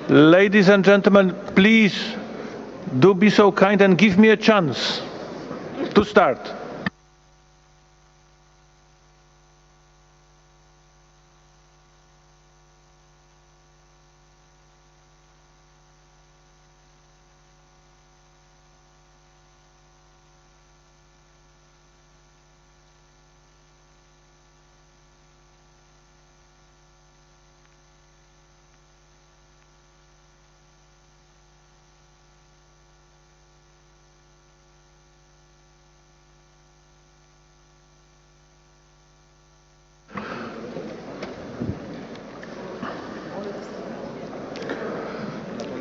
Ladies and gentlemen, please do be so kind and give me a chance to start.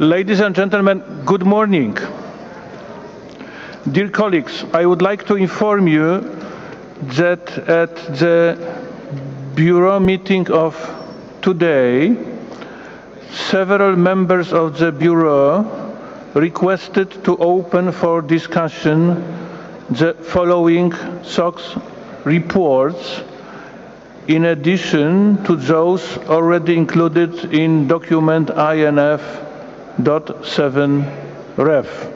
Ladies and gentlemen, good morning. Dear colleagues, I would like to inform you that at the Bureau meeting of today, several members of the Bureau requested to open for discussion the following SOX reports, in addition to those already included in document INF.7 Ref.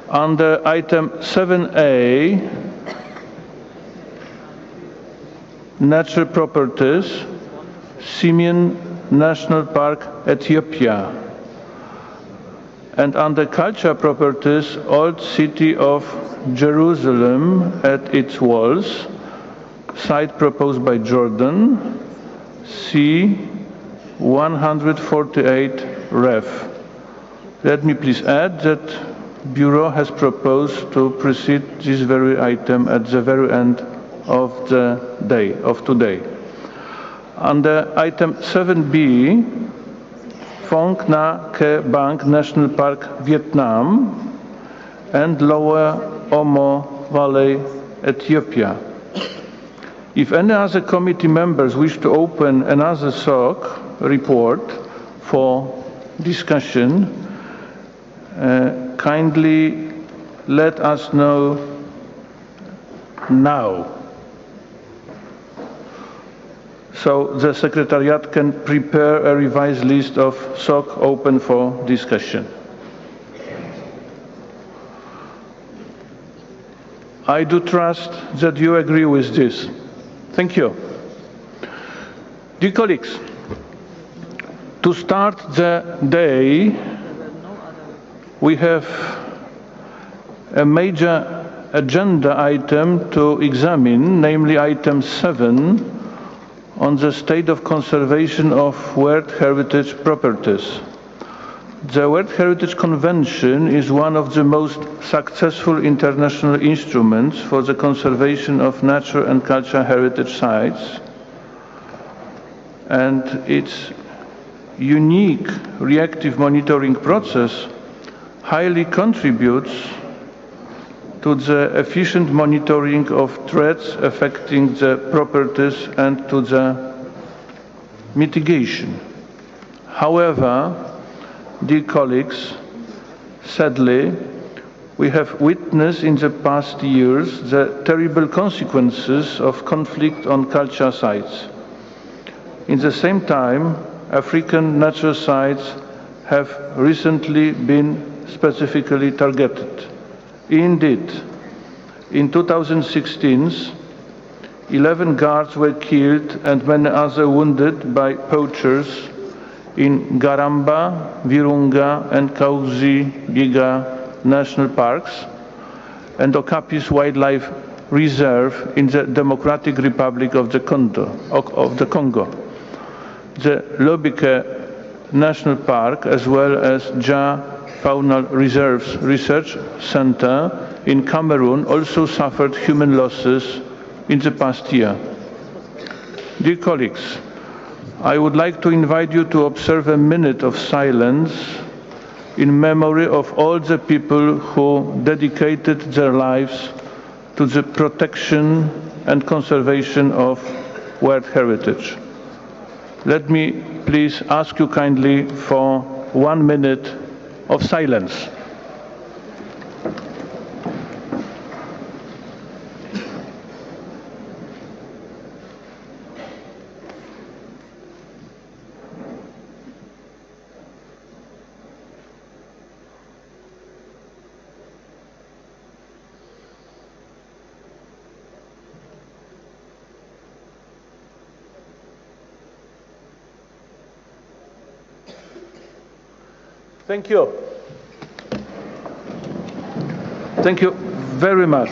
Under item 7A, Natural Properties, Bamiyan National Park, Ethiopia. And under Culture Properties, Old City of Jerusalem at its walls, site proposed by Jordan, C 148 Ref. Let me please add that Bureau has proposed to proceed this very item at the very end of the day, of today. Under item 7B, Phong Nha Ke Bang National Park, Vietnam, and Lower Omo Valley, Ethiopia. If any other committee members wish to open another SOC report for discussion, kindly let us know now, so the Secretariat can prepare a revised list of SOC open for discussion. I do trust that you agree with this. Thank you. Dear colleagues, to start the day, we have a major agenda item to examine, namely item 7 on the state of conservation of World Heritage properties. The World Heritage Convention is one of the most successful international instruments for the conservation of natural and cultural heritage sites, and its unique reactive monitoring process highly contributes to the efficient monitoring of threats affecting the properties and to the mitigation. However, dear colleagues, sadly, we have witnessed in the past years the terrible consequences of conflict on cultural sites. In the same time, African natural sites have recently been specifically targeted. Indeed, in 2016, 11 guards were killed and many others wounded by poachers in Garamba, Virunga, and Kauzi Biga national parks, and Okapis Wildlife Reserve in the Democratic Republic of the Congo. The Lobike National Park, as well as Ja Faunal Reserves Research Center in Cameroon, also suffered human losses in the past year. Dear colleagues, I would like to invite you to observe a minute of silence in memory of all the people who dedicated their lives to the protection and conservation of World Heritage. Let me please ask you kindly for 1 minute of silence. Thank you. Thank you very much.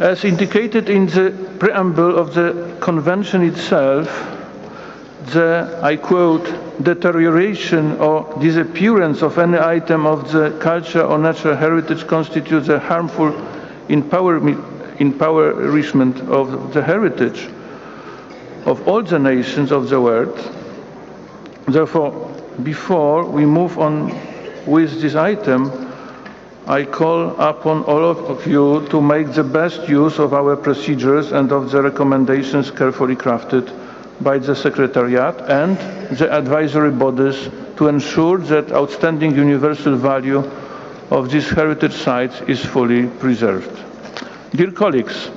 As indicated in the preamble of the Convention itself, the, I quote, deterioration or disappearance of any item of the culture or natural heritage constitutes a harmful impoverishment of the heritage of all the nations of the world. Therefore, before we move on with this item, I call upon all of you to make the best use of our procedures and of the recommendations carefully crafted by the Secretariat and the advisory bodies to ensure that outstanding universal value of these heritage sites is fully preserved. Dear colleagues,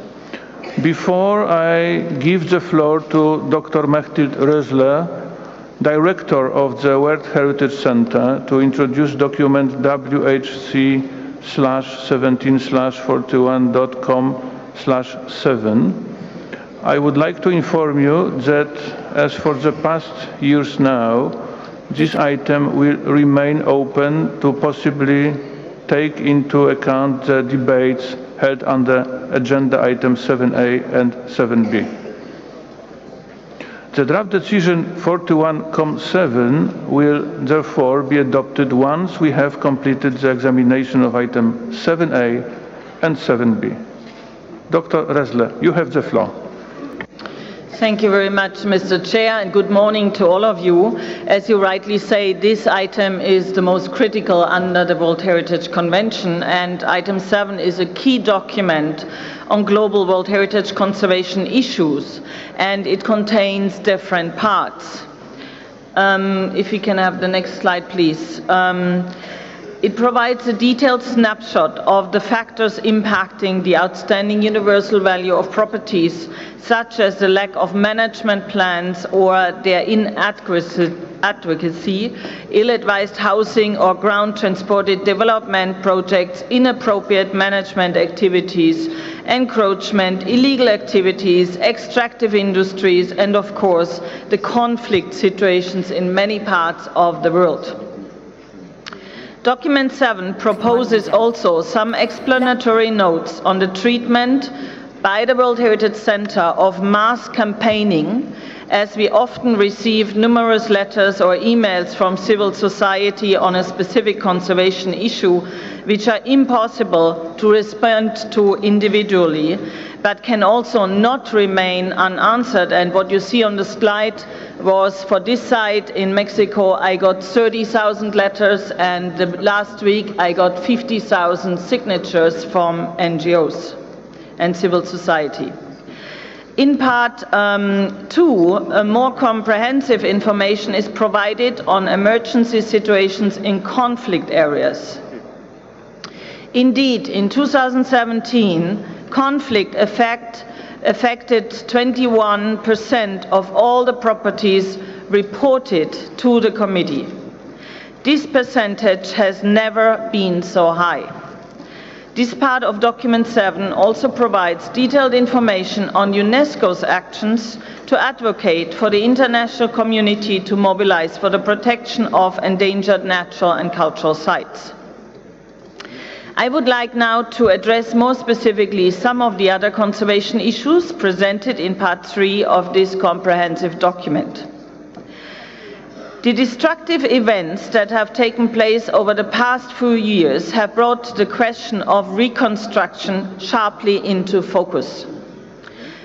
before I give the floor to Dr. Mechthild Rösler, Director of the World Heritage Center, to introduce document WHC/17/41.com/7, I would like to inform you that, as for the past years now, this item will remain open to possibly take into account the debates held under agenda items 7A and 7B. The draft decision 41.7 will therefore be adopted once we have completed the examination of item 7A and 7B. Dr. Rösler, you have the floor. Thank you very much, Mr. Chair, and good morning to all of you. As you rightly say, this item is the most critical under the World Heritage Convention, and item 7 is a key document on global World Heritage conservation issues, and it contains different parts. If we can have the next slide, please. It provides a detailed snapshot of the factors impacting the outstanding universal value of properties, such as the lack of management plans or their inadequacy, ill-advised housing or ground-transported development projects, inappropriate management activities, encroachment, illegal activities, extractive industries, and of course, the conflict situations in many parts of the world. Document 7 proposes also some explanatory notes on the treatment by the World Heritage Center of mass campaigning, as we often receive numerous letters or emails from civil society on a specific conservation issue, which are impossible to respond to individually, but can also not remain unanswered. And what you see on the slide was, for this site in Mexico, I got 30,000 letters, and last week I got 50,000 signatures from NGOs and civil society. In part 2, more comprehensive information is provided on emergency situations in conflict areas. Indeed, in 2017, conflict affected 21% of all the properties reported to the committee. This percentage has never been so high. This part of document 7 also provides detailed information on UNESCO's actions to advocate for the international community to mobilize for the protection of endangered natural and cultural sites. I would like now to address more specifically some of the other conservation issues presented in part 3 of this comprehensive document. The destructive events that have taken place over the past few years have brought the question of reconstruction sharply into focus.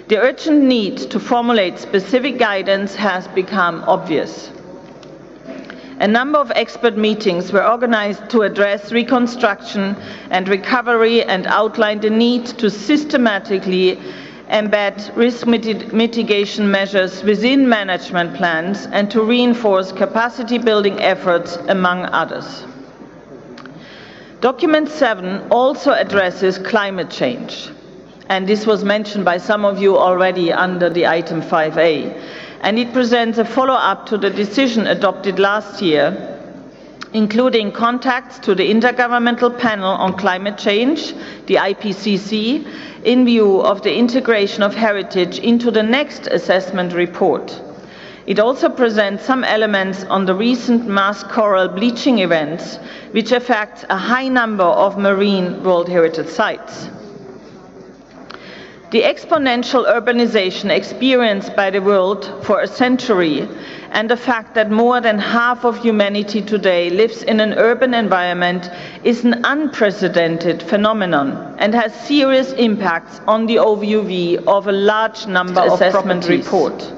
The urgent need to formulate specific guidance has become obvious. A number of expert meetings were organized to address reconstruction and recovery and outline the need to systematically embed risk mitigation measures within management plans and to reinforce capacity building efforts, among others. Document 7 also addresses climate change, and this was mentioned by some of you already under the item 5A, and it presents a follow-up to the decision adopted last year, including contacts to the Intergovernmental Panel on Climate Change, the IPCC, in view of the integration of heritage into the next assessment report. It also presents some elements on the recent mass coral bleaching events, which affect a high number of marine World Heritage sites. The exponential urbanization experienced by the world for a century, and the fact that more than half of humanity today lives in an urban environment, is an unprecedented phenomenon and has serious impacts on the OVUV of a large number of assessment reports.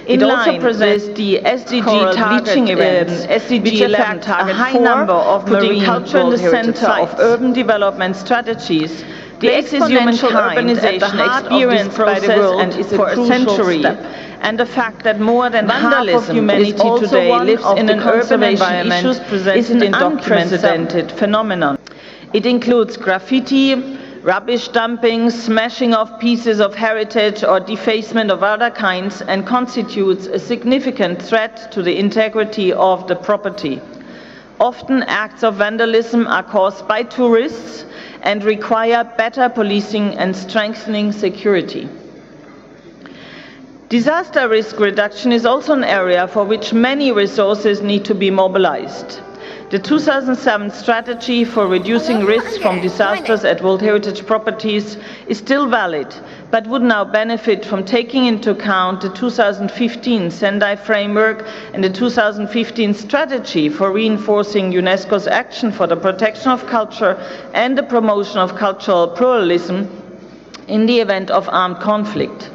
It also presents the SDG bleaching events, SDG 11 target, a high number of putting culture in the center of urban development strategies. The exponential urbanization experienced by the world and is for a century, and the fact that more than half of humanity today lives in an urban environment is an unprecedented phenomenon. It includes graffiti, rubbish dumping, smashing of pieces of heritage or defacement of other kinds, and constitutes a significant threat to the integrity of the property. Often acts of vandalism are caused by tourists and require better policing and strengthening security. Disaster risk reduction is also an area for which many resources need to be mobilized. The 2007 strategy for reducing risks from disasters at World Heritage properties is still valid, but would now benefit from taking into account the 2015 Sendai framework and the 2015 strategy for reinforcing UNESCO's action for the protection of culture and the promotion of cultural pluralism in the event of armed conflict.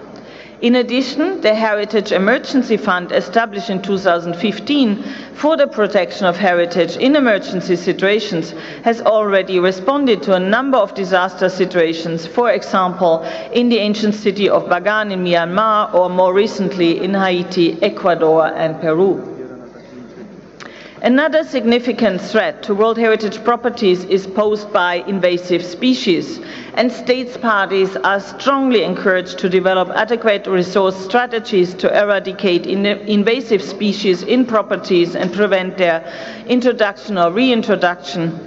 In addition, the Heritage Emergency Fund, established in 2015 for the protection of heritage in emergency situations, has already responded to a number of disaster situations, for example, in the ancient city of Bagan in Myanmar, or more recently in Haiti, Ecuador, and Peru. Another significant threat to World Heritage properties is posed by invasive species, and states parties are strongly encouraged to develop adequate resource strategies to eradicate invasive species in properties and prevent their introduction or reintroduction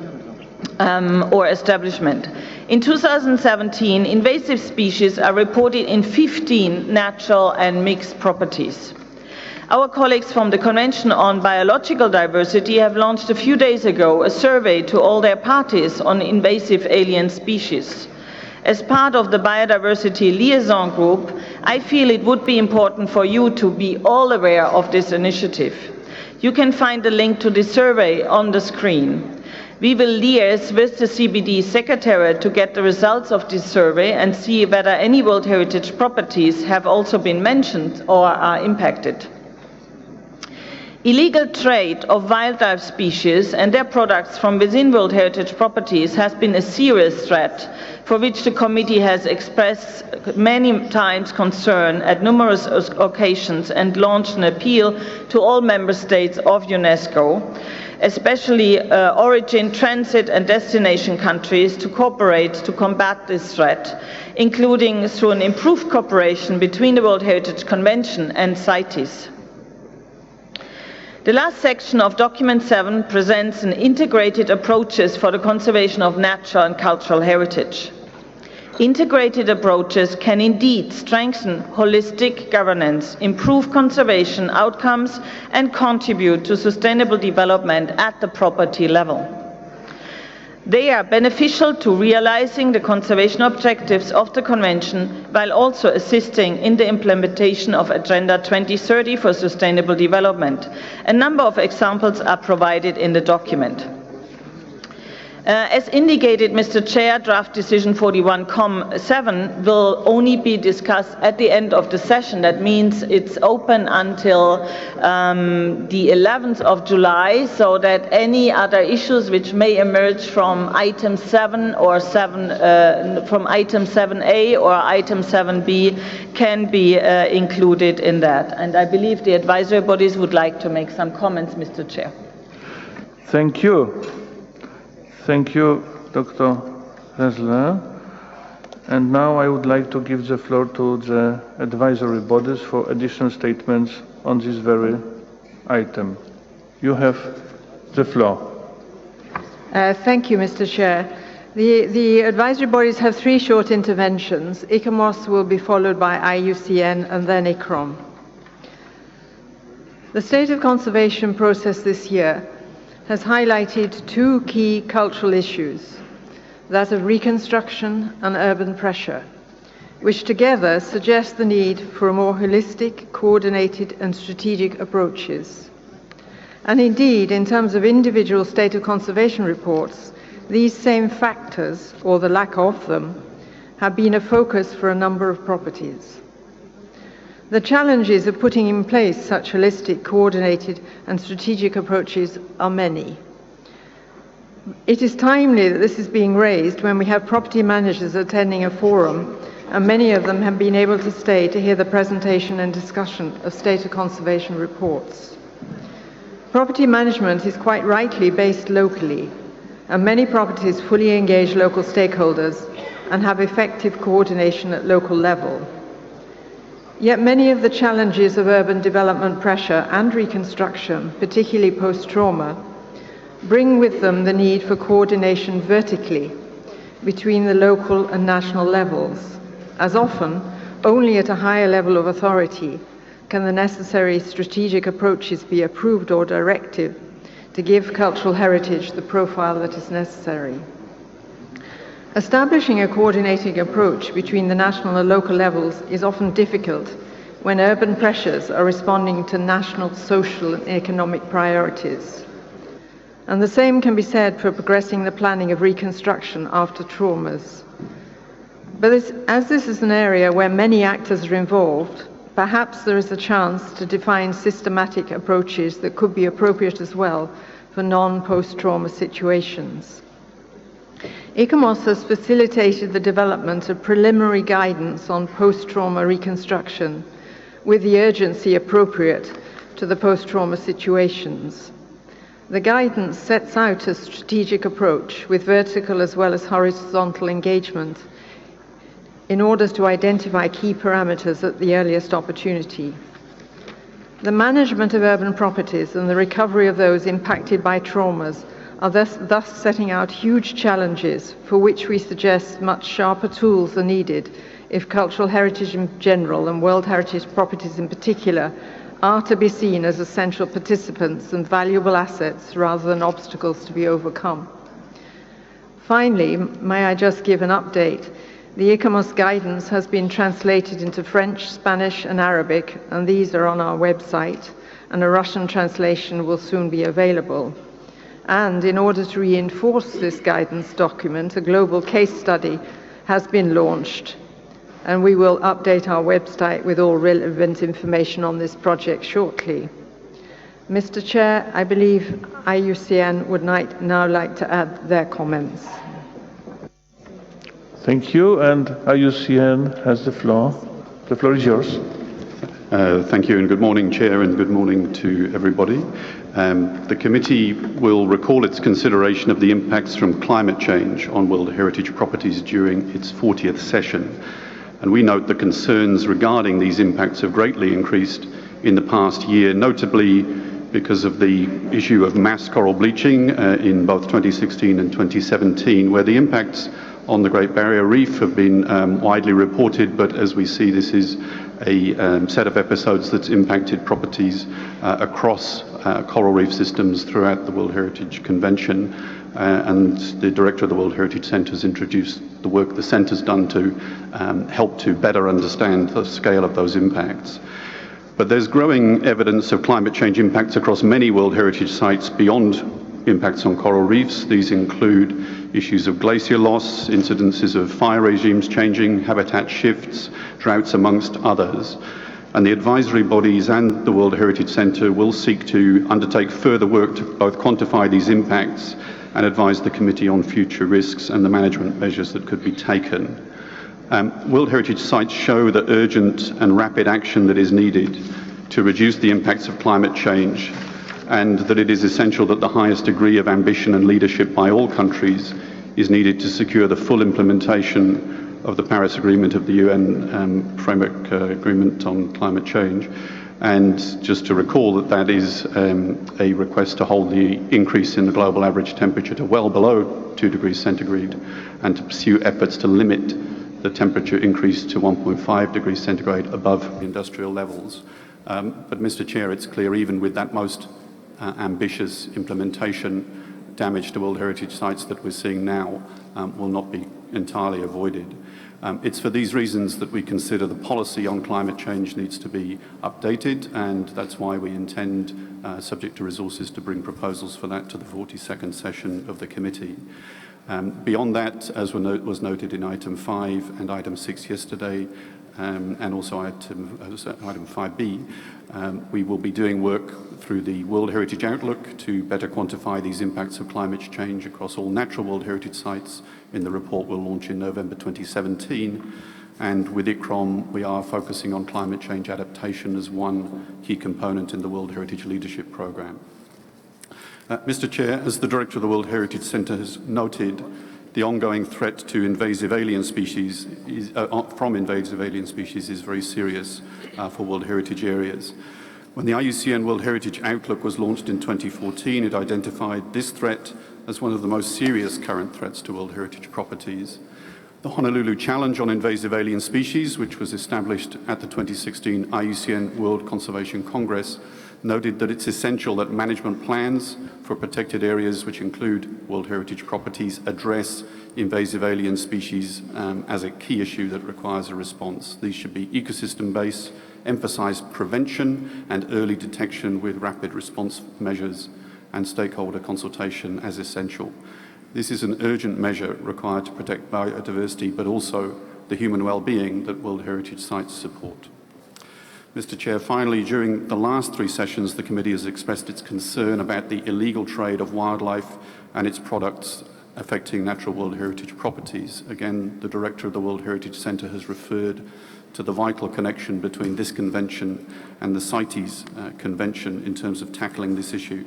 or establishment. In 2017, invasive species are reported in 15 natural and mixed properties. Our colleagues from the Convention on Biological Diversity have launched a few days ago a survey to all their parties on invasive alien species. As part of the Biodiversity Liaison Group, I feel it would be important for you to be all aware of this initiative. You can find the link to the survey on the screen. We will liaise with the CBD Secretariat to get the results of this survey and see whether any World Heritage properties have also been mentioned or are impacted. Illegal trade of wildlife species and their products from within World Heritage properties has been a serious threat, for which the committee has expressed many times concern at numerous occasions and launched an appeal to all member states of UNESCO, especially origin, transit and destination countries, to cooperate to combat this threat, including through an improved cooperation between the World Heritage Convention and CITES. The last section of Document 7 presents an integrated approaches for the conservation of natural and cultural heritage. Integrated approaches can indeed strengthen holistic governance, improve conservation outcomes, and contribute to sustainable development at the property level. They are beneficial to realizing the conservation objectives of the Convention, while also assisting in the implementation of Agenda 2030 for Sustainable Development. A number of examples are provided in the document. As indicated, Mr. Chair, draft decision 41.7 will only be discussed at the end of the session. That means it's open until the 11th of July, so that any other issues which may emerge from item 7 or from item 7A or item 7B can be included in that. And I believe the advisory bodies would like to make some comments, Mr. Chair. Thank you. Thank you, Dr. Hessler. And now I would like to give the floor to the advisory bodies for additional statements on this very item. You have the floor. Thank you, Mr. Chair. The advisory bodies have 3 short interventions. ICOMOS will be followed by IUCN and then ICROM. The State of Conservation process this year has highlighted two key cultural issues, that of reconstruction and urban pressure, which together suggest the need for more holistic, coordinated and strategic approaches. And indeed, in terms of individual state of conservation reports, these same factors, or the lack of them, have been a focus for a number of properties. The challenges of putting in place such holistic, coordinated and strategic approaches are many. It is timely that this is being raised when we have property managers attending a forum, and many of them have been able to stay to hear the presentation and discussion of state of conservation reports. Property management is quite rightly based locally, and many properties fully engage local stakeholders and have effective coordination at local level. Yet many of the challenges of urban development pressure and reconstruction, particularly post-trauma, bring with them the need for coordination vertically between the local and national levels, as often only at a higher level of authority can the necessary strategic approaches be approved or directed to give cultural heritage the profile that is necessary. Establishing a coordinating approach between the national and local levels is often difficult when urban pressures are responding to national, social and economic priorities. And the same can be said for progressing the planning of reconstruction after traumas. But as this is an area where many actors are involved, perhaps there is a chance to define systematic approaches that could be appropriate as well for non-post-trauma situations. ICOMOS has facilitated the development of preliminary guidance on post-trauma reconstruction with the urgency appropriate to the post-trauma situations. The guidance sets out a strategic approach with vertical as well as horizontal engagement in order to identify key parameters at the earliest opportunity. The management of urban properties and the recovery of those impacted by traumas are thus setting out huge challenges for which we suggest much sharper tools are needed if cultural heritage in general and World Heritage properties in particular are to be seen as essential participants and valuable assets rather than obstacles to be overcome. Finally, may I just give an update? The ICOMOS guidance has been translated into French, Spanish and Arabic, and these are on our website, and a Russian translation will soon be available. And in order to reinforce this guidance document, a global case study has been launched, and we will update our website with all relevant information on this project shortly. Mr. Chair, I believe IUCN would now like to add their comments. Thank you, and IUCN has the floor. The floor is yours. Thank you, and good morning, Chair, and good morning to everybody. The committee will recall its consideration of the impacts from climate change on World Heritage properties during its 40th session. And we note the concerns regarding these impacts have greatly increased in the past year, notably because of the issue of mass coral bleaching in both 2016 and 2017, where the impacts on the Great Barrier Reef have been widely reported, but as we see, this is a set of episodes that's impacted properties across coral reef systems throughout the World Heritage Convention. And the Director of the World Heritage Centre has introduced the work the Centre's done to help to better understand the scale of those impacts. But there's growing evidence of climate change impacts across many World Heritage sites beyond impacts on coral reefs. These include issues of glacier loss, incidences of fire regimes changing, habitat shifts, droughts, amongst others. And the advisory bodies and the World Heritage Centre will seek to undertake further work to both quantify these impacts and advise the committee on future risks and the management measures that could be taken. World Heritage sites show the urgent and rapid action that is needed to reduce the impacts of climate change, and that it is essential that the highest degree of ambition and leadership by all countries is needed to secure the full implementation of the Paris Agreement of the UN Framework Agreement on Climate Change. And just to recall that that is a request to hold the increase in the global average temperature to well below 2 degrees centigrade, and to pursue efforts to limit the temperature increase to 1.5 degrees centigrade above industrial levels. But, Mr. Chair, it's clear even with that most ambitious implementation, damage to World Heritage sites that we're seeing now will not be entirely avoided. It's for these reasons that we consider the policy on climate change needs to be updated, and that's why we intend, subject to resources, to bring proposals for that to the 42nd session of the committee. Beyond that, as was noted in item 5 and item 6 yesterday, and also item 5B, we will be doing work through the World Heritage Outlook to better quantify these impacts of climate change across all natural World Heritage sites in the report we'll launch in November 2017. And with ICCROM, we are focusing on climate change adaptation as one key component in the World Heritage Leadership Programme. Mr. Chair, as the Director of the World Heritage Centre has noted, the ongoing threat to invasive alien species from invasive alien species is very serious for World Heritage areas. When the IUCN World Heritage Outlook was launched in 2014, it identified this threat as one of the most serious current threats to World Heritage properties. The Honolulu Challenge on Invasive Alien Species, which was established at the 2016 IUCN World Conservation Congress, noted that it's essential that management plans for protected areas, which include World Heritage properties, address invasive alien species as a key issue that requires a response. These should be ecosystem-based, emphasize prevention and early detection with rapid response measures, and stakeholder consultation as essential. This is an urgent measure required to protect biodiversity, but also the human well-being that World Heritage sites support. Mr. Chair, finally, during the last 3 sessions, the committee has expressed its concern about the illegal trade of wildlife and its products affecting natural World Heritage properties. Again, the Director of the World Heritage Centre has referred to the vital connection between this convention and the CITES Convention in terms of tackling this issue.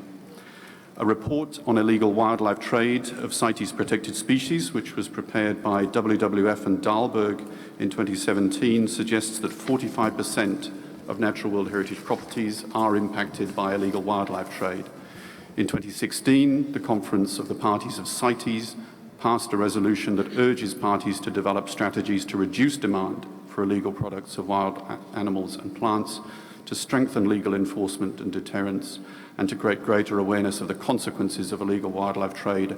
A report on illegal wildlife trade of CITES protected species, which was prepared by WWF and Dahlberg in 2017, suggests that 45% of natural World Heritage properties are impacted by illegal wildlife trade. In 2016, the Conference of the Parties of CITES passed a resolution that urges parties to develop strategies to reduce demand for illegal products of wild animals and plants, to strengthen legal enforcement and deterrence, and to create greater awareness of the consequences of illegal wildlife trade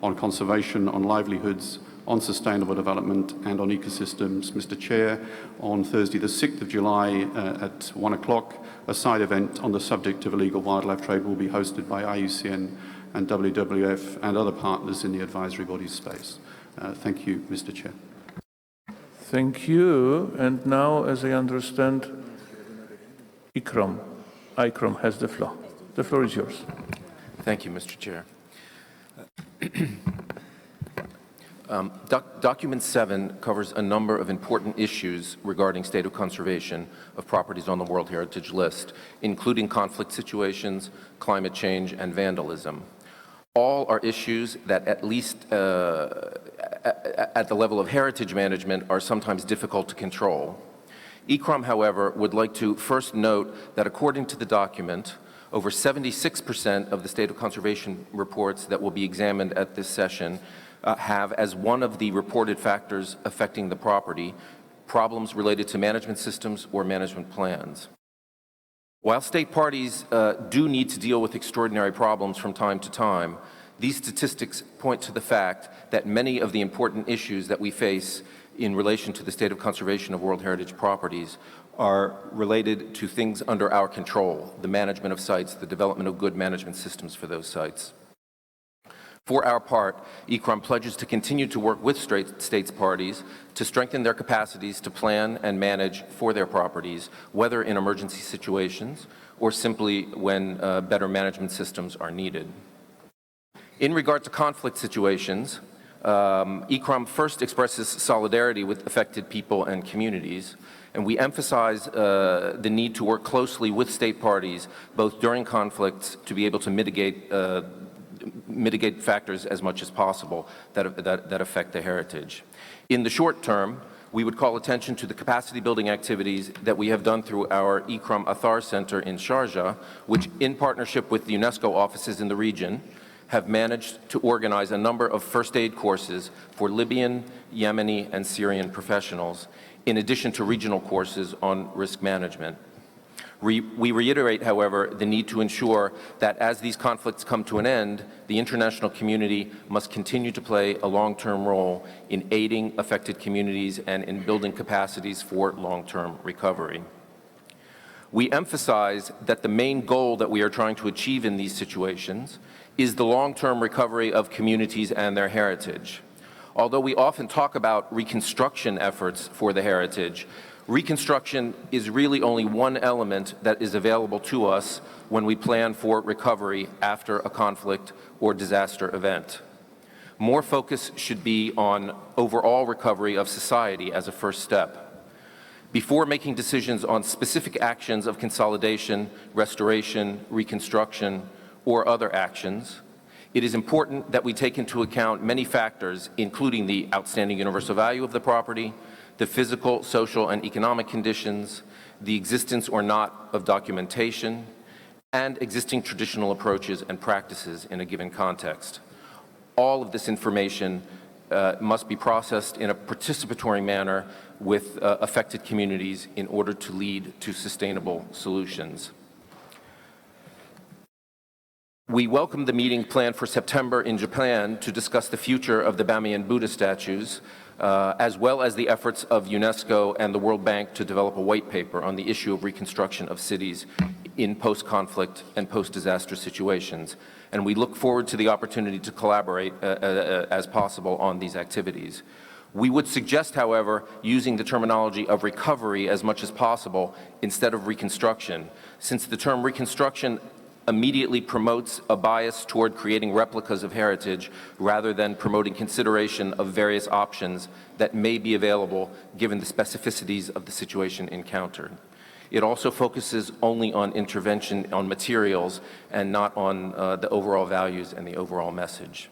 on conservation, on livelihoods, on sustainable development and on ecosystems. Mr. Chair, on Thursday the 6th of July at 1 o'clock, a side event on the subject of illegal wildlife trade will be hosted by IUCN and WWF and other partners in the advisory body space. Thank you, Mr. Chair. Thank you. And now, as I understand, ICCROM has the floor. The floor is yours. Thank you, Mr. Chair. Document 7 covers a number of important issues regarding state of conservation of properties on the World Heritage List, including conflict situations, climate change, and vandalism. All are issues that, at least at the level of heritage management, are sometimes difficult to control. ICCROM, however, would like to first note that according to the document, over 76% of the state of conservation reports that will be examined at this session have, as one of the reported factors affecting the property, problems related to management systems or management plans. While state parties do need to deal with extraordinary problems from time to time, these statistics point to the fact that many of the important issues that we face in relation to the state of conservation of World Heritage properties are related to things under our control, the management of sites, the development of good management systems for those sites. For our part, ICCROM pledges to continue to work with states parties to strengthen their capacities to plan and manage for their properties, whether in emergency situations or simply when better management systems are needed. In regard to conflict situations, ICCROM first expresses solidarity with affected people and communities, and we emphasize the need to work closely with state parties, both during conflicts, to be able to mitigate factors as much as possible that affect the heritage. In the short term, we would call attention to the capacity building activities that we have done through our ICCROM Athar Center in Sharjah, which in partnership with the UNESCO offices in the region have managed to organize a number of first aid courses for Libyan, Yemeni, and Syrian professionals, in addition to regional courses on risk management. We reiterate, however, the need to ensure that as these conflicts come to an end, the international community must continue to play a long-term role in aiding affected communities and in building capacities for long-term recovery. We emphasize that the main goal that we are trying to achieve in these situations is the long-term recovery of communities and their heritage. Although we often talk about reconstruction efforts for the heritage, reconstruction is really only one element that is available to us when we plan for recovery after a conflict or disaster event. More focus should be on overall recovery of society as a first step. Before making decisions on specific actions of consolidation, restoration, reconstruction, or other actions, it is important that we take into account many factors, including the outstanding universal value of the property, the physical, social, and economic conditions, the existence or not of documentation, and existing traditional approaches and practices in a given context. All of this information must be processed in a participatory manner with affected communities in order to lead to sustainable solutions. We welcome the meeting planned for September in Japan to discuss the future of the Bamiyan Buddhist statues, as well as the efforts of UNESCO and the World Bank to develop a white paper on the issue of reconstruction of cities in post-conflict and post-disaster situations. And we look forward to the opportunity to collaborate as possible on these activities. We would suggest, however, using the terminology of recovery as much as possible instead of reconstruction, since the term reconstruction immediately promotes a bias toward creating replicas of heritage rather than promoting consideration of various options that may be available given the specificities of the situation encountered. It also focuses only on intervention on materials and not on the overall values and the overall message.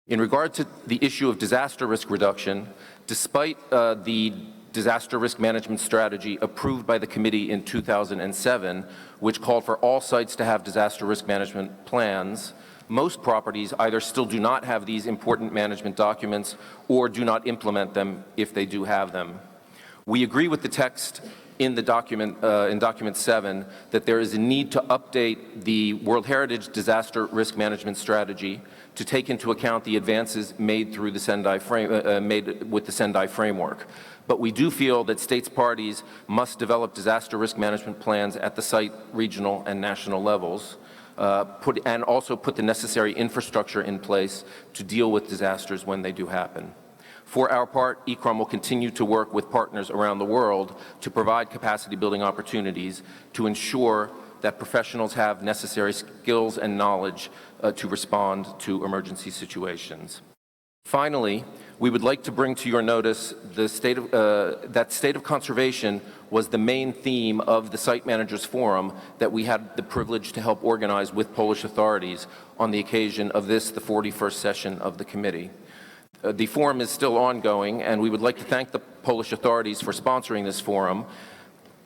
In regard to the issue of disaster risk reduction, despite the disaster risk management strategy approved by the committee in 2007, which called for all sites to have disaster risk management plans, most properties either still do not have these important management documents or do not implement them if they do have them. We agree with the text in the document, in document 7, that there is a need to update the World Heritage Disaster Risk Management Strategy to take into account the advances made through the Sendai with the Sendai framework. But we do feel that states parties must develop disaster risk management plans at the site, regional, and national levels, and also put the necessary infrastructure in place to deal with disasters when they do happen. For our part, ECROM will continue to work with partners around the world to provide capacity building opportunities to ensure that professionals have necessary skills and knowledge to respond to emergency situations. Finally, we would like to bring to your notice the that state of conservation was the main theme of the Site Managers Forum that we had the privilege to help organize with Polish authorities on the occasion of this, the 41st session of the committee. The forum is still ongoing, and we would like to thank the Polish authorities for sponsoring this forum.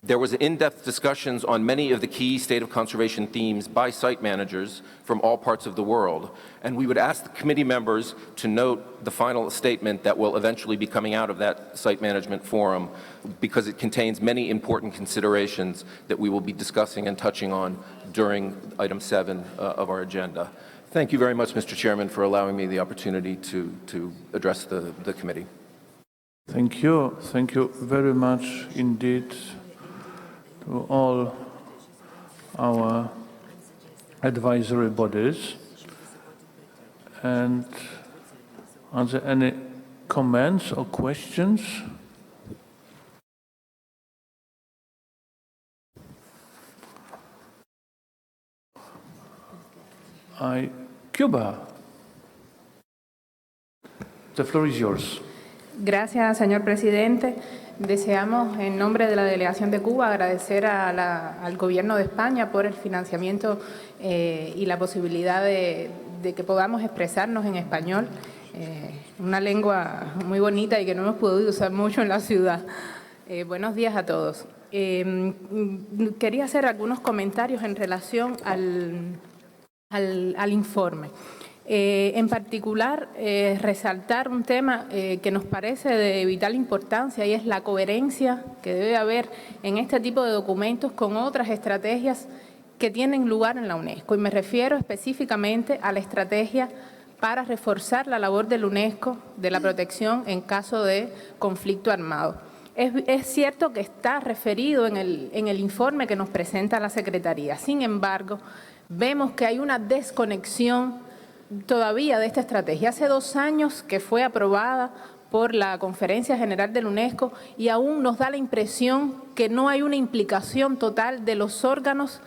There was in-depth discussions on many of the key state of conservation themes by site managers from all parts of the world, and we would ask the committee members to note the final statement that will eventually be coming out of that site management forum, because it contains many important considerations that we will be discussing and touching on during item 7 of our agenda. Thank you very much, Mr. Chairman, for allowing me the opportunity to address the committee. Thank you. Thank you very much indeed to all our advisory bodies. And are there any comments or questions? Cuba. The floor is yours. Gracias, señor presidente. Deseamos, en nombre de la Delegación de Cuba, agradecer al Gobierno de España por el financiamiento y la posibilidad de que podamos expresarnos en español, una lengua muy bonita y que no hemos podido usar mucho en la ciudad. Buenos días a todos. Quería hacer algunos comentarios en relación al informe. En particular, resaltar un tema que nos parece de vital importancia y es la coherencia que debe haber en este tipo de documentos con otras estrategias que tienen lugar en la UNESCO. Y me refiero específicamente a la estrategia para reforzar la labor de la UNESCO de la protección en caso de conflicto armado. Es cierto que está referido en el informe que nos presenta la Secretaría. Sin embargo, vemos que hay una desconexión todavía de esta estrategia. Hace 2 años que fue aprobada por la Conferencia General de la UNESCO y aún nos da la impresión que no hay una implicación total de los órganos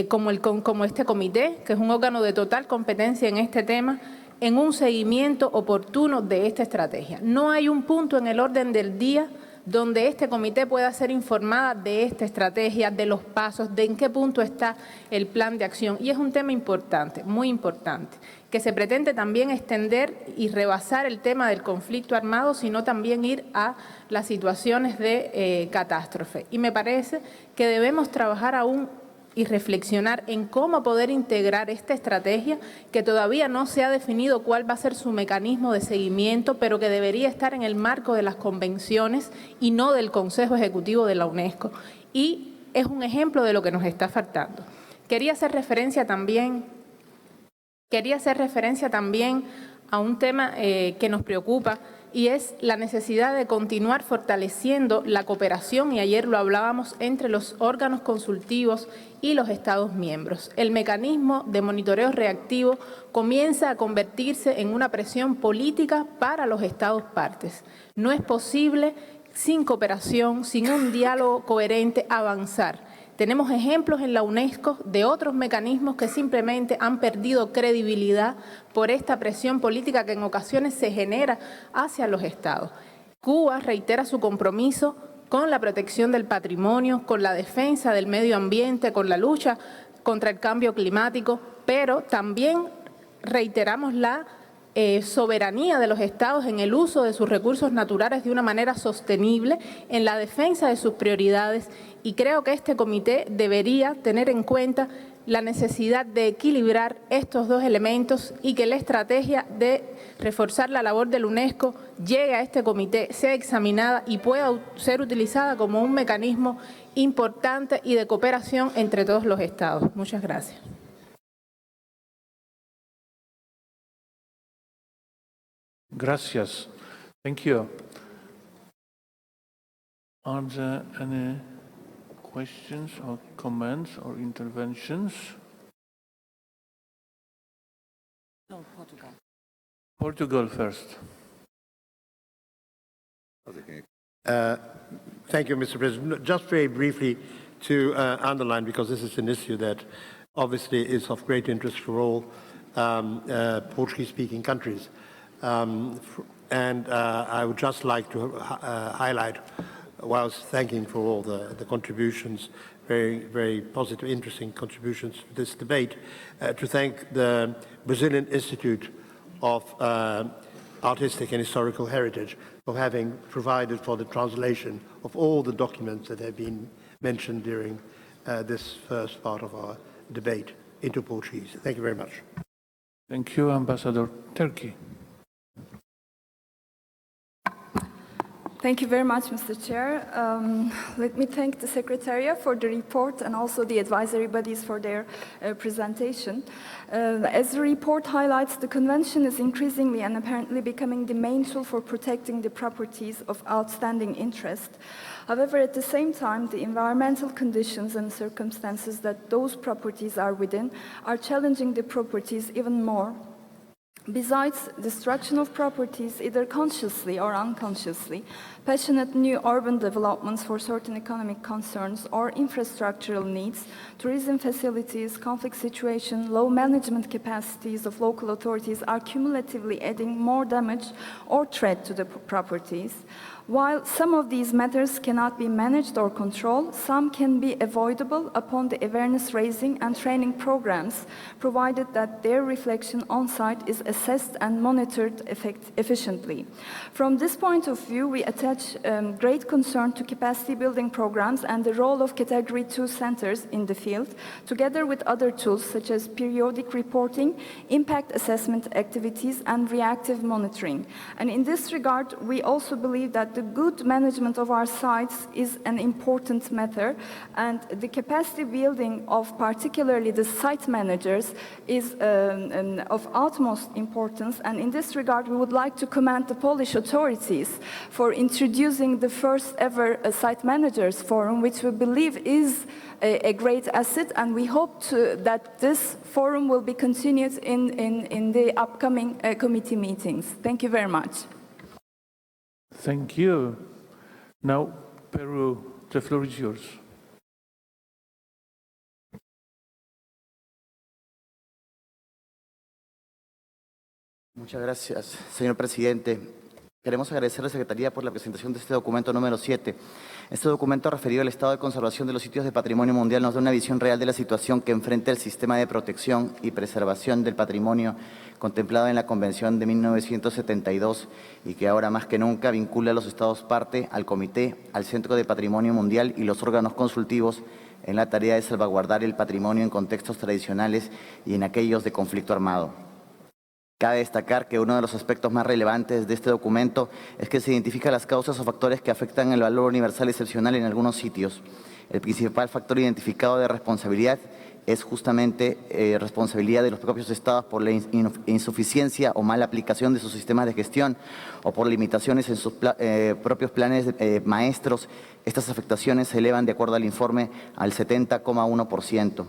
como este comité, que es un órgano de total competencia en este tema, en un seguimiento oportuno de esta estrategia. No hay un punto en el orden del día donde este comité pueda ser informada de esta estrategia, de los pasos, de en qué punto está el plan de acción. Y es un tema importante, muy importante, que se pretende también extender y rebasar el tema del conflicto armado, sino también ir a las situaciones de catástrofe. Y me parece que debemos trabajar aún y reflexionar en cómo poder integrar esta estrategia que todavía no se ha definido cuál va a ser su mecanismo de seguimiento, pero que debería estar en el marco de las convenciones y no del Consejo Ejecutivo de la UNESCO. Y es un ejemplo de lo que nos está faltando. Quería hacer referencia también a un tema que nos preocupa y es la necesidad de continuar fortaleciendo la cooperación, y ayer lo hablábamos, entre los órganos consultivos y los Estados miembros. El mecanismo de monitoreo reactivo comienza a convertirse en una presión política para los Estados partes. No es posible, sin cooperación, sin un diálogo coherente, avanzar. Tenemos ejemplos en la UNESCO de otros mecanismos que simplemente han perdido credibilidad por esta presión política que en ocasiones se genera hacia los Estados. Cuba reitera su compromiso con la protección del patrimonio, con la defensa del medio ambiente, con la lucha contra el cambio climático, pero también reiteramos la soberanía de los Estados en el uso de sus recursos naturales de una manera sostenible, en la defensa de sus prioridades, y creo que este comité debería tener en cuenta la necesidad de equilibrar estos dos elementos y que la estrategia de reforzar la labor de la UNESCO llegue a este comité, sea examinada y pueda ser utilizada como un mecanismo importante y de cooperación entre todos los Estados. Muchas gracias. Gracias. Thank you. Are there any questions or comments or interventions? No, Portugal. Portugal first. Thank you, Mr. President. Just very briefly to underline, because this is an issue that obviously is of great interest for all Portuguese-speaking countries. I would just like to highlight, whilst thanking for all the contributions, very, very positive, interesting contributions to this debate, to thank the Brazilian Institute of Artistic and Historical Heritage for having provided for the translation of all the documents that have been mentioned during this first part of our debate into Portuguese. Thank you very much. Thank you, Ambassador. Turkey. Thank you very much, Mr. Chair. Let me thank the Secretariat for the report and also the advisory bodies for their presentation. As the report highlights, the Convention is increasingly and apparently becoming the main tool for protecting the properties of outstanding interest. However, at the same time, the environmental conditions and circumstances that those properties are within are challenging the properties even more. Besides destruction of properties, either consciously or unconsciously, passionate new urban developments for certain economic concerns or infrastructural needs, tourism facilities, conflict situation, low management capacities of local authorities are cumulatively adding more damage or threat to the properties. While some of these matters cannot be managed or controlled, some can be avoidable upon the awareness raising and training programs, provided that their reflection on site is assessed and monitored efficiently. From this point of view, we attach great concern to capacity building programs and the role of Category 2 centers in the field, together with other tools such as periodic reporting, impact assessment activities, and reactive monitoring. And in this regard, we also believe that the good management of our sites is an important matter, and the capacity building of particularly the site managers is of utmost importance. And in this regard, we would like to commend the Polish authorities for introducing the first ever Site Managers Forum, which we believe is a great asset, and we hope that this forum will be continued in the upcoming committee meetings. Thank you very much. Thank you. Now, Peru, the floor is yours. Muchas gracias, señor presidente. Queremos agradecer a la Secretaría por la presentación de este documento número 7. Este documento referido al estado de conservación de los sitios de patrimonio mundial nos da una visión real de la situación que enfrenta el sistema de protección y preservación del patrimonio contemplado en la Convención de 1972 y que ahora más que nunca vincula a los Estados parte, al Comité, al Centro de Patrimonio Mundial y los órganos consultivos en la tarea de salvaguardar el patrimonio en contextos tradicionales y en aquellos de conflicto armado. Cabe destacar que uno de los aspectos más relevantes de este documento es que se identifican las causas o factores que afectan el valor universal excepcional en algunos sitios. El principal factor identificado de responsabilidad es justamente responsabilidad de los propios estados por la insuficiencia o mala aplicación de sus sistemas de gestión o por limitaciones en sus propios planes maestros. Estas afectaciones se elevan, de acuerdo al informe, al 70,1%.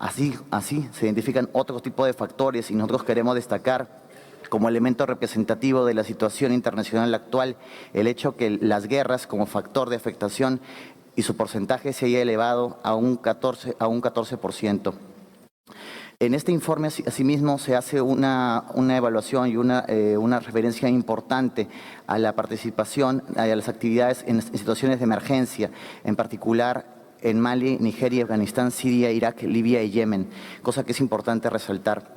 Así se identifican otro tipo de factores y nosotros queremos destacar como elemento representativo de la situación internacional actual el hecho que las guerras como factor de afectación y su porcentaje se haya elevado a un 14%. En este informe, asimismo, se hace una evaluación y una referencia importante a la participación, a las actividades en situaciones de emergencia, en particular en Mali, Nigeria, Afganistán, Siria, Irak, Libia y Yemen, cosa que es importante resaltar.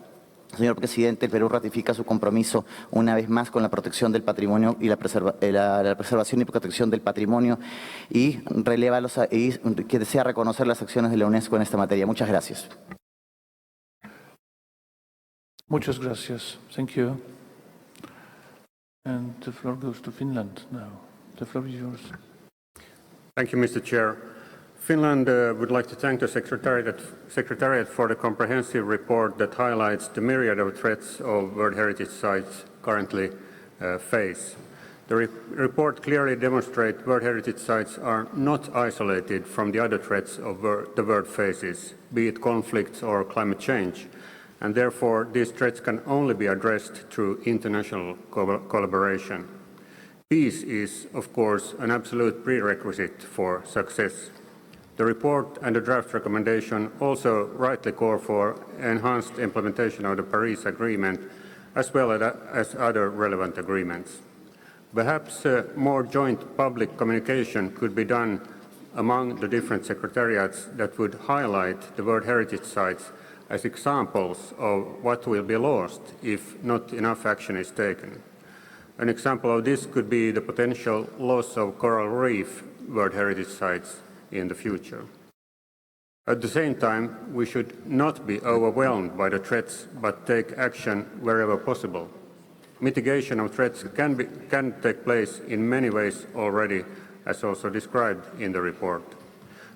Señor presidente, el Perú ratifica su compromiso una vez más con la protección del patrimonio y la preservación y protección del patrimonio y que desea reconocer las acciones de la UNESCO en esta materia. Muchas gracias. Muchas gracias. Thank you. And the floor goes to Finland now. The floor is yours. Thank you, Mr. Chair. Finland would like to thank the Secretariat for the comprehensive report that highlights the myriad of threats of World Heritage Sites currently face. The report clearly demonstrates World Heritage Sites are not isolated from the other threats of the world faces, be it conflicts or climate change, and therefore these threats can only be addressed through international collaboration. Peace is, of course, an absolute prerequisite for success. The report and the draft recommendation also rightly call for enhanced implementation of the Paris Agreement as well as other relevant agreements. Perhaps more joint public communication could be done among the different secretariats that would highlight the World Heritage Sites as examples of what will be lost if not enough action is taken. An example of this could be the potential loss of coral reef World Heritage Sites in the future. At the same time, we should not be overwhelmed by the threats, but take action wherever possible. Mitigation of threats can take place in many ways already, as also described in the report.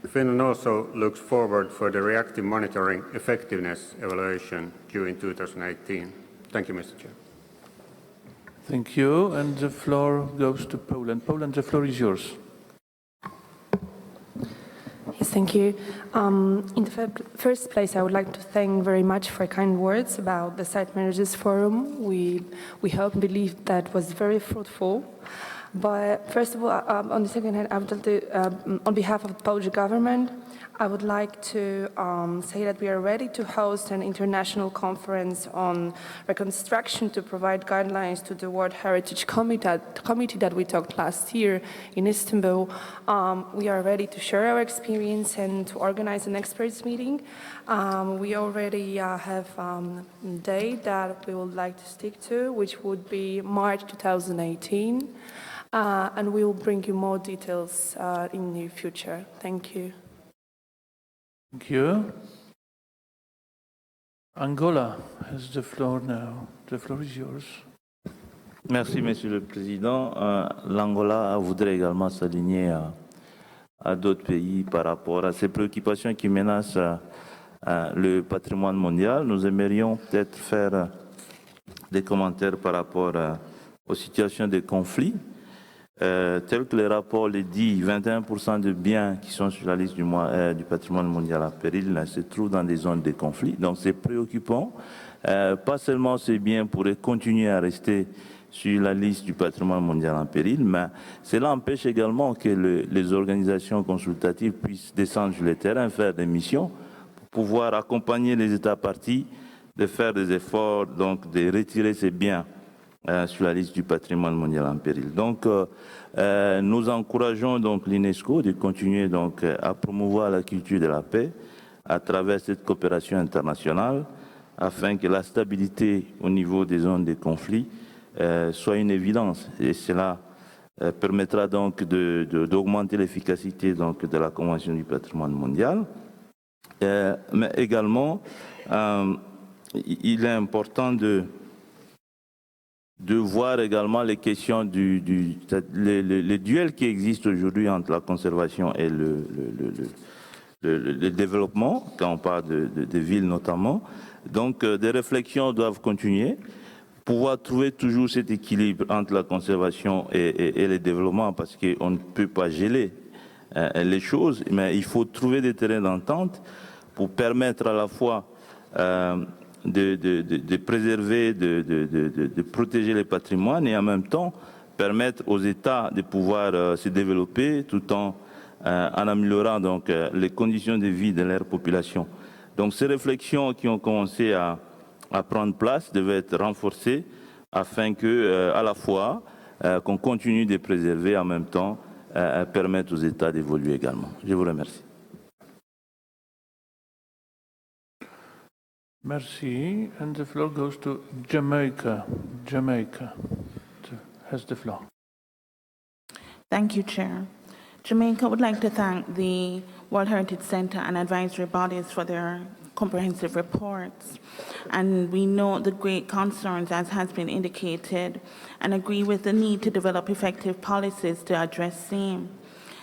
Finland also looks forward for the reactive monitoring effectiveness evaluation due in 2018. Thank you, Mr. Chair. Thank you. And the floor goes to Poland. Poland, the floor is yours. Yes, thank you. In the first place, I would like to thank very much for kind words about the Site Managers Forum. We hope and believe that was very fruitful. But first of all, on the second hand, I would like to, on behalf of the Polish government, I would like to say that we are ready to host an international conference on reconstruction to provide guidelines to the World Heritage Committee that we talked last year in Istanbul. We are ready to share our experience and to organize an experts meeting. We already have a date that we would like to stick to, which would be March 2018. And we will bring you more details in the future. Thank you. Thank you. Angola has the floor now. The floor is yours. Merci, Monsieur le Président. L'Angola voudrait également s'aligner à d'autres pays par rapport à ces préoccupations qui menacent le patrimoine mondial. Nous aimerions peut-être faire des commentaires par rapport aux situations de conflit. Tel que le rapport le dit, 21% de biens qui sont sur la liste du patrimoine mondial en péril se trouvent dans des zones de conflit. Donc c'est préoccupant. Pas seulement ces biens pourraient continuer à rester sur la liste du patrimoine mondial en péril, mais cela empêche également que les organisations consultatives puissent descendre sur le terrain, faire des missions, pour pouvoir accompagner les États parties, de faire des efforts, donc de retirer ces biens sur la liste du patrimoine mondial en péril. Donc, nous encourageons donc l'UNESCO de continuer donc à promouvoir la culture de la paix à travers cette coopération internationale, afin que la stabilité au niveau des zones de conflit soit une évidence. Et cela permettra donc d'augmenter l'efficacité donc de la Convention du patrimoine mondial. Mais également, il est important de voir également les questions les duels qui existent aujourd'hui entre la conservation et le développement, quand on parle de villes notamment. Donc, des réflexions doivent continuer, pouvoir trouver toujours cet équilibre entre la conservation et le développement, parce qu'on ne peut pas geler les choses, mais il faut trouver des terrains d'entente pour permettre à la fois de préserver, de protéger les patrimoines et en même temps permettre aux États de pouvoir se développer tout en améliorant donc, les conditions de vie de leur population. Donc ces réflexions qui ont commencé à prendre place devaient être renforcées afin que, à la fois, qu'on continue de préserver en même temps, permettre aux États d'évoluer également. Je vous remercie. Merci. And the floor goes to Jamaica. Jamaica has the floor. Thank you, Chair. Jamaica would like to thank the World Heritage Center and advisory bodies for their comprehensive reports. And we know the great concerns, as has been indicated, and agree with the need to develop effective policies to address same.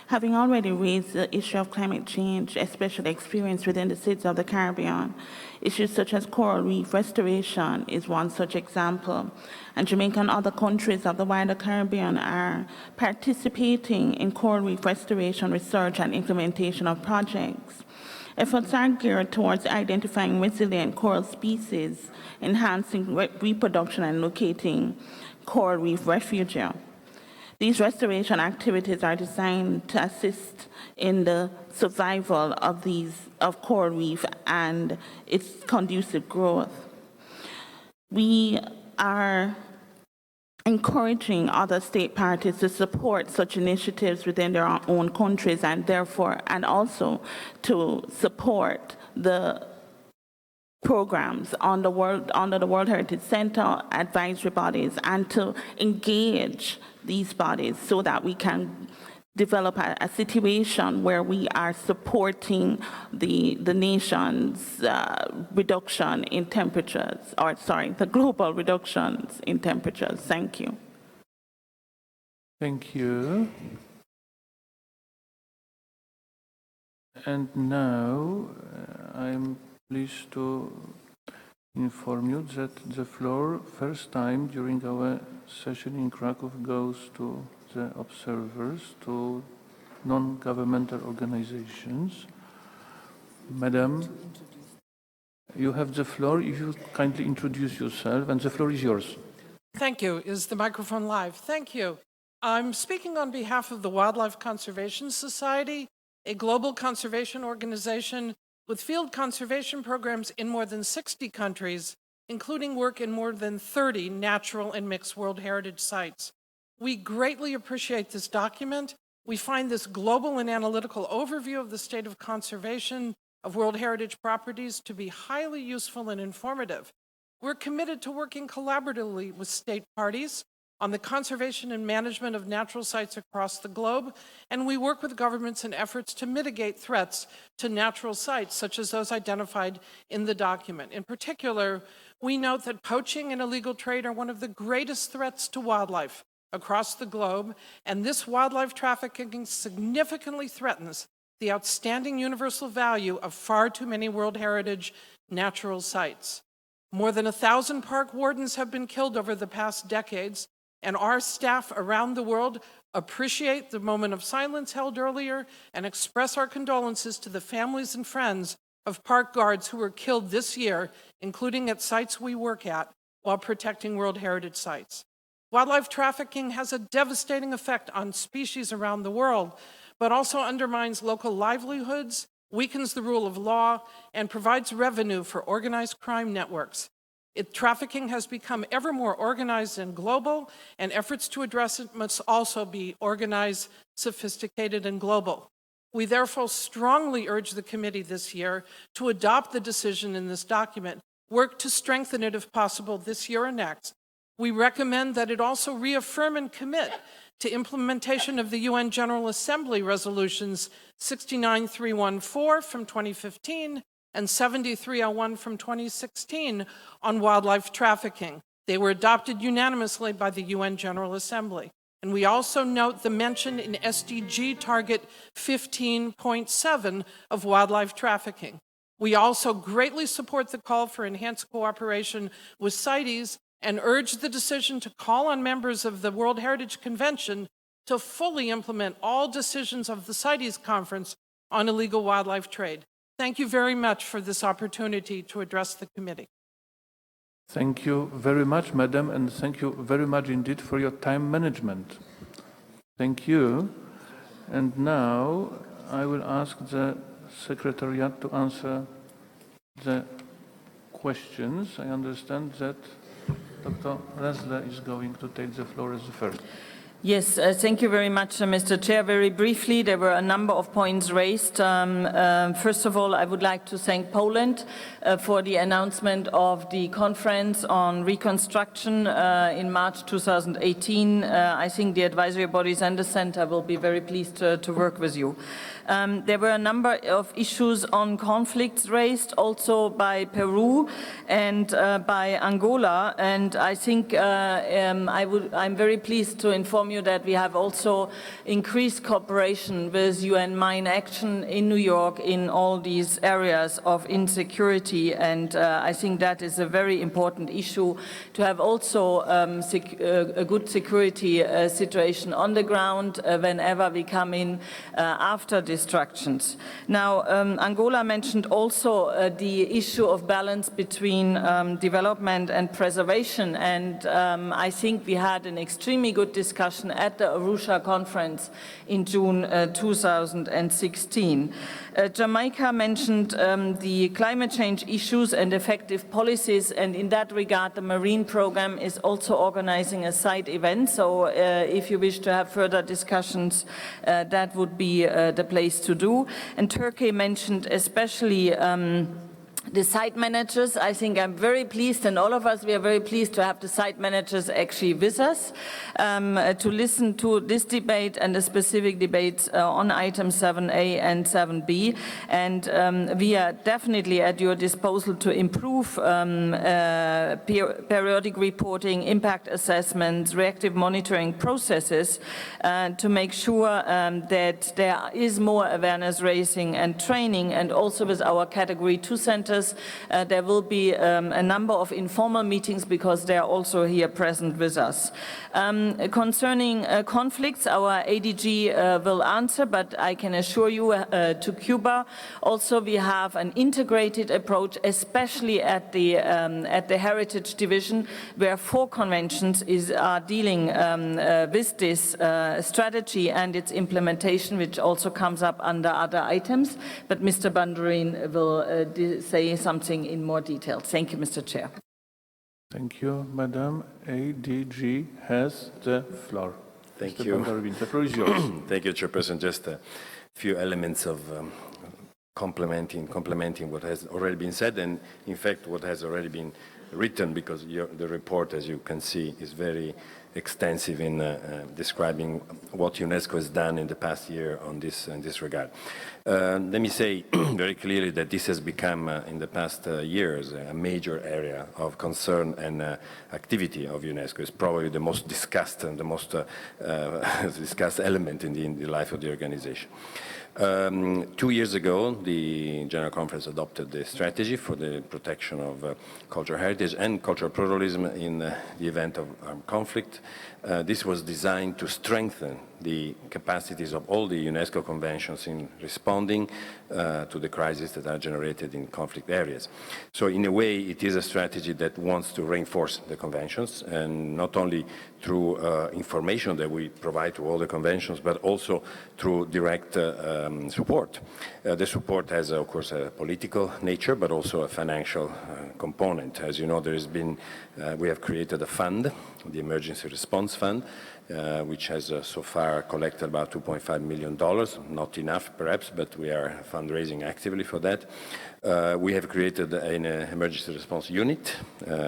Having already raised the issue of climate change, especially experienced within the states of the Caribbean, issues such as coral reef restoration is one such example. And Jamaica and other countries of the wider Caribbean are participating in coral reef restoration research and implementation of projects. Efforts are geared towards identifying resilient coral species, enhancing reproduction, and locating coral reef refuge. These restoration activities are designed to assist in the survival of coral reef and its conducive growth. We are encouraging other state parties to support such initiatives within their own countries, and therefore, and also to support the programs under the World Heritage Center advisory bodies, and to engage these bodies so that we can develop a situation where we are supporting the nation's reduction in temperatures, or sorry, the global reductions in temperatures. Thank you. Thank you. And now I'm pleased to inform you that the floor, first time during our session in Krakow, goes to the observers, to non-governmental organizations. Madam, you have the floor. If you kindly introduce yourself, and the floor is yours. Thank you. Is the microphone live? Thank you. I'm speaking on behalf of the Wildlife Conservation Society, a global conservation organization with field conservation programs in more than 60 countries, including work in more than 30 natural and mixed World Heritage sites. We greatly appreciate this document. We find this global and analytical overview of the state of conservation of World Heritage properties to be highly useful and informative. We're committed to working collaboratively with state parties on the conservation and management of natural sites across the globe, and we work with governments in efforts to mitigate threats to natural sites, such as those identified in the document. In particular, we note that poaching and illegal trade are one of the greatest threats to wildlife across the globe, and this wildlife trafficking significantly threatens the outstanding universal value of far too many World Heritage natural sites. More than 1,000 park wardens have been killed over the past decades, and our staff around the world appreciate the moment of silence held earlier and express our condolences to the families and friends of park guards who were killed this year, including at sites we work at, while protecting World Heritage sites. Wildlife trafficking has a devastating effect on species around the world, but also undermines local livelihoods, weakens the rule of law, and provides revenue for organized crime networks. Trafficking has become ever more organized and global, and efforts to address it must also be organized, sophisticated, and global. We therefore strongly urge the committee this year to adopt the decision in this document, work to strengthen it if possible this year or next. We recommend that it also reaffirm and commit to implementation of the UN General Assembly resolutions 69314 from 2015 and 7301 from 2016 on wildlife trafficking. They were adopted unanimously by the UN General Assembly. And we also note the mention in SDG Target 15.7 of wildlife trafficking. We also greatly support the call for enhanced cooperation with CITES and urge the decision to call on members of the World Heritage Convention to fully implement all decisions of the CITES Conference on illegal wildlife trade. Thank you very much for this opportunity to address the committee. Thank you very much, Madam, and thank you very much indeed for your time management. Thank you. And now I will ask the Secretariat to answer the questions. I understand that Dr. Resler is going to take the floor as the first. Yes, thank you very much, Mr. Chair. Very briefly, there were a number of points raised. First of all, I would like to thank Poland for the announcement of the conference on reconstruction in March 2018. I think the advisory bodies and the center will be very pleased to work with you. There were a number of issues on conflicts raised also by Peru and by Angola, and I think I'm very pleased to inform you that we have also increased cooperation with UN Mine Action in New York in all these areas of insecurity, and I think that is a very important issue to have also a good security situation on the ground whenever we come in after destructions. Now, Angola mentioned also the issue of balance between development and preservation, and I think we had an extremely good discussion at the Arusha conference in June 2016. Jamaica mentioned the climate change issues and effective policies, and in that regard the Marine Program is also organizing a side event, so if you wish to have further discussions, that would be the place to do. And Turkey mentioned especially the site managers. I think I'm very pleased, and all of us, we are very pleased to have the site managers actually with us to listen to this debate and the specific debates on items 7A and 7B. And we are definitely at your disposal to improve periodic reporting, impact assessments, reactive monitoring processes to make sure that there is more awareness raising and training, and also with our Category 2 center matters. There will be a number of informal meetings because they are also here present with us. Concerning conflicts, our ADG will answer, but I can assure you to Cuba, also we have an integrated approach, especially at the Heritage Division, where 4 conventions are dealing with this strategy and its implementation, which also comes up under other items. But Mr. Bandurin will say something in more detail. Thank you, Mr. Chair. Thank you, Madam. ADG has the floor. Thank Mr. you. Bandurin, the floor is yours. Thank you, Chairperson. Just a few elements of complementing what has already been said, and in fact what has already been written, because the report, as you can see, is very extensive in describing what UNESCO has done in the past year in this regard. Let me say very clearly that this has become, in the past years, a major area of concern and activity of UNESCO. It's probably the most discussed and the most discussed element in the life of the organization. 2 years ago, the General Conference adopted the strategy for the protection of cultural heritage and cultural pluralism in the event of armed conflict. This was designed to strengthen the capacities of all the UNESCO conventions in responding to the crises that are generated in conflict areas. So in a way, it is a strategy that wants to reinforce the conventions, and not only through information that we provide to all the conventions, but also through direct support. The support has, of course, a political nature, but also a financial component. As you know, we have created a fund, the Emergency Response Fund, which has so far collected about $2.5 million. Not enough, perhaps, but we are fundraising actively for that. We have created an emergency response unit,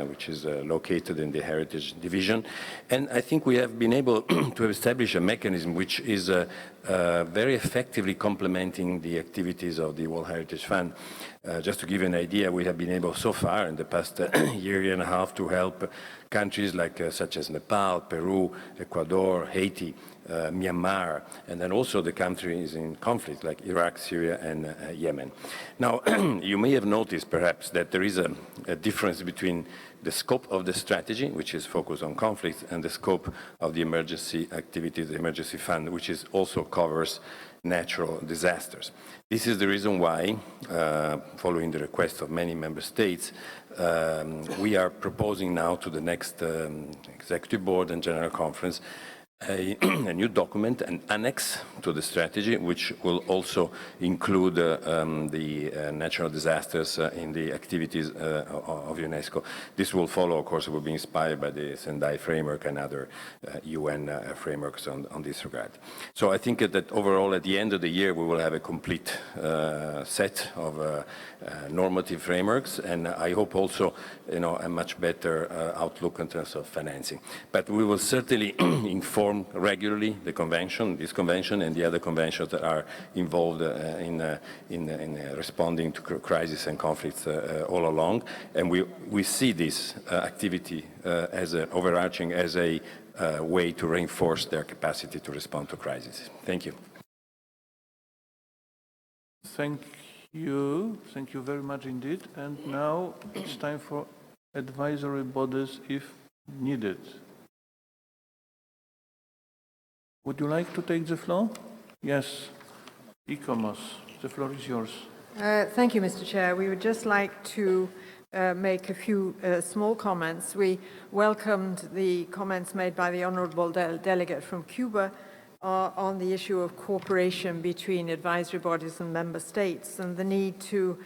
which is located in the Heritage Division. And I think we have been able to establish a mechanism which is very effectively complementing the activities of the World Heritage Fund. Just to give you an idea, we have been able so far in the past year and a half to help countries such as Nepal, Peru, Ecuador, Haiti, Myanmar, and then also the countries in conflict like Iraq, Syria, and Yemen. Now, you may have noticed perhaps that there is a difference between the scope of the strategy, which is focused on conflict, and the scope of the emergency activities, the emergency fund, which also covers natural disasters. This is the reason why, following the request of many member states, we are proposing now to the next Executive Board and General Conference a new document, an annex to the strategy, which will also include the natural disasters in the activities of UNESCO. This will follow, of course, it will be inspired by the Sendai framework and other UN frameworks on this regard. So I think that overall, at the end of the year, we will have a complete set of normative frameworks, and I hope also, a much better outlook in terms of financing. But we will certainly inform regularly this convention and the other conventions that are involved in responding to crises and conflicts all along. And we see this activity as overarching as a way to reinforce their capacity to respond to crises. Thank you. Thank you very much indeed. And now it's time for advisory bodies if needed. Would you like to take the floor? Yes. ICOMOS, the floor is yours. Thank you, Mr. Chair. We would just like to make a few small comments. We welcomed the comments made by the Honourable Delegate from Cuba on the issue of cooperation between advisory bodies and member states, and the need to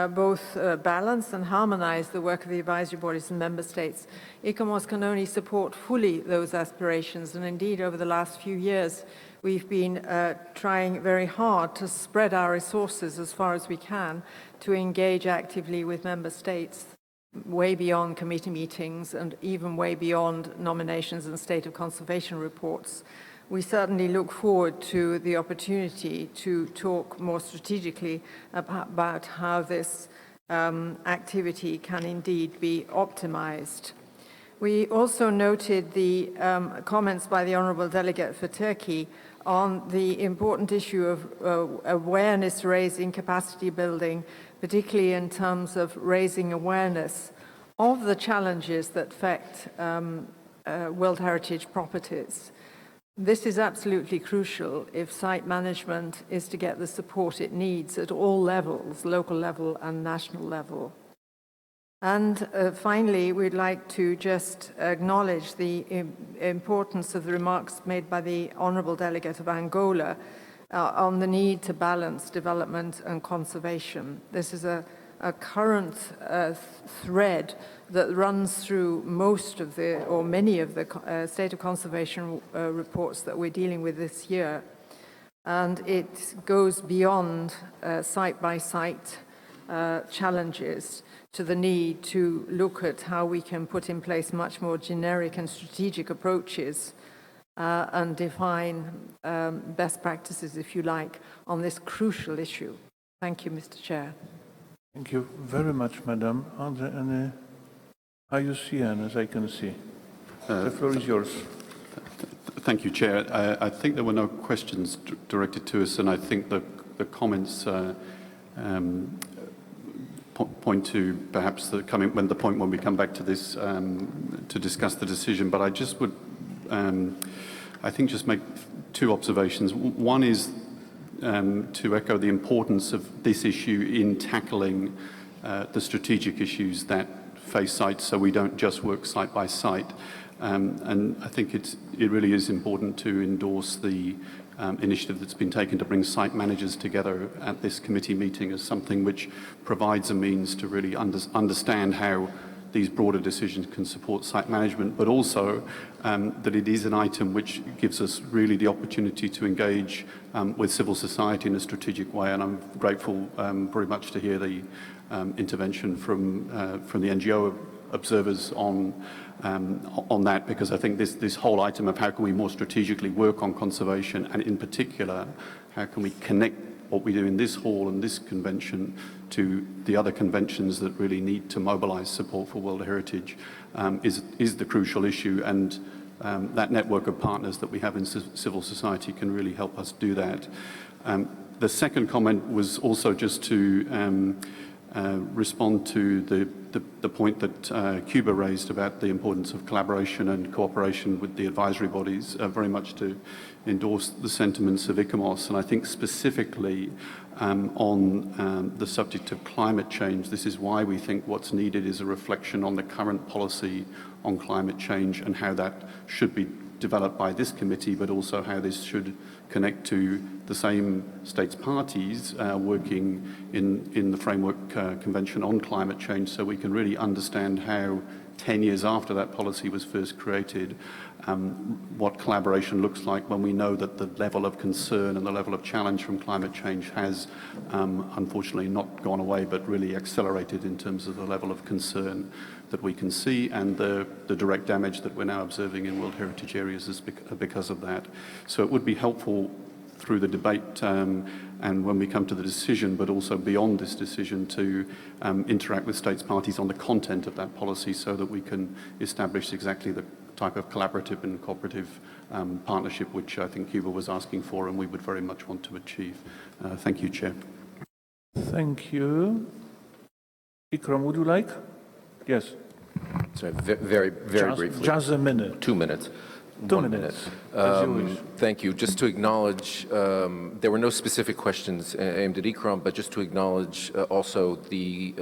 both balance and harmonize the work of the advisory bodies and member states. ICOMOS can only support fully those aspirations, and indeed over the last few years we've been trying very hard to spread our resources as far as we can to engage actively with member states way beyond committee meetings and even way beyond nominations and state of conservation reports. We certainly look forward to the opportunity to talk more strategically about how this activity can indeed be optimized. We also noted the comments by the Honourable Delegate for Turkey on the important issue of awareness raising, capacity building, particularly in terms of raising awareness of the challenges that affect World Heritage properties. This is absolutely crucial if site management is to get the support it needs at all levels, local level and national level. And finally, we'd like to just acknowledge the importance of the remarks made by the Honourable Delegate of Angola on the need to balance development and conservation. This is a current thread that runs through most of the, or many of the state of conservation reports that we're dealing with this year. And it goes beyond site-by-site challenges to the need to look at how we can put in place much more generic and strategic approaches and define best practices, if you like, on this crucial issue. Thank you, Mr. Chair. Thank you very much, Madam. Are there any IUCN, as I can see? The floor is yours. Thank you, Chair. I think there were no questions directed to us, and I think the comments point to perhaps the point when we come back to this to discuss the decision. But I just would, I think, just make two observations. One is to echo the importance of this issue in tackling the strategic issues that face sites, so we don't just work site by site. And I think it really is important to endorse the initiative that's been taken to bring site managers together at this committee meeting as something which provides a means to really understand how these broader decisions can support site management, but also that it is an item which gives us really the opportunity to engage with civil society in a strategic way. And I'm grateful very much to hear the intervention from the NGO observers on that, because I think this whole item of how can we more strategically work on conservation, and in particular, how can we connect what we do in this hall and this convention to the other conventions that really need to mobilize support for World Heritage is the crucial issue. And that network of partners that we have in civil society can really help us do that. The second comment was also just to respond to the point that Cuba raised about the importance of collaboration and cooperation with the advisory bodies, very much to endorse the sentiments of ICOMOS. And I think specifically on the subject of climate change, this is why we think what's needed is a reflection on the current policy on climate change and how that should be developed by this committee, but also how this should connect to the same states parties working in the Framework Convention on Climate Change, so we can really understand how 10 years after that policy was first created, what collaboration looks like when we know that the level of concern and the level of challenge from climate change has unfortunately not gone away, but really accelerated in terms of the level of concern that we can see, and the direct damage that we're now observing in World Heritage areas is because of that. So it would be helpful through the debate and when we come to the decision, but also beyond this decision, to interact with states parties on the content of that policy so that we can establish exactly the type of collaborative and cooperative partnership which I think Cuba was asking for and we would very much want to achieve. Thank you, Chair. Thank you. Ikram, would you like? Yes. Sorry, very briefly. Just a minute. 2 minutes. 2 minutes. Thank you. Just to acknowledge, there were no specific questions aimed at Ikram, but just to acknowledge also the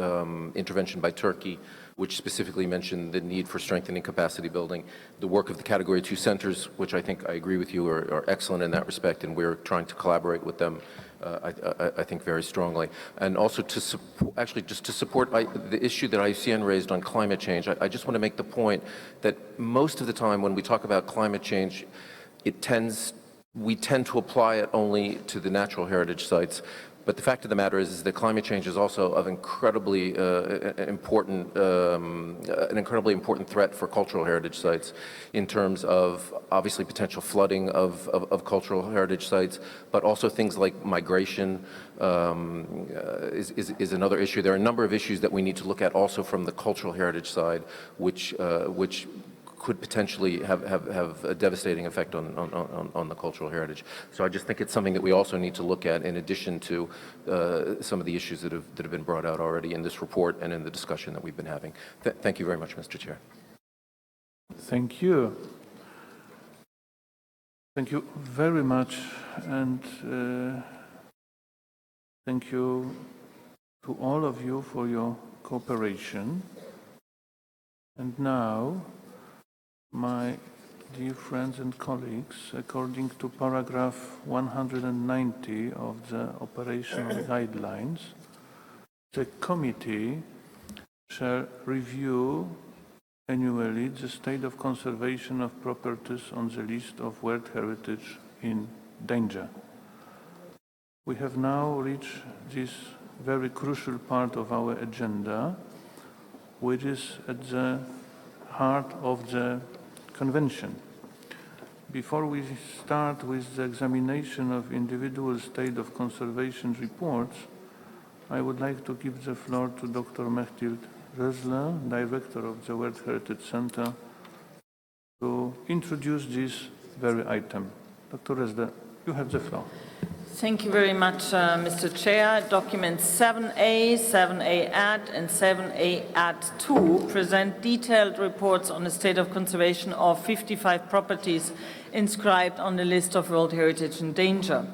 intervention by Turkey, which specifically mentioned the need for strengthening capacity building. The work of the Category 2 centers, which I think I agree with you are excellent in that respect, and we're trying to collaborate with them, I think, very strongly. And also to support, actually just to support the issue that IUCN raised on climate change, I just want to make the point that most of the time when we talk about climate change, we tend to apply it only to the natural heritage sites. But the fact of the matter is that climate change is also of an incredibly important threat for cultural heritage sites in terms of obviously potential flooding of cultural heritage sites, but also things like migration is another issue. There are a number of issues that we need to look at also from the cultural heritage side, which could potentially have a devastating effect on the cultural heritage. So I just think it's something that we also need to look at in addition to some of the issues that have been brought out already in this report and in the discussion that we've been having. Thank you very much, Mr. Chair. Thank you. Thank you very much, and thank you to all of you for your cooperation. And now, my dear friends and colleagues, according to paragraph 190 of the operational guidelines, the committee shall review annually the state of conservation of properties on the list of World Heritage in danger. We have now reached this very crucial part of our agenda, which is at the heart of the Convention. Before we start with the examination of individual state of conservation reports, I would like to give the floor to Dr. Mechtild Rösler, Director of the World Heritage Center, to introduce this very item. Dr. Rösler, you have the floor. Thank you very much, Mr. Chair. Documents 7A, 7A Add, and 7A Add 2 present detailed reports on the state of conservation of 55 properties inscribed on the list of World Heritage in danger.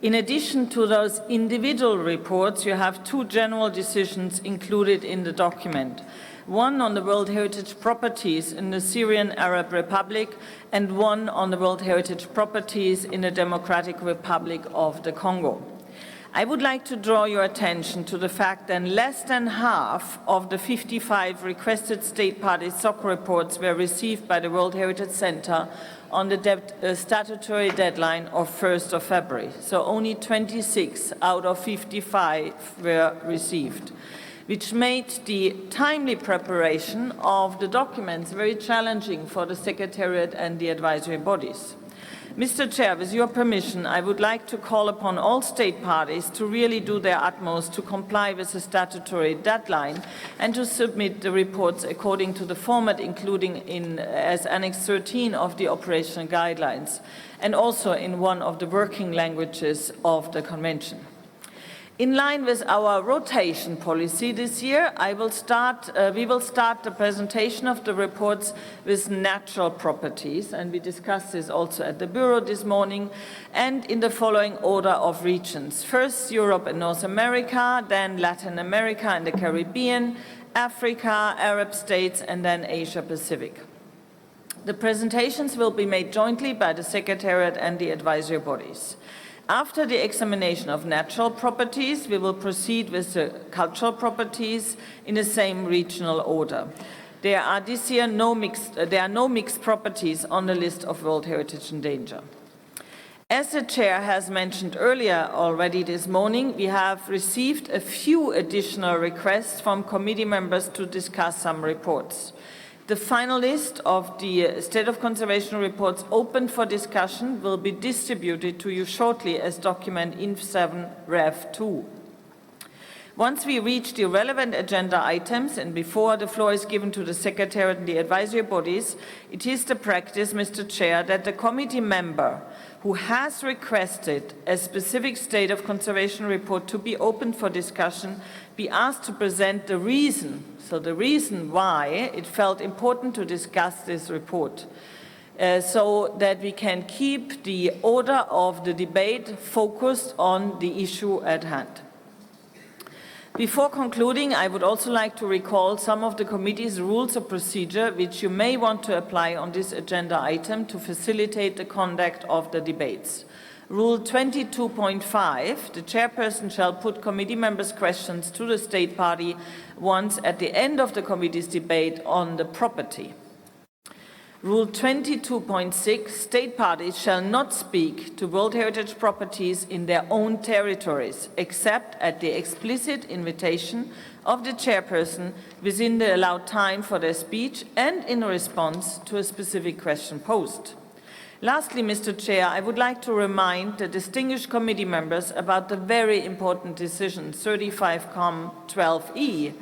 In addition to those individual reports, you have two general decisions included in the document. One on the World Heritage properties in the Syrian Arab Republic and one on the World Heritage properties in the Democratic Republic of the Congo. I would like to draw your attention to the fact that less than half of the 55 requested state party SOC reports were received by the World Heritage Center on the statutory deadline of 1st of February. So only 26 out of 55 were received, which made the timely preparation of the documents very challenging for the Secretariat and the advisory bodies. Mr. Chair, with your permission, I would like to call upon all state parties to really do their utmost to comply with the statutory deadline and to submit the reports according to the format including as Annex 13 of the operational guidelines and also in one of the working languages of the Convention. In line with our rotation policy this year, we will start the presentation of the reports with natural properties, and we discussed this also at the Bureau this morning, and in the following order of regions. First, Europe and North America, then Latin America and the Caribbean, Africa, Arab states, and then Asia Pacific. The presentations will be made jointly by the Secretariat and the advisory bodies. After the examination of natural properties, we will proceed with the cultural properties in the same regional order. There are this year no mixed properties on the list of World Heritage in danger. As the Chair has mentioned earlier already this morning, we have received a few additional requests from committee members to discuss some reports. The final list of the State of Conservation reports open for discussion will be distributed to you shortly as document INF7 Rev 2. Once we reach the relevant agenda items and before the floor is given to the Secretariat and the advisory bodies, it is the practice, Mr. Chair, that the committee member who has requested a specific State of Conservation report to be opened for discussion be asked to present the reason, so the reason why it felt important to discuss this report, so that we can keep the order of the debate focused on the issue at hand. Before concluding, I would also like to recall some of the committee's rules of procedure which you may want to apply on this agenda item to facilitate the conduct of the debates. Rule 22.5, the chairperson shall put committee members' questions to the state party once at the end of the committee's debate on the property. Rule 22.6, state parties shall not speak to World Heritage properties in their own territories, except at the explicit invitation of the chairperson within the allowed time for their speech and in response to a specific question posed. Lastly, Mr. Chair, I would like to remind the distinguished committee members about the very important decision 35Com 12E,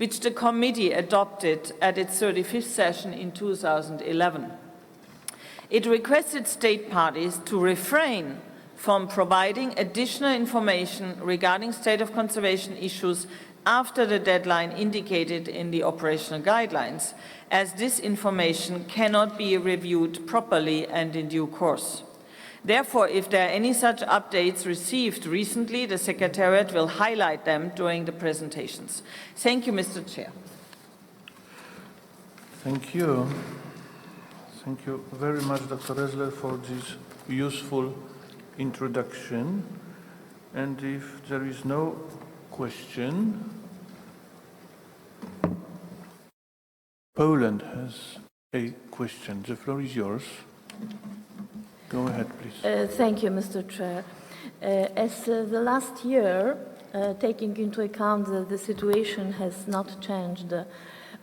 which the committee adopted at its 35th session in 2011. It requested state parties to refrain from providing additional information regarding state of conservation issues after the deadline indicated in the operational guidelines, as this information cannot be reviewed properly and in due course. Therefore, if there are any such updates received recently, the Secretariat will highlight them during the presentations. Thank you, Mr. Chair. Thank you. Thank you very much, Dr. Ressler, for this useful introduction. And if there is no question, Poland has a question. The floor is yours. Go ahead, please. Thank you, Mr. Chair. As the last year, taking into account that the situation has not changed,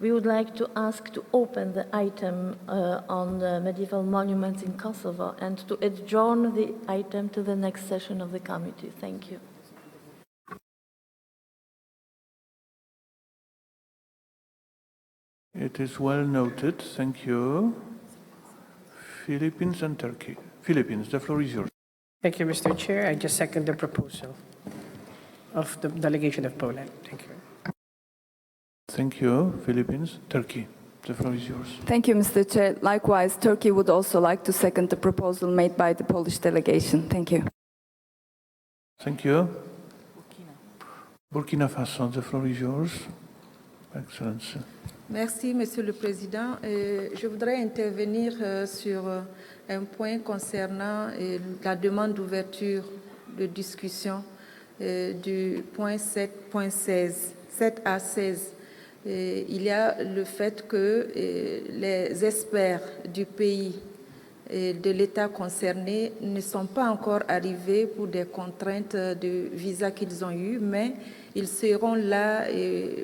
we would like to ask to open the item on the medieval monuments in Kosovo and to adjourn the item to the next session of the committee. Thank you. It is well noted. Thank you. Philippines and Turkey. Philippines, the floor is yours. Thank you, Mr. Chair. I just second the proposal of the delegation of Poland. Thank you. Thank you. Philippines, Turkey, the floor is yours. Thank you, Mr. Chair. Likewise, Turkey would also like to second the proposal made by the Polish delegation. Thank you. Thank you. Burkina Faso, the floor is yours. Excellency. Merci, Monsieur le Président. Je voudrais intervenir sur un point concernant la demande d'ouverture de discussion du point 7.16, 7 à 16. Il y a le fait que les experts du pays et de l'État concerné ne sont pas encore arrivés pour des contraintes de visa qu'ils ont eues, mais ils seront là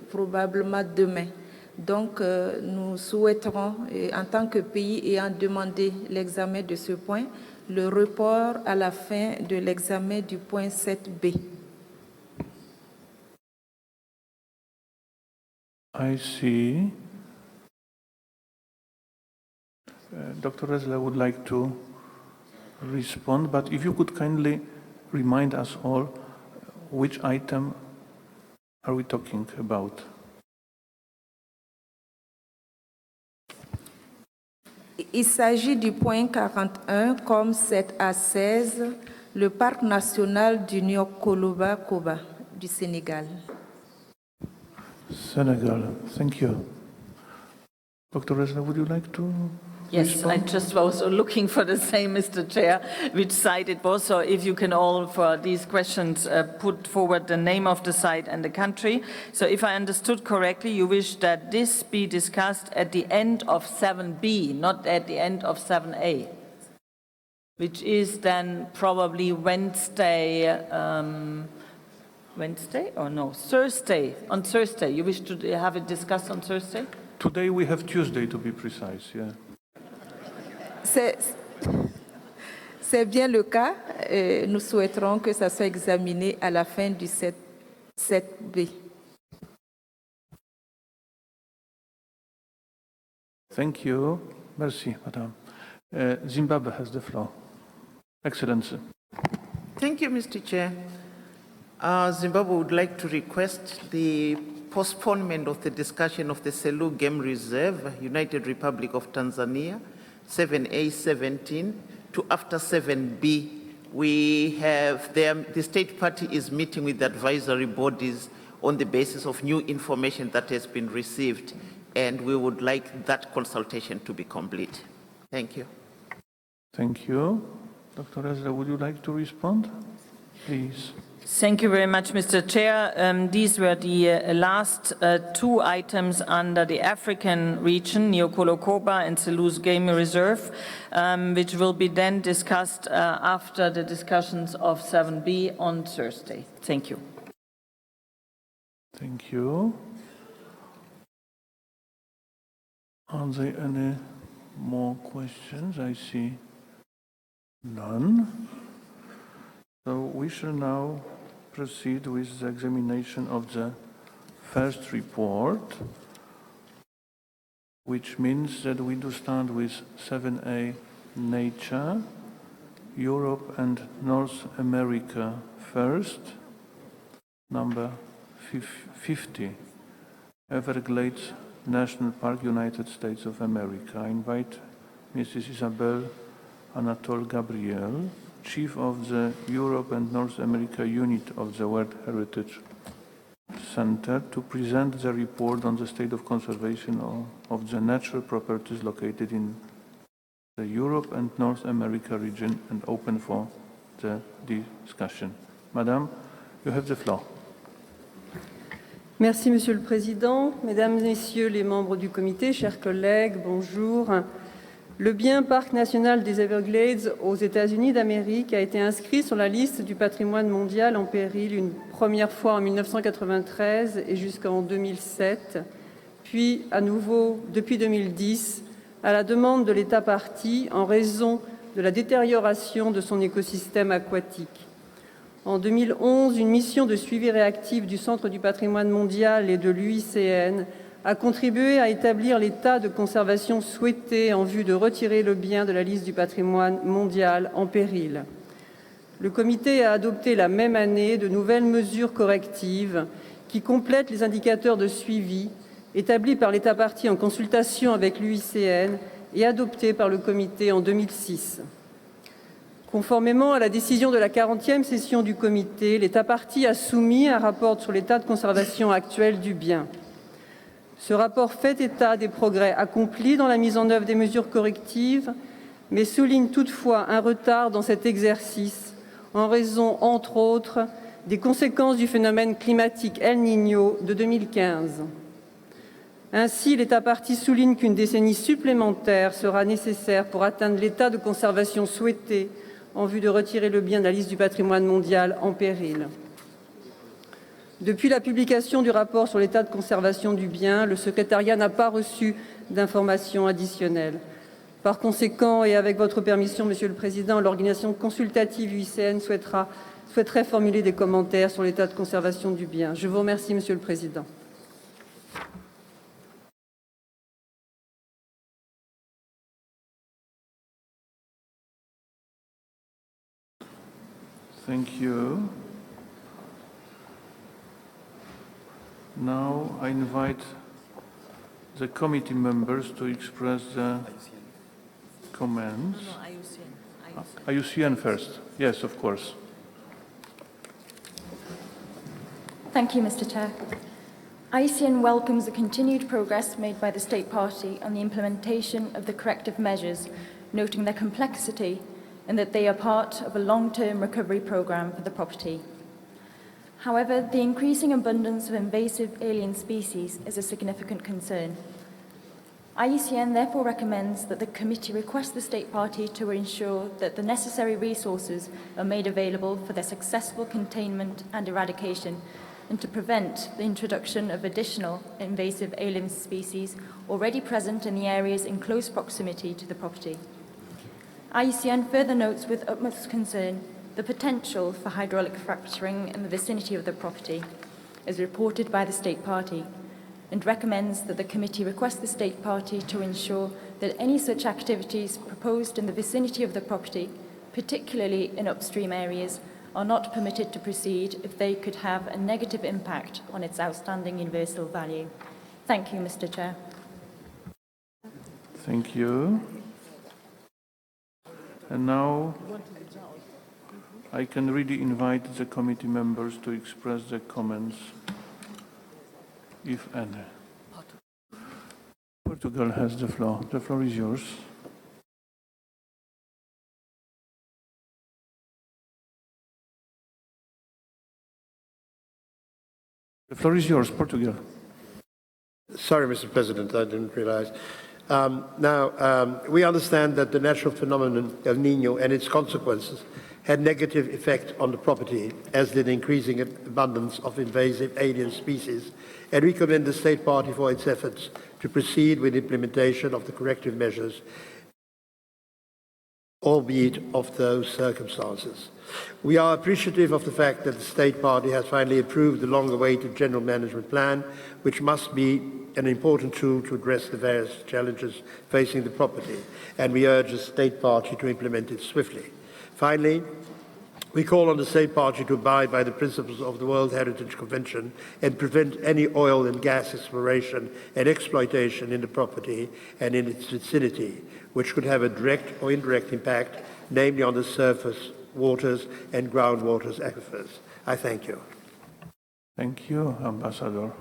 probablement demain. Donc, nous souhaiterons, en tant que pays ayant demandé l'examen de ce point, le report à la fin de l'examen du point 7B. I see. Dr. Ressler would like to respond, but if you could kindly remind us all which item are we talking about? Il s'agit du point 41 comme 7 à 16, le parc national du Niokoloba-Koba du Sénégal. Senegal, thank you. Dr. Ressler, would you like to Yes, respond? I just was looking for the same, Mr. Chair, which site it was. So if you can all, for these questions, put forward the name of the site and the country. So if I understood correctly, you wish that this be discussed at the end of 7B, not at the end of 7A, which is then probably Wednesday, or no, Thursday, on Thursday. You wish to have it discussed on Thursday? Today we have Tuesday, to be precise, yeah. C'est bien le cas. Nous souhaiterons que ça soit examiné à la fin du 7B. Thank you. Merci, Madame. Zimbabwe has the floor. Excellency. Thank you, Mr. Chair. Zimbabwe would like to request the postponement of the discussion of the Selous Game Reserve, United Republic of Tanzania, 7A17 to after 7B. We have the state party is meeting with the advisory bodies on the basis of new information that has been received, and we would like that consultation to be complete. Thank you. Thank you. Dr. Ressler, would you like to respond? Please. Thank you very much, Mr. Chair. These were the last two items under the African region, Niokolo-Koba and Selous Game Reserve, which will be then discussed after the discussions of 7B on Thursday. Thank you. Thank you. Are there any more questions? I see none. So we shall now proceed with the examination of the first report, which means that we do start with 7A, Nature, Europe and North America first, number 50, Everglades National Park, United States of America. I invite Mrs. Isabel Anatole Gabriel, Chief of the Europe and North America Unit of the World Heritage Center, to present the report on the state of conservation of the natural properties located in the Europe and North America region, and open for the discussion. Madame, you have the floor. Merci, Monsieur le Président. Mesdames, Messieurs les membres du comité, chers collègues, bonjour. Le bien Parc national des Everglades aux États-Unis d'Amérique a été inscrit sur la liste du patrimoine mondial en péril une première fois en 1993 et jusqu'en 2007, puis à nouveau depuis 2010, à la demande de l'État partie en raison de la détérioration de son écosystème aquatique. En 2011, une mission de suivi réactif du Centre du patrimoine mondial et de l'UICN a contribué à établir l'état de conservation souhaité en vue de retirer le bien de la liste du patrimoine mondial en péril. Le comité a adopté la même année de nouvelles mesures correctives qui complètent les indicateurs de suivi établis par l'État partie en consultation avec l'UICN et adoptés par le comité en 2006. Conformément à la décision de la 40e session du comité, l'État partie a soumis un rapport sur l'état de conservation actuel du bien. Ce rapport fait état des progrès accomplis dans la mise en œuvre des mesures correctives, mais souligne toutefois un retard dans cet exercice en raison, entre autres, des conséquences du phénomène climatique El Niño de 2015. Ainsi, l'État partie souligne qu'une décennie supplémentaire sera nécessaire pour atteindre l'état de conservation souhaité en vue de retirer le bien de la liste du patrimoine mondial en péril. Depuis la publication du rapport sur l'état de conservation du bien, le Secrétariat n'a pas reçu d'informations additionnelles. Par conséquent, et avec votre permission, Monsieur le Président, l'organisation consultative UICN souhaiterait formuler des commentaires sur l'état de conservation du bien. Je vous remercie, Monsieur le Président. Thank you. Now I invite the committee members to express the comments. IUCN first. Yes, of course. Thank you, Mr. Chair. IUCN welcomes the continued progress made by the State Party on the implementation of the corrective measures, noting their complexity and that they are part of a long-term recovery programme for the property. However, the increasing abundance of invasive alien species is a significant concern. IUCN therefore recommends that the committee request the State Party to ensure that the necessary resources are made available for their successful containment and eradication, and to prevent the introduction of additional invasive alien species already present in the areas in close proximity to the property. IUCN further notes with utmost concern the potential for hydraulic fracturing in the vicinity of the property, as reported by the State Party, and recommends that the committee request the State Party to ensure that any such activities proposed in the vicinity of the property, particularly in upstream areas, are not permitted to proceed if they could have a negative impact on its outstanding universal value. Thank you, Mr. Chair. Thank you. And now I can really invite the committee members to express their comments, if any. Portugal has the floor. The floor is yours. The floor is yours, Portugal. Sorry, Mr. President, I didn't realize. We understand that the natural phenomenon El Niño and its consequences had negative effect on the property, as did increasing abundance of invasive alien species, and we commend the State Party for its efforts to proceed with implementation of the corrective measures albeit of those circumstances. We are appreciative of the fact that the State Party has finally approved the long-awaited General Management Plan, which must be an important tool to address the various challenges facing the property, and we urge the State Party to implement it swiftly. Finally, we call on the State Party to abide by the principles of the World Heritage Convention and prevent any oil and gas exploration and exploitation in the property and in its vicinity, which could have a direct or indirect impact, namely on the surface waters and groundwaters aquifers. I thank you. Thank you, Ambassador.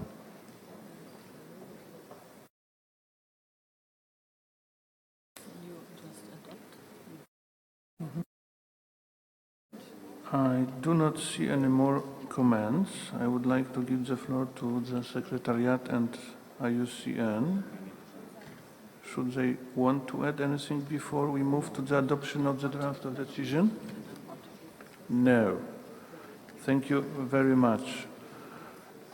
I do not see any more comments. I would like to give the floor to the Secretariat and IUCN. Should they want to add anything before we move to the adoption of the draft of decision? No. Thank you very much.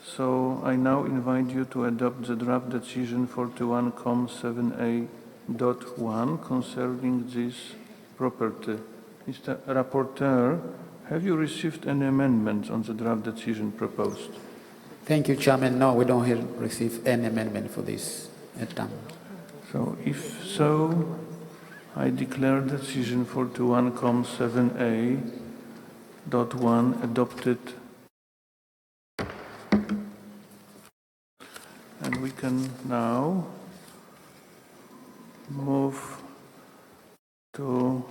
So I now invite you to adopt the draft decision 41.7a.1 concerning this property. Mr. Rapporteur, have you received any amendments on the draft decision proposed? Thank you, Chairman. No, we don't receive any amendment for this item. So if so, I declare decision 41.7a.1 adopted. And we can now move to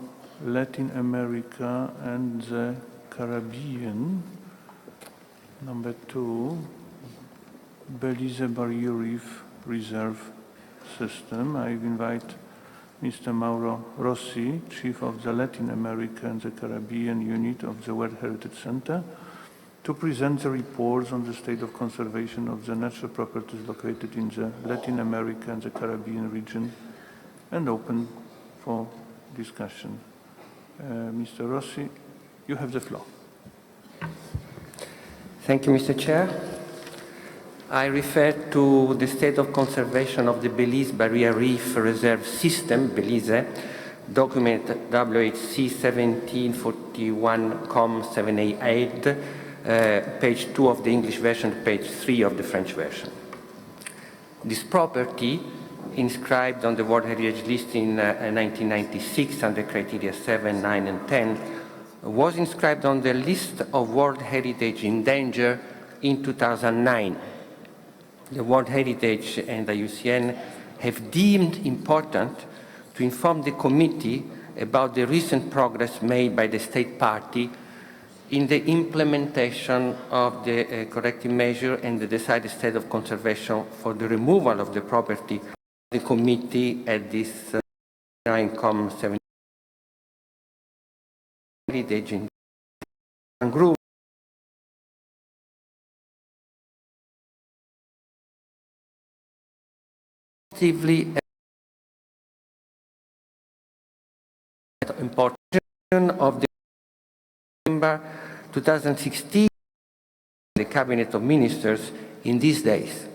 Latin America and the Caribbean. Number 2, Belize Barrier Reef Reserve System. I invite Mr. Mauro Rossi, Chief of the Latin America and the Caribbean Unit of the World Heritage Center, to present the reports on the state of conservation of the natural properties located in the Latin America and the Caribbean region and open for discussion. Mr. Rossi, you have the floor. Thank you, Mr. Chair. I refer to the state of conservation of the Belize Barrier Reef Reserve System, Belize, document WHC 1741.788, page 2 of the English version, page 3 of the French version. This property, inscribed on the World Heritage List in 1996 under criteria 7, 9, and 10, was inscribed on the list of World Heritage in danger in 2009. The World Heritage and the IUCN have deemed important to inform the committee about the recent progress made by the State Party in the implementation of the corrective measure and the decided state of conservation for the removal of the property. The committee at this 9.7 heritage in group actively important of the December 2016 the Cabinet of Ministers in these days.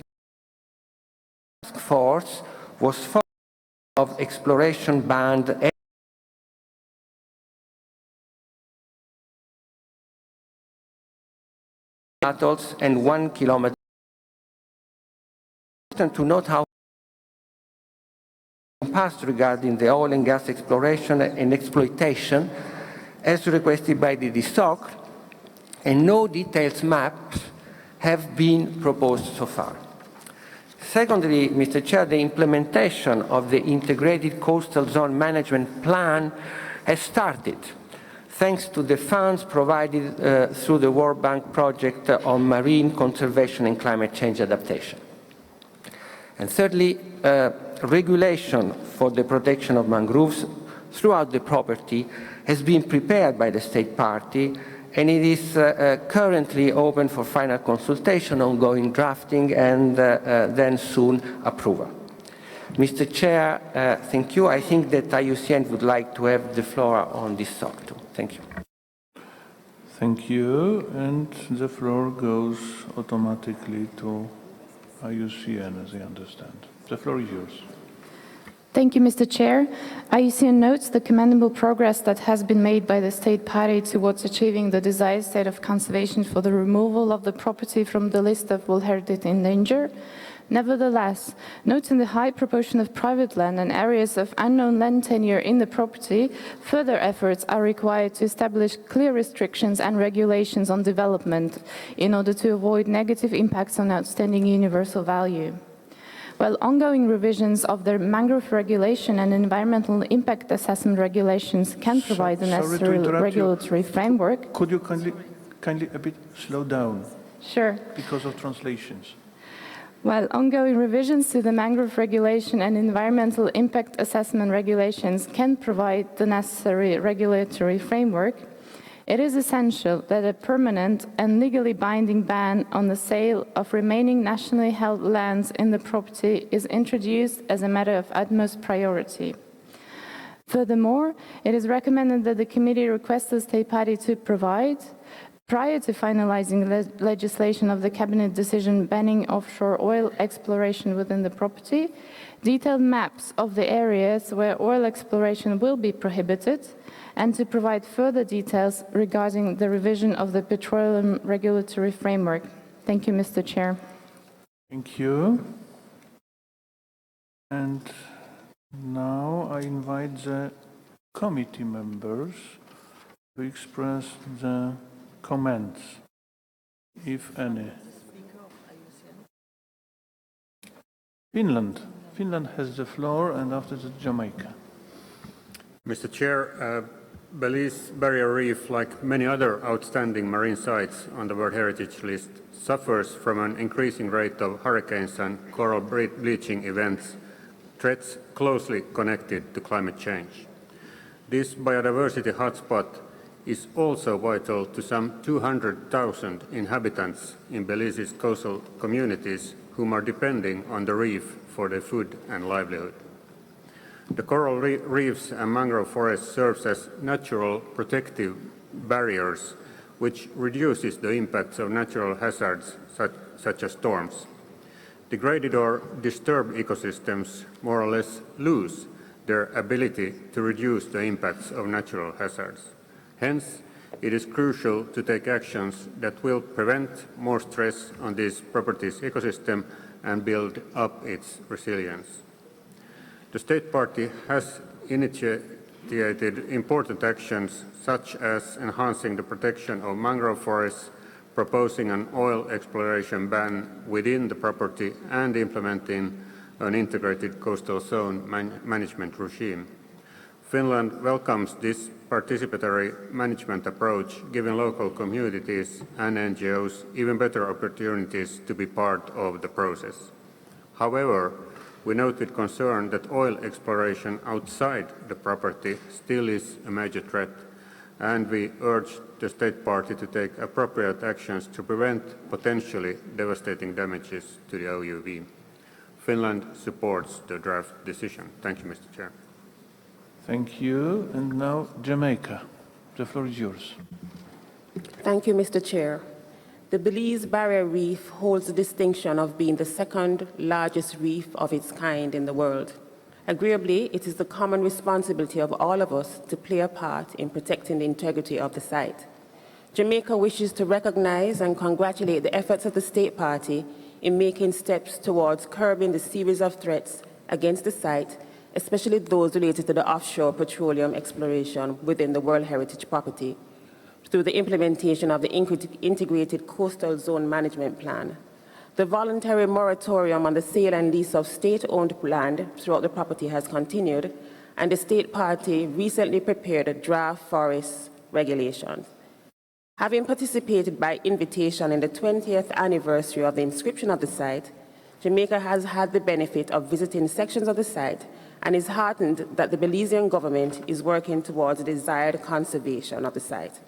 Task force was formed of exploration band atolls and 1 kilometer. To note how passed regarding the oil and gas exploration and exploitation as requested by the DSOC, and no detailed maps have been proposed so far. Secondly, Mr. Chair, the implementation of the Integrated Coastal Zone Management Plan has started, thanks to the funds provided through the World Bank project on marine conservation and climate change adaptation. And thirdly, regulation for the protection of mangroves throughout the property has been prepared by the State Party, and it is currently open for final consultation, ongoing drafting, and then soon approval. Mr. Chair, thank you. I think that IUCN would like to have the floor on this talk too. Thank you. Thank you. And the floor goes automatically to IUCN, as I understand. The floor is yours. Thank you, Mr. Chair. IUCN notes the commendable progress that has been made by the state party towards achieving the desired state of conservation for the removal of the property from the list of World Heritage in danger. Nevertheless, noting the high proportion of private land and areas of unknown land tenure in the property, further efforts are required to establish clear restrictions and regulations on development in order to avoid negative impacts on outstanding universal value. While ongoing revisions of the mangrove regulation and environmental impact assessment regulations can provide the necessary regulatory framework. Could you kindly a bit slow down? Sure. Because of translations. While ongoing revisions to the mangrove regulation and environmental impact assessment regulations can provide the necessary regulatory framework, it is essential that a permanent and legally binding ban on the sale of remaining nationally held lands in the property is introduced as a matter of utmost priority. Furthermore, it is recommended that the committee request the state party to provide, prior to finalizing legislation of the cabinet decision banning offshore oil exploration within the property, detailed maps of the areas where oil exploration will be prohibited, and to provide further details regarding the revision of the petroleum regulatory framework. Thank you, Mr. Chair. Thank you. And now I invite the committee members to express the comments, if any. Finland. Finland has the floor, and after that, Jamaica. Mr. Chair, Belize Barrier Reef, like many other outstanding marine sites on the World Heritage List, suffers from an increasing rate of hurricanes and coral bleaching events, threats closely connected to climate change. This biodiversity hotspot is also vital to some 200,000 inhabitants in Belize's coastal communities whom are depending on the reef for their food and livelihood. The coral reefs and mangrove forests serve as natural protective barriers which reduces the impacts of natural hazards such as storms. Degraded or disturbed ecosystems more or less lose their ability to reduce the impacts of natural hazards. Hence, it is crucial to take actions that will prevent more stress on this property's ecosystem and build up its resilience. The State Party has initiated important actions such as enhancing the protection of mangrove forests, proposing an oil exploration ban within the property, and implementing an integrated coastal zone management regime. Finland welcomes this participatory management approach, giving local communities and NGOs even better opportunities to be part of the process. However, we note with concern that oil exploration outside the property still is a major threat, and we urge the State Party to take appropriate actions to prevent potentially devastating damages to the OUV. Finland supports the draft decision. Thank you, Mr. Chair. Thank you. And now Jamaica. The floor is yours. Thank you, Mr. Chair. The Belize Barrier Reef holds the distinction of being the second largest reef of its kind in the world. Agreeably, it is the common responsibility of all of us to play a part in protecting the integrity of the site. Jamaica wishes to recognize and congratulate the efforts of the State Party in making steps towards curbing the series of threats against the site, especially those related to the offshore petroleum exploration within the World Heritage property, through the implementation of the Integrated Coastal Zone Management Plan. The voluntary moratorium on the sale and lease of state-owned land throughout the property has continued, and the State Party recently prepared a draft forest regulations. Having participated by invitation in the 20th anniversary of the inscription of the site, Jamaica has had the benefit of visiting sections of the site and is heartened that the Belizean government is working towards the desired conservation of the site.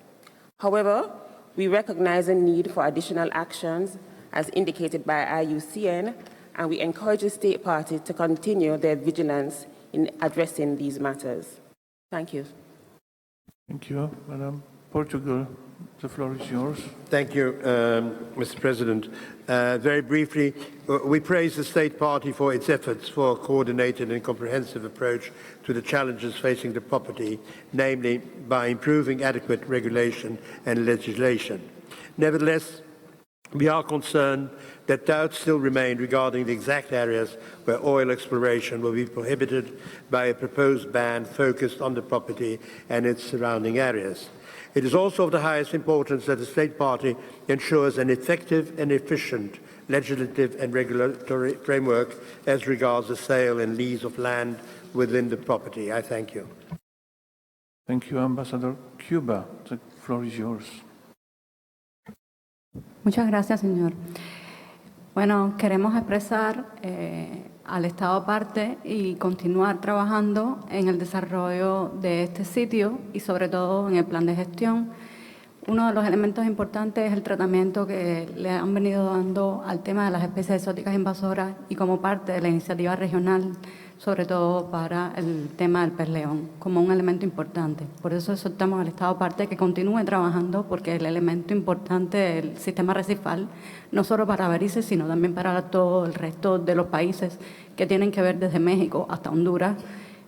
However, we recognize a need for additional actions as indicated by IUCN, and we encourage the State Party to continue their vigilance in addressing these matters. Thank you. Thank you, Madam. Portugal. the floor is yours. Thank you, Mr. President. Very briefly, we praise the State Party for its efforts for a coordinated and comprehensive approach to the challenges facing the property, namely by improving adequate regulation and legislation. Nevertheless, we are concerned that doubts still remain regarding the exact areas where oil exploration will be prohibited by a proposed ban focused on the property and its surrounding areas. It is also of the highest importance that the State Party ensures an effective and efficient legislative and regulatory framework as regards the sale and lease of land within the property. I thank you. Thank you, Ambassador. Cuba, the floor is yours. Muchas gracias, señor. Bueno, queremos expresar al Estado parte y continuar trabajando en el desarrollo de este sitio y sobre todo en el plan de gestión. Uno de los elementos importantes es el tratamiento que le han venido dando al tema de las especies exóticas invasoras y como parte de la iniciativa regional, sobre todo para el tema del pez león, como un elemento importante. Por eso exhortamos al Estado parte que continúe trabajando porque el elemento importante del sistema recifal, no solo para Belice, sino también para todo el resto de los países que tienen que ver desde México hasta Honduras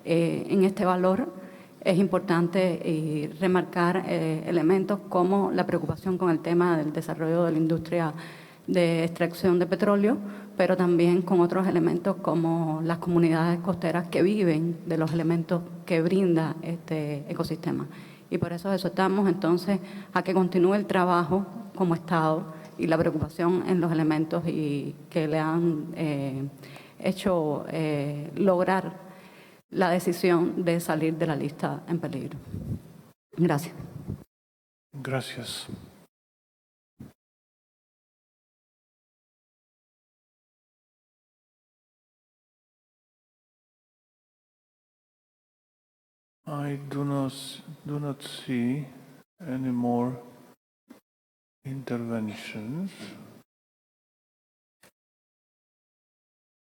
en este valor. Es importante remarcar elementos como la preocupación con el tema del desarrollo de la industria de extracción de petróleo, pero también con otros elementos como las comunidades costeras que viven de los elementos que brinda este ecosistema. Y por eso exhortamos entonces a que continúe el trabajo como Estado y la preocupación en los elementos y que le han hecho lograr la decisión de salir de la lista en peligro. Gracias. Gracias. I do not see any more interventions.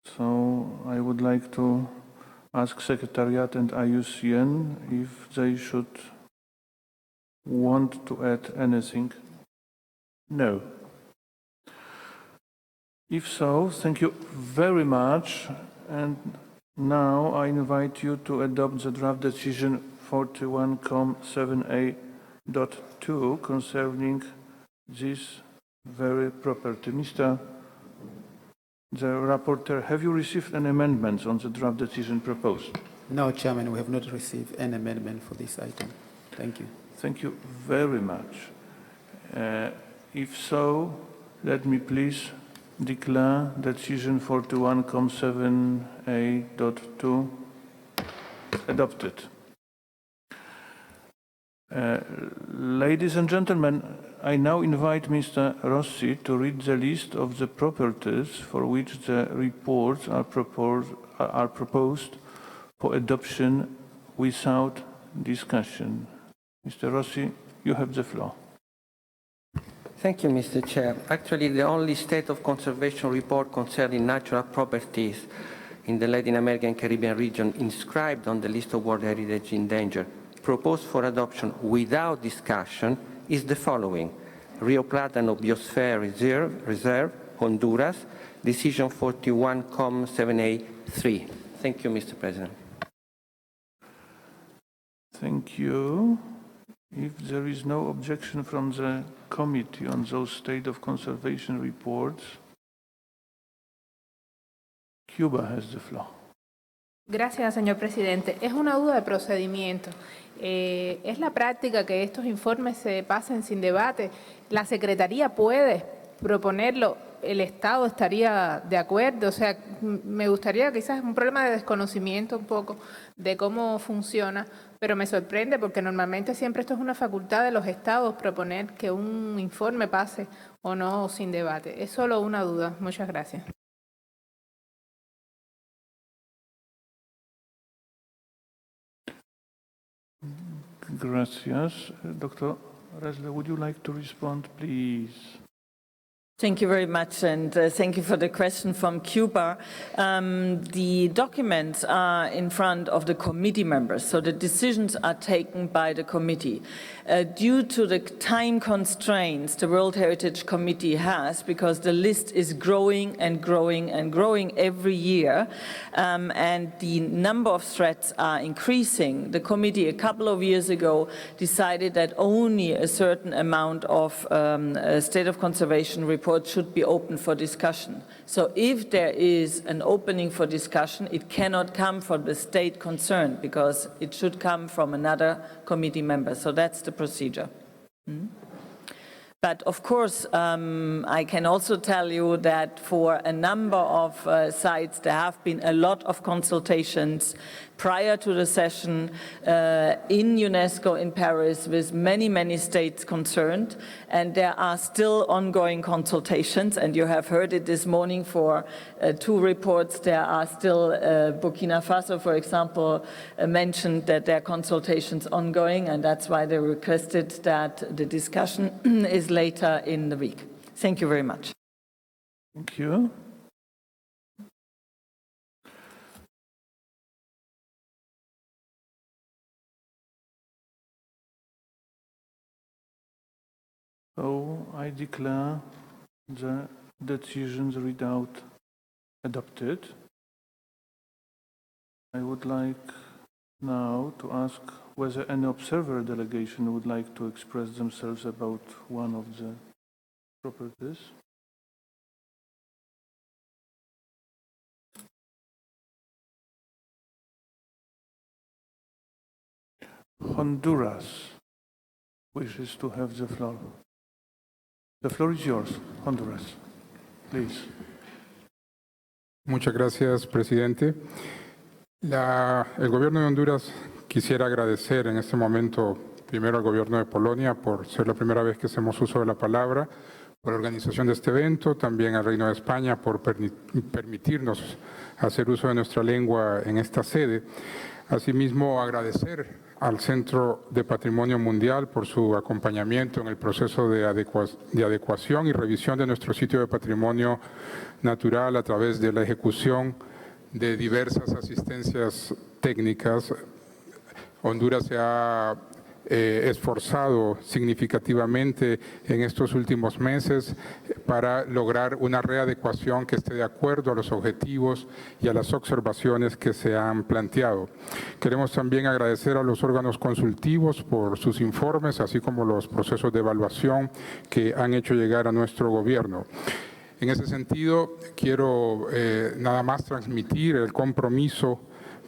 So I would like to ask Secretariat and IUCN if they should want to add anything. No. If so, thank you very much. And now I invite you to adopt the draft decision 41.7a.2 concerning this very property. Mr. The rapporteur, have you received any amendments on the draft decision proposed? No, Chairman, we have not received any amendment for this item. Thank you. Thank you very much. If so, let me please declare decision 41.7a.2 adopted. Ladies and gentlemen, I now invite Mr. Rossi to read the list of the properties for which the reports are proposed for adoption without discussion. Mr. Rossi, you have the floor. Thank you, Mr. Chair. Actually, the only state of conservation report concerning natural properties in the Latin American Caribbean region inscribed on the list of World Heritage in danger, proposed for adoption without discussion, is the following: Rio Plátano Biosphere Reserve, Honduras, Decision 41.7a.3. Thank you, Mr. President. Thank you. If there is no objection from the committee on those state of conservation reports, Cuba has the floor. Gracias, señor presidente. Es una duda de procedimiento. Es la práctica que estos informes se pasen sin debate. La Secretaría puede proponerlo, el Estado estaría de acuerdo. O sea, me gustaría, quizás es un problema de desconocimiento un poco de cómo funciona, pero me sorprende porque normalmente siempre esto es una facultad de los Estados proponer que un informe pase o no sin debate. Es solo una duda. Muchas gracias. Gracias. Dr. Resler, would you like to respond, please? Thank you very much, and thank you for the question from Cuba. The documents are in front of the committee members, so the decisions are taken by the committee. Due to the time constraints the World Heritage Committee has, because the list is growing and growing and growing every year, and the number of threats are increasing, the committee a couple of years ago decided that only a certain amount of state of conservation reports should be open for discussion. So if there is an opening for discussion, it cannot come from the state concerned, because it should come from another committee member. So that's the procedure. But of course, I can also tell you that for a number of sites, there have been a lot of consultations prior to the session in UNESCO in Paris with many, many states concerned. And there are still ongoing consultations. And you have heard it this morning for 2 reports. There are still Burkina Faso, for example, mentioned that there are consultations ongoing. And that's why they requested that the discussion is later in the week. Thank you very much. Thank you. So I declare the decisions read out adopted. I would like now to ask whether any observer delegation would like to express themselves about one of the properties. Honduras wishes to have the floor. The floor is yours, Honduras. Please. Muchas gracias, presidente. El gobierno de Honduras quisiera agradecer en este momento primero al gobierno de Polonia por ser la primera vez que hacemos uso de la palabra, por la organización de este evento, también al Reino de España por permitirnos hacer uso de nuestra lengua en esta sede. Asimismo, agradecer al Centro de Patrimonio Mundial por su acompañamiento en el proceso de adecuación y revisión de nuestro sitio de patrimonio natural a través de la ejecución de diversas asistencias técnicas. Honduras se ha esforzado significativamente en estos últimos meses para lograr una readecuación que esté de acuerdo a los objetivos y a las observaciones que se han planteado. Queremos también agradecer a los órganos consultivos por sus informes, así como los procesos de evaluación que han hecho llegar a nuestro gobierno. En ese sentido, quiero nada más transmitir el compromiso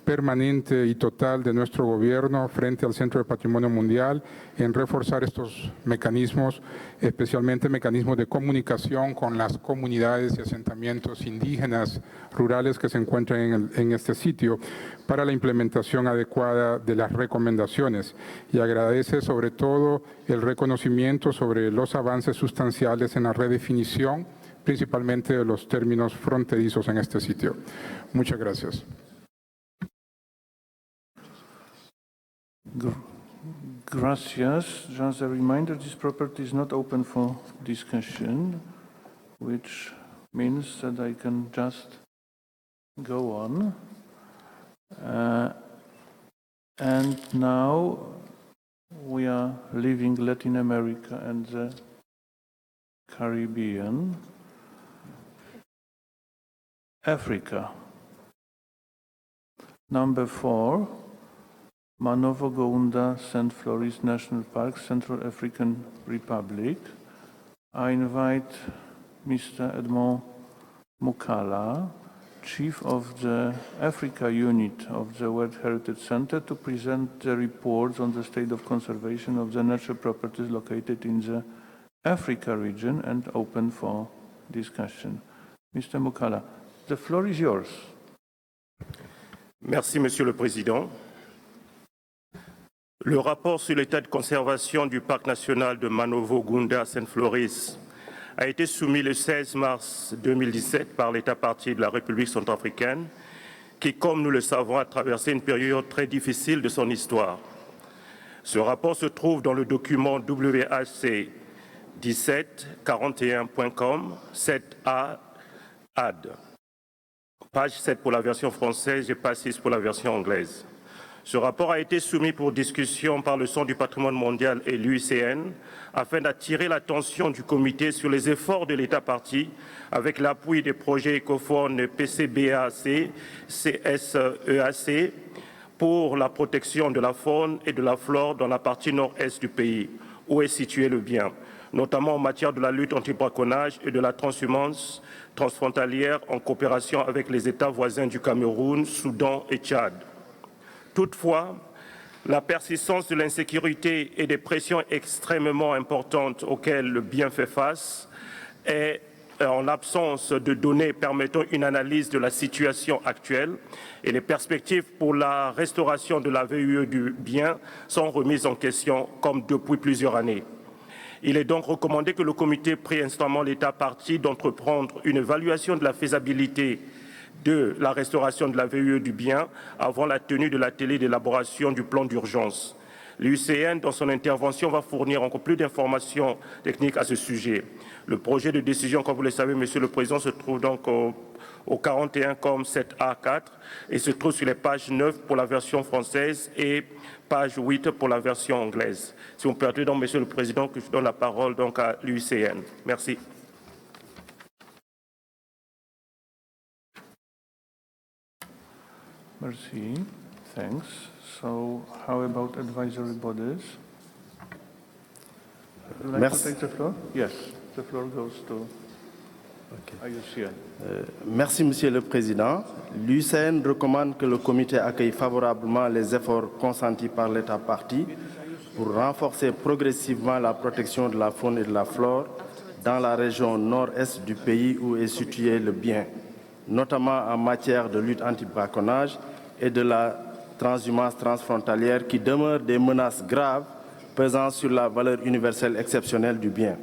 permanente y total de nuestro gobierno frente al Centro de Patrimonio Mundial en reforzar estos mecanismos, especialmente mecanismos de comunicación con las comunidades y asentamientos indígenas rurales que se encuentran en este sitio para la implementación adecuada de las recomendaciones, y agradece sobre todo el reconocimiento sobre los avances sustanciales en la redefinición, principalmente de los términos fronterizos en este sitio. Muchas gracias. Gracias. Just a reminder, this property is not open for discussion, which means that I can just go on. And now we are leaving Latin America and the Caribbean. Africa. Number 4. Manovo Gounda St. Floris National Park, Central African Republic. I invite Mr. Edmond Mukala, Chief of the Africa Unit of the World Heritage Center, to present the reports on the state of conservation of the natural properties located in the Africa region and open for discussion. Mr. Mukala, the floor is yours. Merci, Monsieur le Président. Le rapport sur l'état de conservation du parc national de Manovo-Gounda-Saint Floris a été soumis le 16 mars 2017 par l'État partie de la République centrafricaine, qui, comme nous le savons, a traversé une période très difficile de son histoire. Ce rapport se trouve dans le document WHC 1741.com, 7A, AD. Page 7 pour la version française et page 6 pour la version anglaise. Ce rapport a été soumis pour discussion par le Centre du patrimoine mondial et l'UICN afin d'attirer l'attention du comité sur les efforts de l'État partie avec l'appui des projets écophones PCBAC, CSEAC pour la protection de la faune et de la flore dans la partie nord-est du pays où est situé le bien, notamment en matière de la lutte anti-braconnage et de la transhumance transfrontalière en coopération avec les États voisins du Cameroun, Soudan et Tchad. Toutefois, la persistance de l'insécurité et des pressions extrêmement importantes auxquelles le bien fait face et en l'absence de données permettant une analyse de la situation actuelle et les perspectives pour la restauration de la VUE du bien sont remises en question comme depuis plusieurs années. Il est donc recommandé que le comité prie instamment l'État partie d'entreprendre une évaluation de la faisabilité de la restauration de la VUE du bien avant la tenue de l'atelier d'élaboration du plan d'urgence. L'UICN, dans son intervention, va fournir encore plus d'informations techniques à ce sujet. Le projet de décision, comme vous le savez, Monsieur le Président, se trouve donc au 41 comme 7A4 et se trouve sur les pages 9 pour la version française et page 8 pour la version anglaise. Si vous me permettez donc, Monsieur le Président, que je donne la parole donc à l'UICN. Merci. Merci. Thanks. So, how about advisory bodies? Would you like to take the floor? Yes, the floor goes to IUCN. Merci, Monsieur le Président. L'UICN recommande que le comité accueille favorablement les efforts consentis par l'État partie pour renforcer progressivement la protection de la faune et de la flore dans la région nord-est du pays où est situé le bien, notamment en matière de lutte anti-braconnage et de la transhumance transfrontalière qui demeurent des menaces graves pesant sur la valeur universelle exceptionnelle du bien.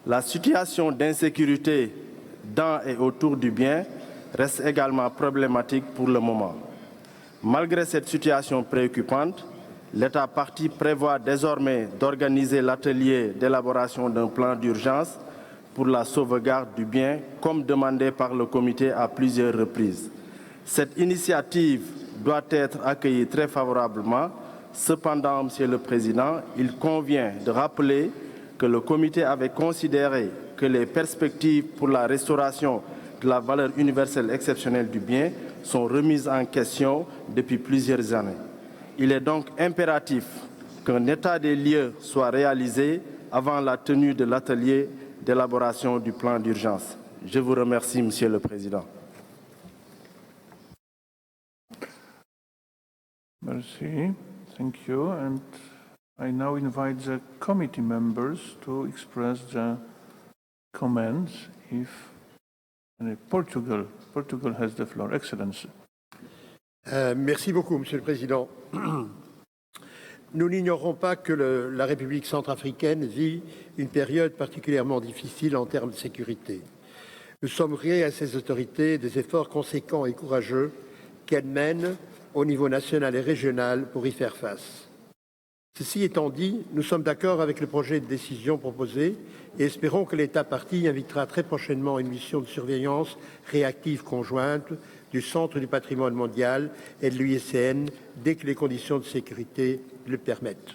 La situation d'insécurité dans et autour du bien reste également problématique pour le moment. Malgré cette situation préoccupante, l'État partie prévoit désormais d'organiser l'atelier d'élaboration d'un plan d'urgence pour la sauvegarde du bien, comme demandé par le comité à plusieurs reprises. Cette initiative doit être accueillie très favorablement. Cependant, Monsieur le Président, il convient de rappeler que le comité avait considéré que les perspectives pour la restauration de la valeur universelle exceptionnelle du bien sont remises en question depuis plusieurs années. Il est donc impératif qu'un état des lieux soit réalisé avant la tenue de l'atelier d'élaboration du plan d'urgence. Je vous remercie, Monsieur le Président. Merci. Thank you. And I now invite the committee members to express the comments. If Portugal has the floor. Excellency. Merci beaucoup, Monsieur le Président. Nous n'ignorons pas que la République centrafricaine vit une période particulièrement difficile en termes de sécurité. Nous sommes gré à ces autorités des efforts conséquents et courageux qu'elles mènent au niveau national et régional pour y faire face. Ceci étant dit, nous sommes d'accord avec le projet de décision proposé et espérons que l'État partie invitera très prochainement une mission de surveillance réactive conjointe du Centre du patrimoine mondial et de l'UICN dès que les conditions de sécurité le permettent.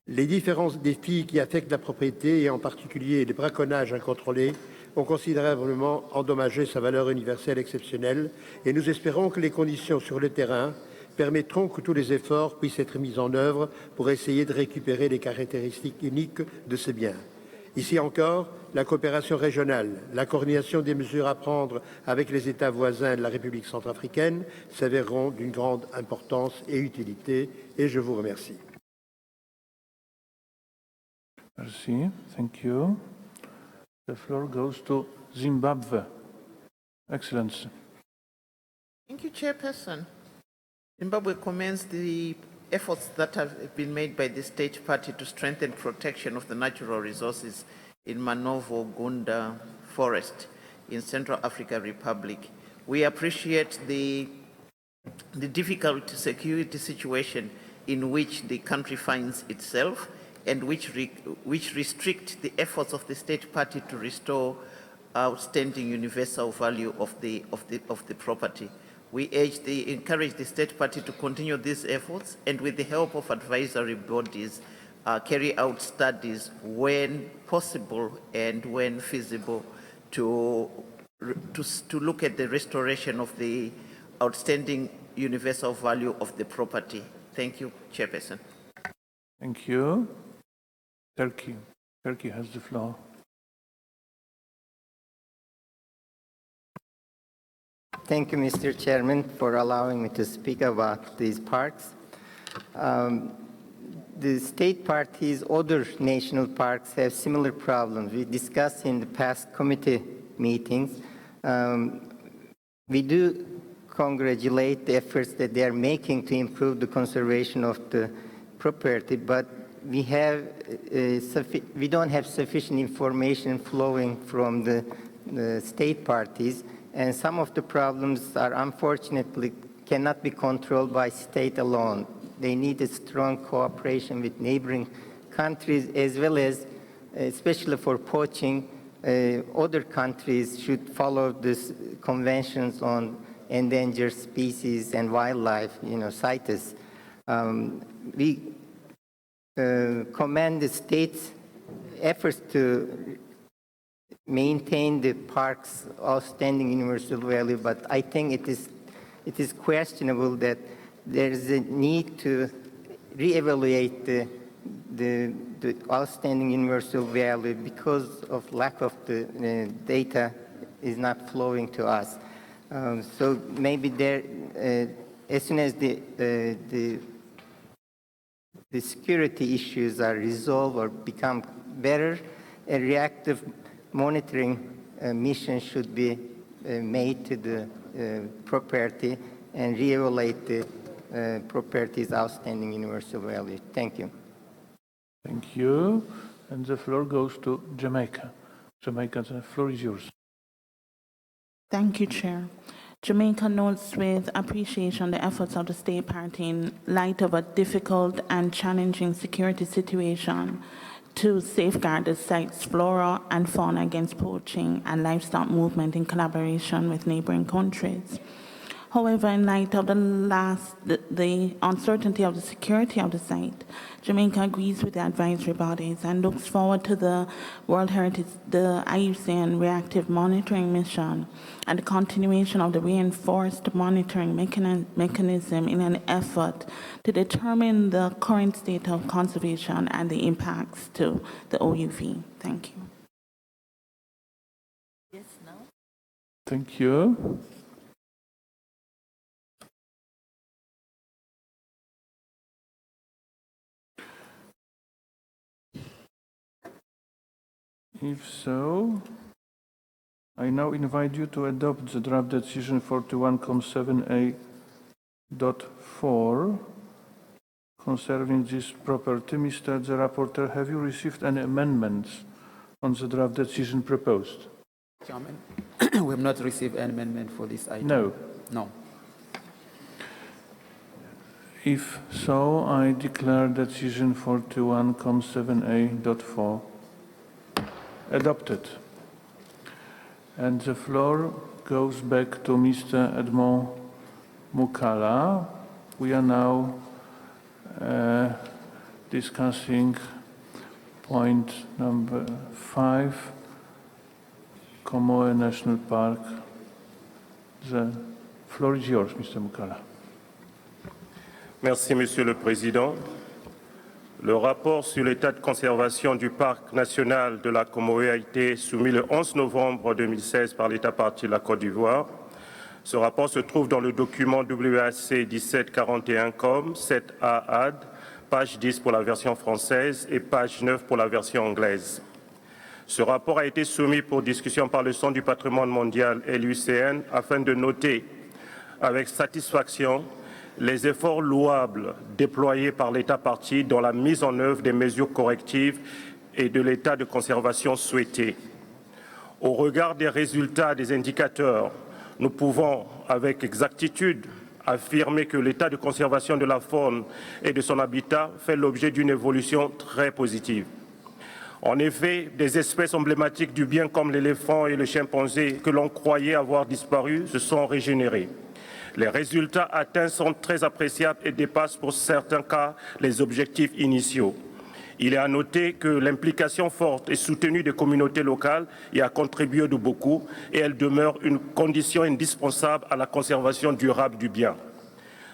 Les différents défis qui affectent la propriété et en particulier les braconnages incontrôlés ont considérablement endommagé sa valeur universelle exceptionnelle et nous espérons que les conditions sur le terrain permettront que tous les efforts puissent être mis en œuvre pour essayer de récupérer les caractéristiques uniques de ces biens. Ici encore, la coopération régionale, la coordination des mesures à prendre avec les États voisins de la République centrafricaine s'avéreront d'une grande importance et utilité et je vous remercie. Merci. Thank you. The floor goes to Zimbabwe. Excellency. Thank you, Chairperson. Zimbabwe commends the efforts that have been made by the state party to strengthen protection of the natural resources in Manovo Gunda Forest in Central African Republic. We appreciate the difficult security situation in which the country finds itself and which restrict the efforts of the state party to restore outstanding universal value of the property. We encourage the state party to continue these efforts and with the help of advisory bodies, carry out studies when possible and when feasible to look at the restoration of the outstanding universal value of the property. Thank you, Chairperson. Thank you. Turkey. Turkey has the floor. Thank you, Mr. Chairman, for allowing me to speak about these parks. The state parties, other national parks have similar problems. We discussed in the past committee meetings. We do congratulate the efforts that they are making to improve the conservation of the property, but we don't have sufficient information flowing from the state parties, and some of the problems are unfortunately cannot be controlled by state alone. They need a strong cooperation with neighboring countries, as well as, especially for poaching, other countries should follow these conventions on endangered species and wildlife, CITES. We commend the state's efforts to maintain the park's outstanding universal value, but I think it is questionable that there is a need to reevaluate the outstanding universal value because of lack of the data is not flowing to us. So maybe there, as soon as the security issues are resolved or become better, a reactive monitoring mission should be made to the property and reevaluate the property's outstanding universal value. Thank you. Thank you. And the floor goes to Jamaica. Jamaica, the floor is yours. Thank you, Chair. Jamaica notes with appreciation the efforts of the state party in light of a difficult and challenging security situation to safeguard the site's flora and fauna against poaching and livestock movement in collaboration with neighboring countries. However, in light of the uncertainty of the security of the site, Jamaica agrees with the advisory bodies and looks forward to the World Heritage, the IUCN reactive monitoring mission and the continuation of the reinforced monitoring mechanism in an effort to determine the current state of conservation and the impacts to the OUV. Thank you. Yes, no. Thank you. If so, I now invite you to adopt the draft decision 41.7a.4 concerning this property. Mr. the Rapporteur, have you received any amendments on the draft decision proposed? Chairman, we have not received an amendment for this item. No. No. If so, I declare decision 41.7a.4 adopted. And the floor goes back to Mr. Edmond Mukala. We are now discussing point number 5, Comoé National Park. The floor is yours, Mr. Mukala. Merci, Monsieur le Président. Le rapport sur l'état de conservation du parc national de la Comoé a été soumis le 11 novembre 2016 par l'État partie de la Côte d'Ivoire. Ce rapport se trouve dans le document WAC 1741 7A AD, page 10 pour la version française et page 9 pour la version anglaise. Ce rapport a été soumis pour discussion par le Centre du patrimoine mondial et l'UICN afin de noter avec satisfaction les efforts louables déployés par l'État partie dans la mise en œuvre des mesures correctives et de l'état de conservation souhaité. Au regard des résultats des indicateurs, nous pouvons avec exactitude affirmer que l'état de conservation de la faune et de son habitat fait l'objet d'une évolution très positive. En effet, des espèces emblématiques du bien comme l'éléphant et le chimpanzé que l'on croyait avoir disparu se sont régénérés. Les résultats atteints sont très appréciables et dépassent pour certains cas les objectifs initiaux. Il est à noter que l'implication forte et soutenue des communautés locales y a contribué de beaucoup et elle demeure une condition indispensable à la conservation durable du bien.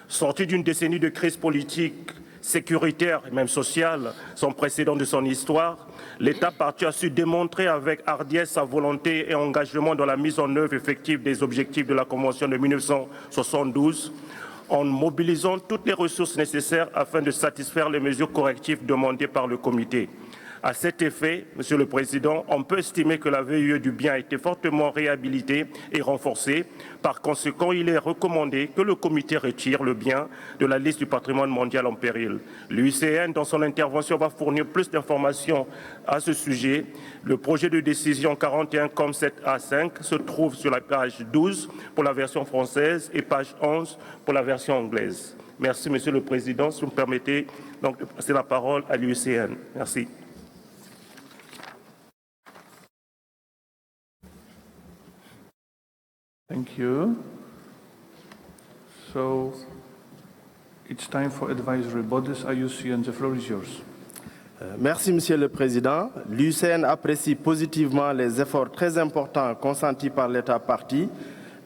Sorti d'une décennie de crise politique, sécuritaire et même sociale sans précédent de son histoire, l'État parti a su démontrer avec hardiesse sa volonté et engagement dans la mise en œuvre effective des objectifs de la Convention de 1972 en mobilisant toutes les ressources nécessaires afin de satisfaire les mesures correctives demandées par le comité. À cet effet, Monsieur le Président, on peut estimer que la VUE du bien a été fortement réhabilitée et renforcée. Par conséquent, il est recommandé que le comité retire le bien de la liste du patrimoine mondial en péril. L'UICN, dans son intervention, va fournir plus d'informations à ce sujet. Le projet de décision 41-7A5 se trouve sur la page 12 pour la version française et page 11 pour la version anglaise. Merci, Monsieur le Président. Si vous me permettez donc de passer la parole à l'UICN. Merci. Thank you. So it's time for advisory bodies. IUCN, the floor is yours. Merci, Monsieur le Président. L'UICN apprécie positivement les efforts très importants consentis par l'État parti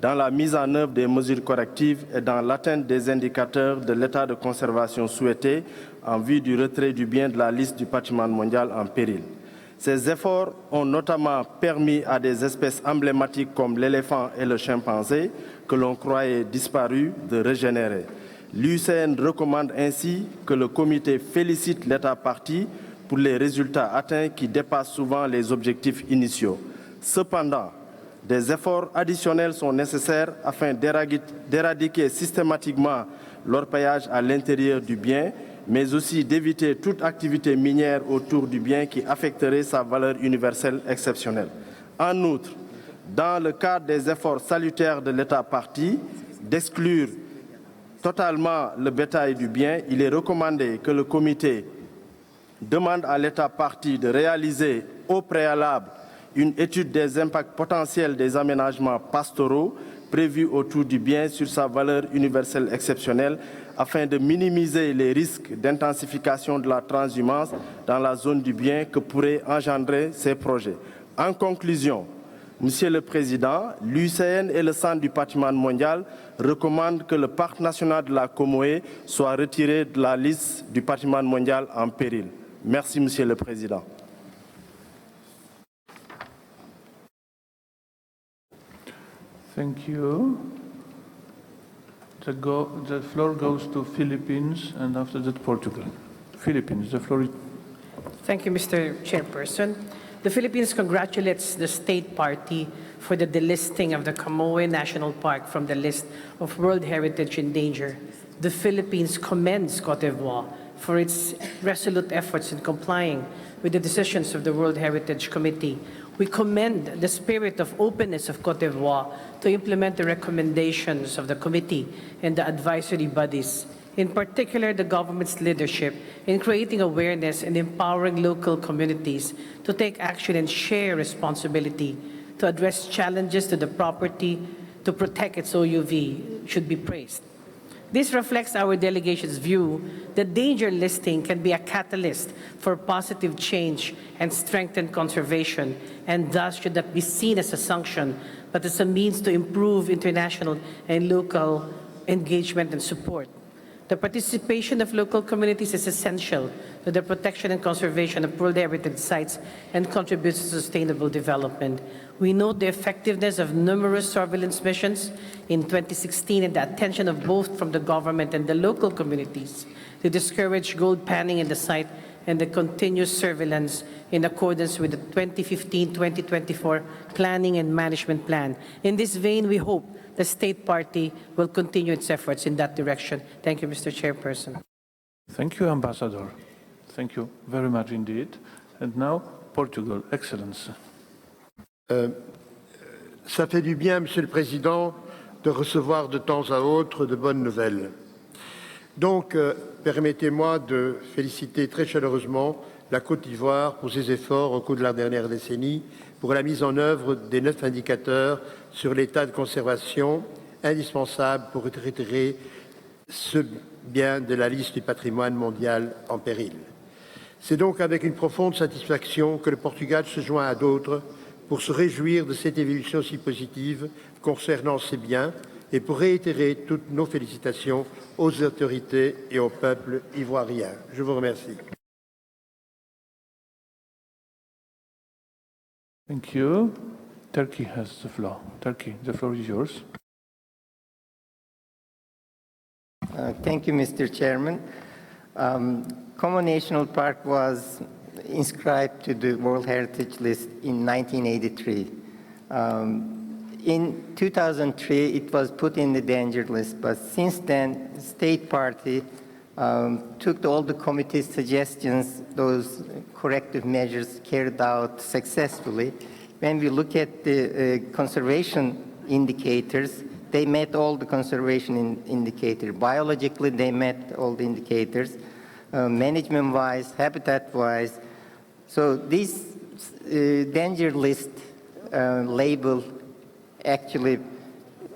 dans la mise en œuvre des mesures correctives et dans l'atteinte des indicateurs de l'état de conservation souhaité en vue du retrait du bien de la liste du patrimoine mondial en péril. Ces efforts ont notamment permis à des espèces emblématiques comme l'éléphant et le chimpanzé, que l'on croyait disparus, de régénérer. L'UICN recommande ainsi que le comité félicite l'État parti pour les résultats atteints qui dépassent souvent les objectifs initiaux. Cependant, des efforts additionnels sont nécessaires afin d'éradiquer systématiquement l'orpaillage à l'intérieur du bien, mais aussi d'éviter toute activité minière autour du bien qui affecterait sa valeur universelle exceptionnelle. En outre, dans le cadre des efforts salutaires de l'État parti d'exclure totalement le bétail du bien, il est recommandé que le comité demande à l'État parti de réaliser au préalable une étude des impacts potentiels des aménagements pastoraux prévus autour du bien sur sa valeur universelle exceptionnelle afin de minimiser les risques d'intensification de la transhumance dans la zone du bien que pourraient engendrer ces projets. En conclusion, Monsieur le Président, l'UICN et le Centre du patrimoine mondial recommandent que le parc national de la Comoé soit retiré de la liste du patrimoine mondial en péril. Merci, Monsieur le Président. Thank you. The floor goes to Philippines and after that Portugal. Philippines, the floor is... Thank you, Mr. Chairperson. The Philippines congratulates the state party for the delisting of the Comoé National Park from the list of World Heritage in danger. The Philippines commends Cote d'Ivoire for its resolute efforts in complying with the decisions of the World Heritage Committee. We commend the spirit of openness of Cote d'Ivoire to implement the recommendations of the committee and the advisory bodies, in particular the government's leadership in creating awareness and empowering local communities to take action and share responsibility to address challenges to the property to protect its OUV should be praised. This reflects our delegation's view that danger listing can be a catalyst for positive change and strengthen conservation, and thus should not be seen as a sanction, but as a means to improve international and local engagement and support. The participation of local communities is essential to the protection and conservation of World Heritage sites and contributes to sustainable development. We note the effectiveness of numerous surveillance missions in 2016 and the attention of both from the government and the local communities to discourage gold panning in the site and the continuous surveillance in accordance with the 2015-2024 Planning and Management Plan. In this vein, we hope the State Party will continue its efforts in that direction. Thank you, Mr. Chairperson. Thank you, Ambassador. Thank you very much indeed. And now, Portugal. Excellence. Ça fait du bien, Monsieur le Président, de recevoir de temps à autre de bonnes nouvelles. Donc, permettez-moi de féliciter très chaleureusement la Côte d'Ivoire pour ses efforts au cours de la dernière décennie pour la mise en œuvre des 9 indicateurs sur l'état de conservation indispensables pour retirer ce bien de la liste du patrimoine mondial en péril. C'est donc avec une profonde satisfaction que le Portugal se joint à d'autres pour se réjouir de cette évolution si positive concernant ces biens et pour réitérer toutes nos félicitations aux autorités et au peuple ivoirien. Je vous remercie. Thank you. Turkey has the floor. Turkey, the floor is yours. Thank you, Mr. Chairman. Como National Park was inscribed to the World Heritage List in 1983. In 2003, it was put in the danger list, but since then, the state party took all the committee's suggestions, those corrective measures carried out successfully. When we look at the conservation indicators, they met all the conservation indicators. Biologically, they met all the indicators. Management-wise, habitat-wise. So this danger list label actually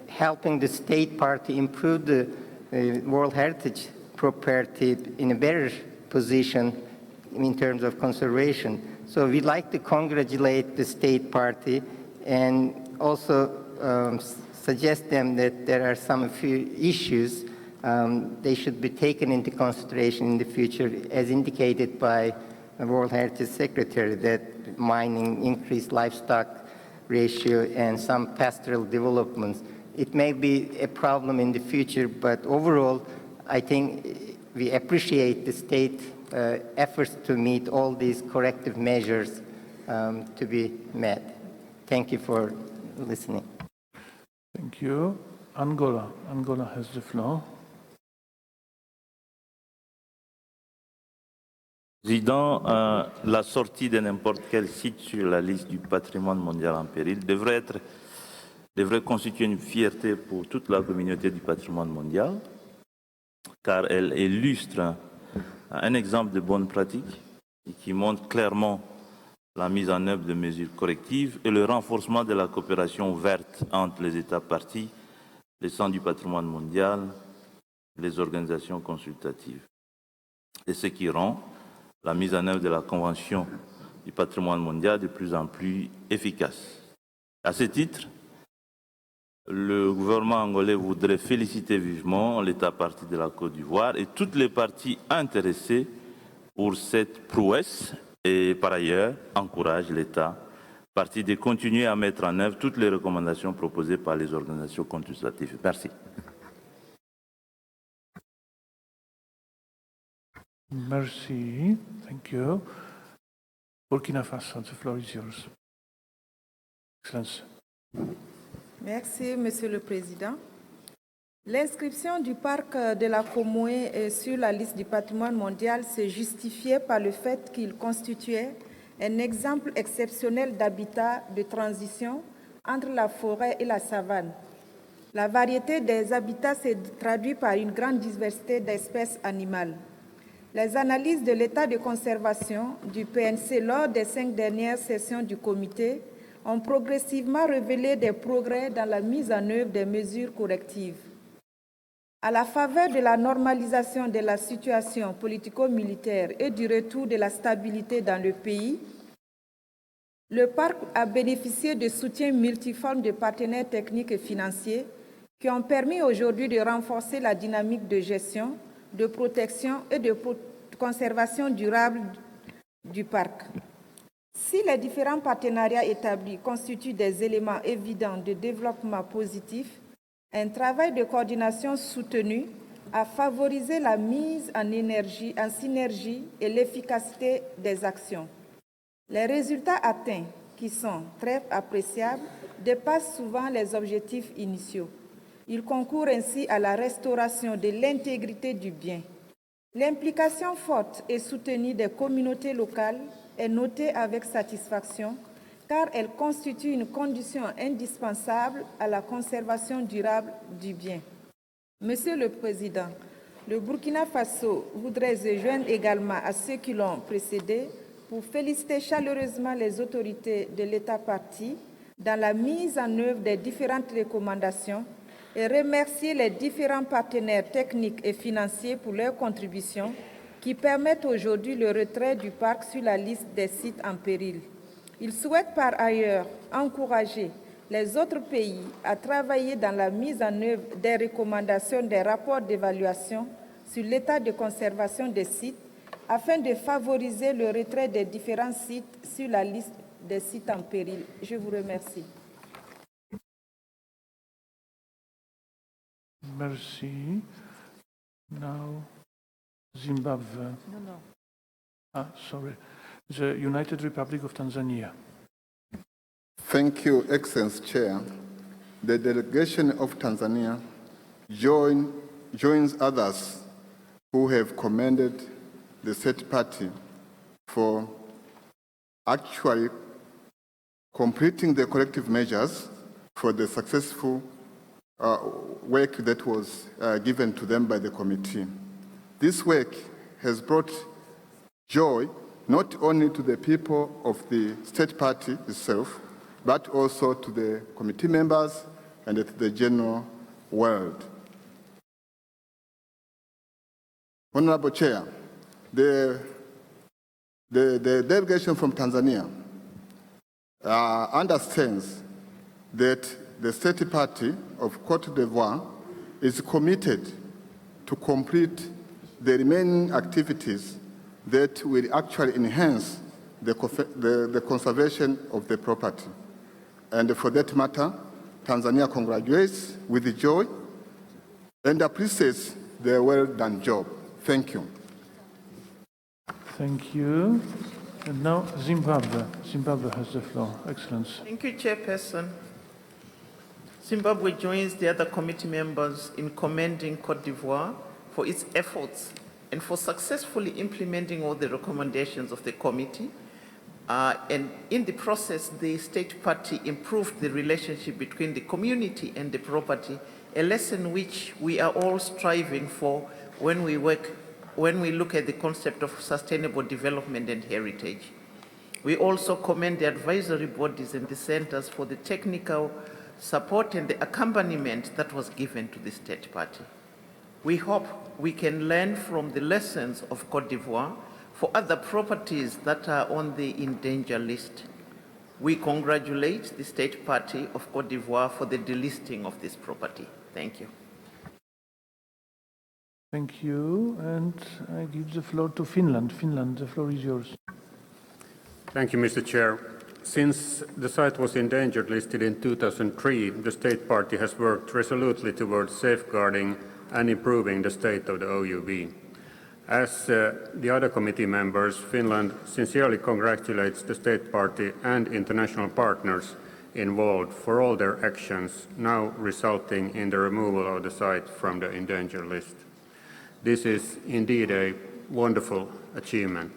helping the state party improve the World Heritage property in a better position in terms of conservation. So we'd like to congratulate the state party and also suggest them that there are some few issues they should be taken into consideration in the future, as indicated by the World Heritage Secretariat, that mining, increased livestock ratio, and some pastoral developments. It may be a problem in the future, but overall, I think we appreciate the state efforts to meet all these corrective measures to be met. Thank you for listening. Thank you. Angola. Angola has the floor. Président, la sortie de n'importe quel site sur la liste du patrimoine mondial en péril devrait constituer une fierté pour toute la communauté du patrimoine mondial, car elle illustre un exemple de bonne pratique et qui montre clairement la mise en œuvre de mesures correctives et le renforcement de la coopération ouverte entre les États parties, les centres du patrimoine mondial, les organisations consultatives. Et ce qui rend la mise en œuvre de la Convention du patrimoine mondial de plus en plus efficace. À ce titre, le gouvernement angolais voudrait féliciter vivement l'État partie de la Côte d'Ivoire et toutes les parties intéressées pour cette prouesse et par ailleurs encourage l'État partie de continuer à mettre en œuvre toutes les recommandations proposées par les organisations consultatives. Merci. Merci. Thank you. Burkina Faso, the floor is yours. Excellency. Merci, Monsieur le Président. L'inscription du parc de la Comoé sur la liste du patrimoine mondial se justifiait par le fait qu'il constituait un exemple exceptionnel d'habitat de transition entre la forêt et la savane. La variété des habitats se traduit par une grande diversité d'espèces animales. Les analyses de l'état de conservation du PNC lors des 5 dernières sessions du comité ont progressivement révélé des progrès dans la mise en œuvre des mesures correctives. À la faveur de la normalisation de la situation politico-militaire et du retour de la stabilité dans le pays, le parc a bénéficié de soutiens multiformes de partenaires techniques et financiers qui ont permis aujourd'hui de renforcer la dynamique de gestion, de protection et de conservation durable du parc. Si les différents partenariats établis constituent des éléments évidents de développement positif, un travail de coordination soutenu a favorisé la mise en synergie et l'efficacité des actions. Les résultats atteints, qui sont très appréciables, dépassent souvent les objectifs initiaux. Ils concourent ainsi à la restauration de l'intégrité du bien. L'implication forte et soutenue des communautés locales est notée avec satisfaction, car elles constituent une condition indispensable à la conservation durable du bien. Monsieur le Président, le Burkina Faso voudrait se joindre également à ceux qui l'ont précédé pour féliciter chaleureusement les autorités de l'État parti dans la mise en œuvre des différentes recommandations et remercier les différents partenaires techniques et financiers pour leurs contributions qui permettent aujourd'hui le retrait du parc sur la liste des sites en péril. Il souhaite par ailleurs encourager les autres pays à travailler dans la mise en œuvre des recommandations des rapports d'évaluation sur l'état de conservation des sites afin de favoriser le retrait des différents sites sur la liste des sites en péril. Je vous remercie. Merci. Now, Zimbabwe. No. Sorry. The United Republic of Tanzania. Thank you, Excellency Chair. The delegation of Tanzania joins others who have commended the State Party for actually completing the collective measures for the successful work that was given to them by the committee. This work has brought joy not only to the people of the State Party itself, but also to the committee members and to the general world. Honorable Chair, the delegation from Tanzania understands that the State Party of Cote d'Ivoire is committed to complete the remaining activities that will actually enhance the conservation of the property. And for that matter, Tanzania congratulates with joy and appreciates their well-done job. Thank you. Thank you. And now Zimbabwe. Zimbabwe has the floor. Excellency. Thank you, Chairperson. Zimbabwe joins the other committee members in commending Cote d'Ivoire for its efforts and for successfully implementing all the recommendations of the committee. And in the process, the State Party improved the relationship between the community and the property, a lesson which we are all striving for when we look at the concept of sustainable development and heritage. We also commend the advisory bodies and the centers for the technical support and the accompaniment that was given to the State Party. We hope we can learn from the lessons of Cote d'Ivoire for other properties that are on the endangered list. We congratulate the State Party of Cote d'Ivoire for the delisting of this property. Thank you. Thank you. And I give the floor to Finland. Finland, the floor is yours. Thank you, Mr. Chair. Since the site was endangered listed in 2003, the State Party has worked resolutely towards safeguarding and improving the state of the OUB. As the other committee members, Finland sincerely congratulates the State Party and international partners involved for all their actions, now resulting in the removal of the site from the endangered list. This is indeed a wonderful achievement.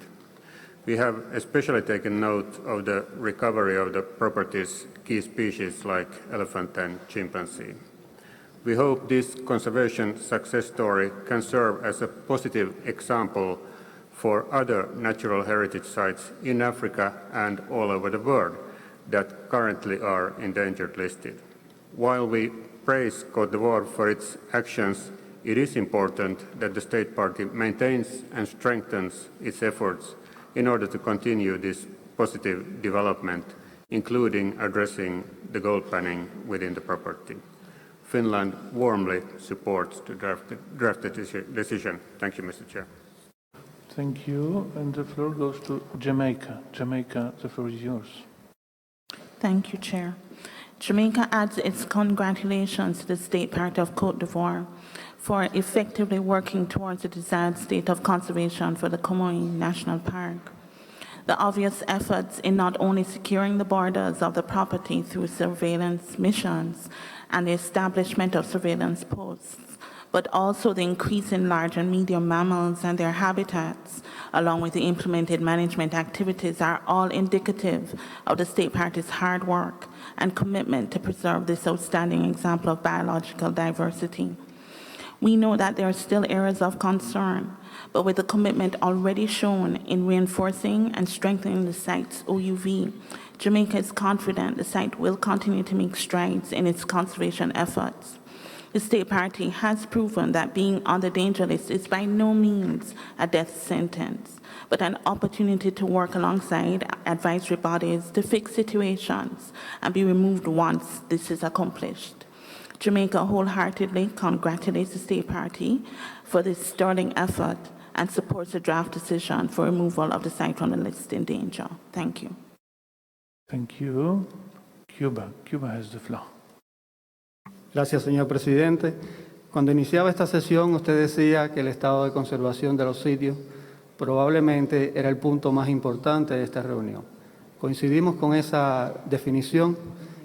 We have especially taken note of the recovery of the property's key species like elephant and chimpanzee. We hope this conservation success story can serve as a positive example for other natural heritage sites in Africa and all over the world that currently are endangered listed. While we praise Cote d'Ivoire for its actions, it is important that the State Party maintains and strengthens its efforts in order to continue this positive development, including addressing the gold panning within the property. Finland warmly supports the drafted decision. Thank you, Mr. Chair. Thank you. And the floor goes to Jamaica. Jamaica, the floor is yours. Thank you, Chair. Jamaica adds its congratulations to the State Party of Cote d'Ivoire for effectively working towards the desired state of conservation for the Comoé National Park. The obvious efforts in not only securing the borders of the property through surveillance missions and the establishment of surveillance posts, but also the increase in large and medium mammals and their habitats, along with the implemented management activities, are all indicative of the state party's hard work and commitment to preserve this outstanding example of biological diversity. We know that there are still areas of concern, but with the commitment already shown in reinforcing and strengthening the site's OUV, Jamaica is confident the site will continue to make strides in its conservation efforts. The state party has proven that being on the danger list is by no means a death sentence, but an opportunity to work alongside advisory bodies to fix situations and be removed once this is accomplished. Jamaica wholeheartedly congratulates the state party for this sterling effort and supports the draft decision for removal of the site from the list in danger. Thank you. Thank you. Cuba has the floor. Gracias, señor presidente. Cuando iniciaba esta sesión, usted decía que el estado de conservación de los sitios probablemente era el punto más importante de esta reunión. Coincidimos con esa definición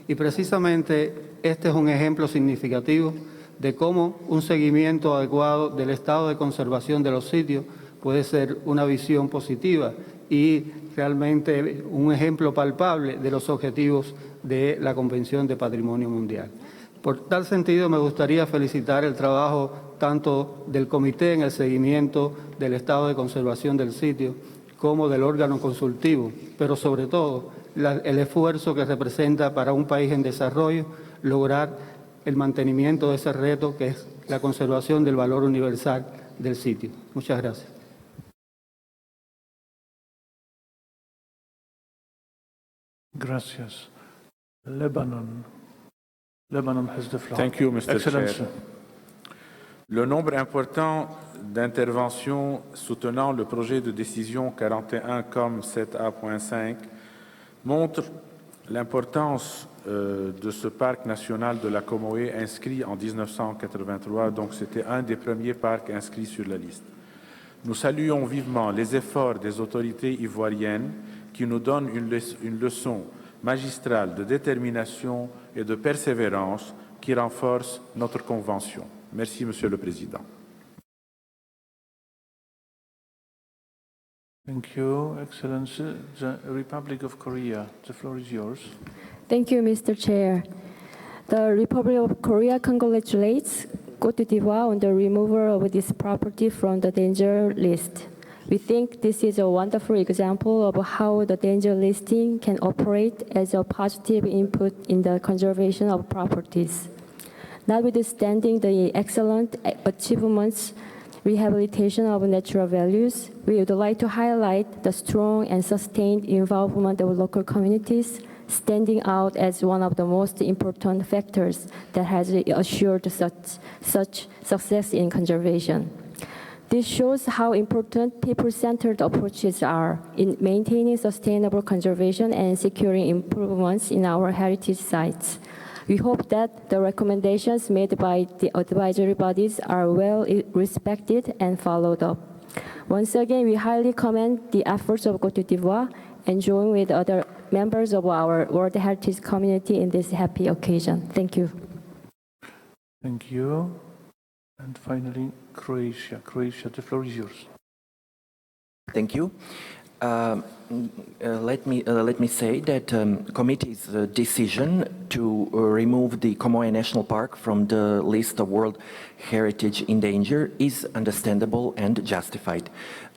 y precisamente este es un ejemplo significativo de cómo un seguimiento adecuado del estado de conservación de los sitios puede ser una visión positiva y realmente un ejemplo palpable de los objetivos de la Convención de Patrimonio Mundial. Por tal sentido, me gustaría felicitar el trabajo tanto del comité en el seguimiento del estado de conservación del sitio como del órgano consultivo, pero sobre todo el esfuerzo que representa para un país en desarrollo lograr el mantenimiento de ese reto que es la conservación del valor universal del sitio. Muchas gracias. Gracias. Lebanon has the floor. Thank you, Mr. Excellency. Chair. Le nombre important d'interventions soutenant le projet de décision 41 comme 7A.5 montre l'importance de ce parc national de la Comoé inscrit en 1983, donc c'était un des premiers parcs inscrits sur la liste. Nous saluons vivement les efforts des autorités ivoiriennes qui nous donnent une leçon magistrale de détermination et de persévérance qui renforce notre convention. Merci, Monsieur le Président. Thank you, Excellency. The Republic of Korea, the floor is yours. Thank you, Mr. Chair. The Republic of Korea congratulates Cote d'Ivoire on the removal of this property from the danger list. We think this is a wonderful example of how the danger listing can operate as a positive input in the conservation of properties. Notwithstanding the excellent achievements, rehabilitation of natural values, we would like to highlight the strong and sustained involvement of local communities, standing out as one of the most important factors that has assured such success in conservation. This shows how important people-centered approaches are in maintaining sustainable conservation and securing improvements in our heritage sites. We hope that the recommendations made by the advisory bodies are well respected and followed up. Once again, we highly commend the efforts of Cote d'Ivoire and join with other members of our World Heritage community in this happy occasion. Thank you. Thank you. And finally, Croatia. Croatia, the floor is yours. Thank you. Let me say that committee's decision to remove the Comoé National Park from the list of World Heritage in danger is understandable and justified.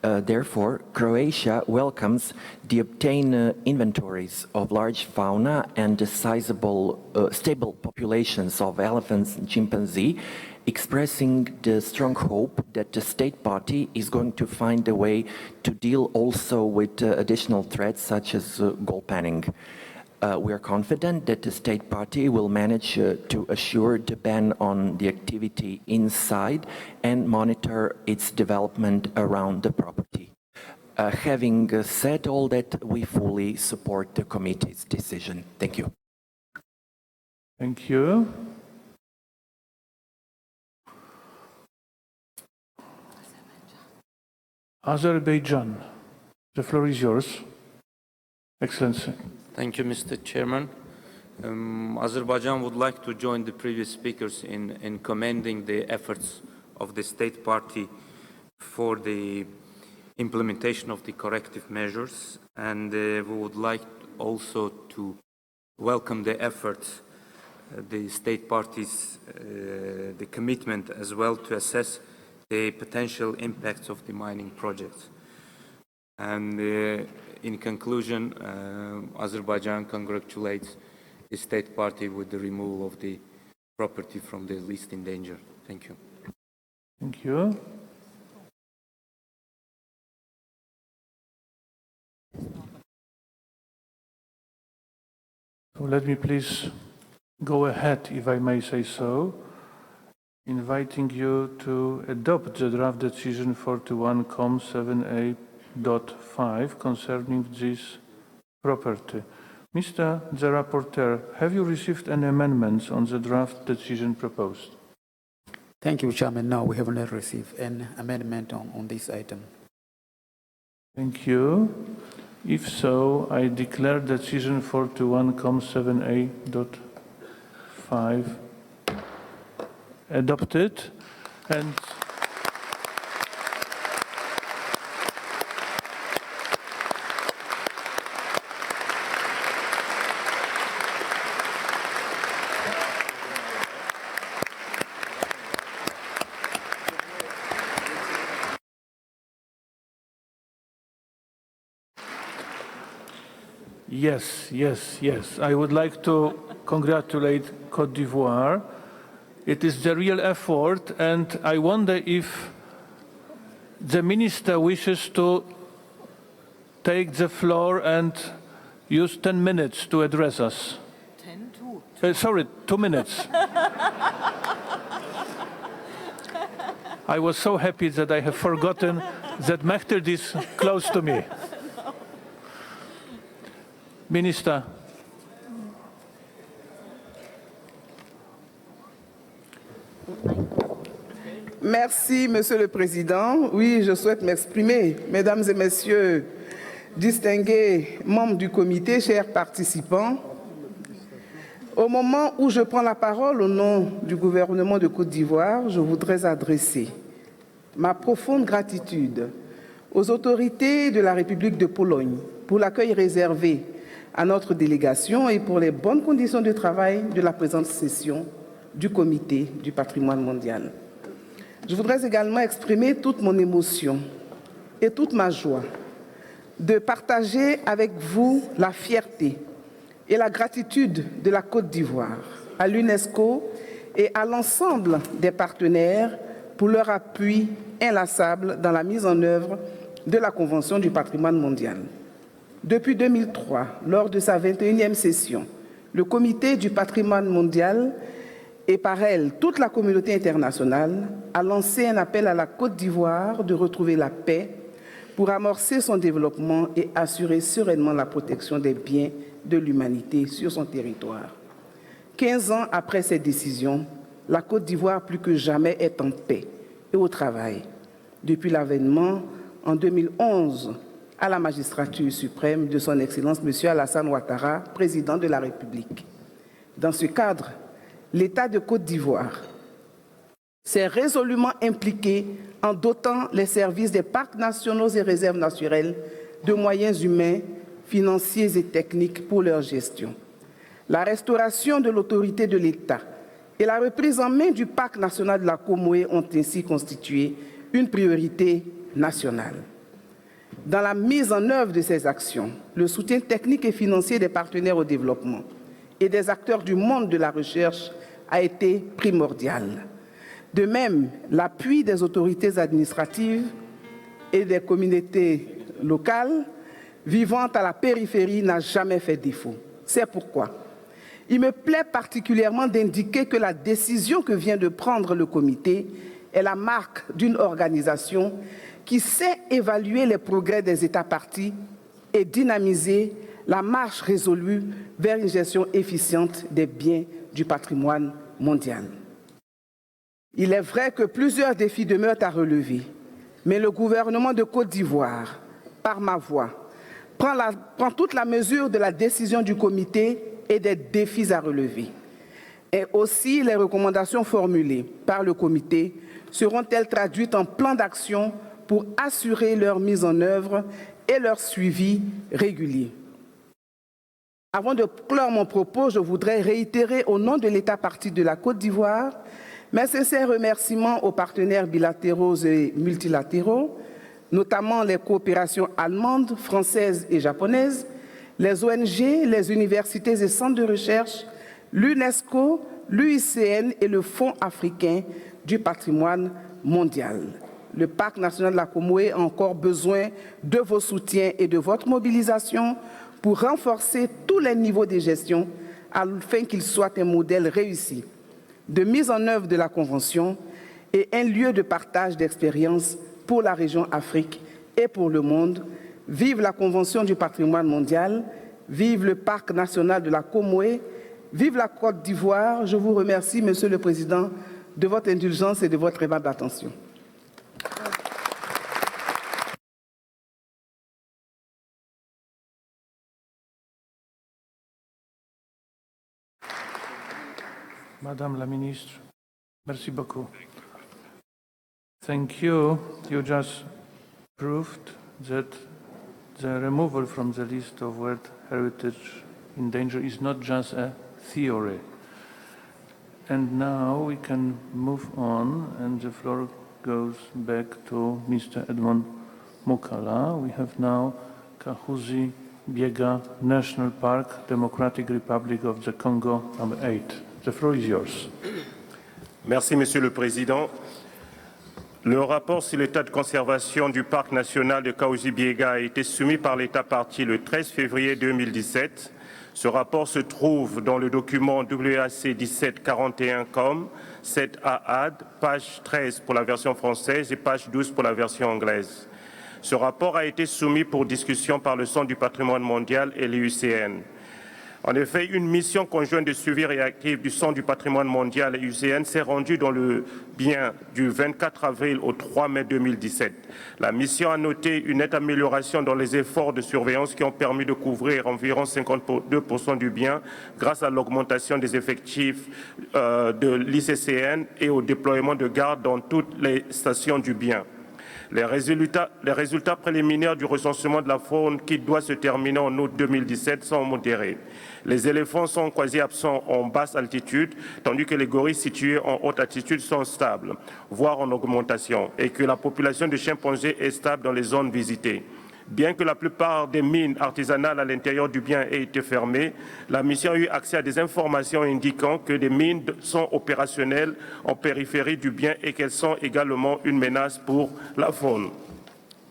Therefore, Croatia welcomes the obtained inventories of large fauna and sizable stable populations of elephants and chimpanzee, expressing the strong hope that the state party is going to find a way to deal also with additional threats such as gold panning. We are confident that the state party will manage to assure the ban on the activity inside and monitor its development around the property. Having said all that, we fully support the committee's decision. Thank you. Thank you. Azerbaijan, the floor is yours. Excellency. Thank you, Mr. Chairman. Azerbaijan would like to join the previous speakers in commending the efforts of the state party for the implementation of the corrective measures, and we would like also to welcome the efforts, the state parties, the commitment as well to assess the potential impacts of the mining projects. And in conclusion, Azerbaijan congratulates the state party with the removal of the property from the list in danger. Thank you. Thank you. So let me please go ahead, if I may say so, inviting you to adopt the draft decision 41-7A.5 concerning this property. Mr. the Rapporteur, have you received any amendments on the draft decision proposed? Thank you, Chairman. No, we have not received an amendment on this item. Thank you. If so, I declare decision 41-7A.5 adopted. And Yes. I would like to congratulate Cote d'Ivoire. It is the real effort, and I wonder if the minister wishes to take the floor and use 10 minutes to address us. 2 minutes. I was so happy that I have forgotten that Mechthild is close to me. Minister. Merci, Monsieur le Président. Oui, je souhaite m'exprimer. Mesdames et Messieurs, distingués membres du comité, chers participants, au moment où je prends la parole au nom du gouvernement de Côte d'Ivoire, je voudrais adresser ma profonde gratitude aux autorités de la République de Pologne pour l'accueil réservé à notre délégation et pour les bonnes conditions de travail de la présente session du Comité du patrimoine mondial. Je voudrais également exprimer toute mon émotion et toute ma joie de partager avec vous la fierté et la gratitude de la Côte d'Ivoire à l'UNESCO et à l'ensemble des partenaires pour leur appui inlassable dans la mise en œuvre de la Convention du patrimoine mondial. Depuis 2003, lors de sa 21e session, le Comité du patrimoine mondial et par elle toute la communauté internationale a lancé un appel à la Côte d'Ivoire de retrouver la paix pour amorcer son développement et assurer sereinement la protection des biens de l'humanité sur son territoire. 15 ans après cette décision, la Côte d'Ivoire plus que jamais est en paix et au travail. Depuis l'avènement en 2011 à la magistrature suprême de son Excellence M. Alassane Ouattara, président de la République. Dans ce cadre, l'État de Côte d'Ivoire s'est résolument impliqué en dotant les services des parcs nationaux et réserves naturelles de moyens humains, financiers et techniques pour leur gestion. La restauration de l'autorité de l'État et la reprise en main du parc national de la Comoé ont ainsi constitué une priorité nationale. Dans la mise en œuvre de ces actions, le soutien technique et financier des partenaires au développement et des acteurs du monde de la recherche a été primordial. De même, l'appui des autorités administratives et des communautés locales vivant à la périphérie n'a jamais fait défaut. C'est pourquoi il me plaît particulièrement d'indiquer que la décision que vient de prendre le comité est la marque d'une organisation qui sait évaluer les progrès des États parties et dynamiser la marche résolue vers une gestion efficiente des biens du patrimoine mondial. Il est vrai que plusieurs défis demeurent à relever, mais le gouvernement de Côte d'Ivoire, par ma voix, prend toute la mesure de la décision du comité et des défis à relever. Et aussi, les recommandations formulées par le comité seront-elles traduites en plan d'action pour assurer leur mise en œuvre et leur suivi régulier. Avant de clore mon propos, je voudrais réitérer au nom de l'État partie de la Côte d'Ivoire mes sincères remerciements aux partenaires bilatéraux et multilatéraux, notamment les coopérations allemandes, françaises et japonaises, les ONG, les universités et centres de recherche, l'UNESCO, l'UICN et le Fonds africain du patrimoine mondial. Le Parc national de la Comoé a encore besoin de vos soutiens et de votre mobilisation pour renforcer tous les niveaux de gestion afin qu'il soit un modèle réussi de mise en œuvre de la Convention et un lieu de partage d'expériences pour la région Afrique et pour le monde. Vive la Convention du patrimoine mondial, vive le Parc national de la Comoé, vive la Côte d'Ivoire. Je vous remercie, Monsieur le Président, de votre indulgence et de votre aimable attention. Madame la Ministre, merci beaucoup. Thank you. You just proved that the removal from the list of World Heritage in danger is not just a theory. And now we can move on, and the floor goes back to Mr. Edmond Mukala. We have now Kahuzi Biega National Park, Democratic Republic of the Congo, number 8. The floor is yours. Merci, Monsieur le Président. Le rapport sur l'état de conservation du parc national de Kahuzi-Biega a été soumis par l'État partie le 13 février 2017. Ce rapport se trouve dans le document WAC 1741-COM 7A-AD, page 13 pour la version française et page 12 pour la version anglaise. Ce rapport a été soumis pour discussion par le Centre du patrimoine mondial et l'UICN. En effet, une mission conjointe de suivi réactif du Centre du patrimoine mondial et l'UICN s'est rendue dans le bien du 24 avril au 3 mai 2017. La mission a noté une nette amélioration dans les efforts de surveillance qui ont permis de couvrir environ 52% du bien grâce à l'augmentation des effectifs de l'ICCN et au déploiement de gardes dans toutes les stations du bien. Les résultats préliminaires du recensement de la faune qui doit se terminer en août 2017 sont modérés. Les éléphants sont quasi absents en basse altitude, tandis que les gorilles situés en haute altitude sont stables, voire en augmentation, et que la population de chimpanzés est stable dans les zones visitées. Bien que la plupart des mines artisanales à l'intérieur du bien aient été fermées, la mission a eu accès à des informations indiquant que des mines sont opérationnelles en périphérie du bien et qu'elles sont également une menace pour la faune.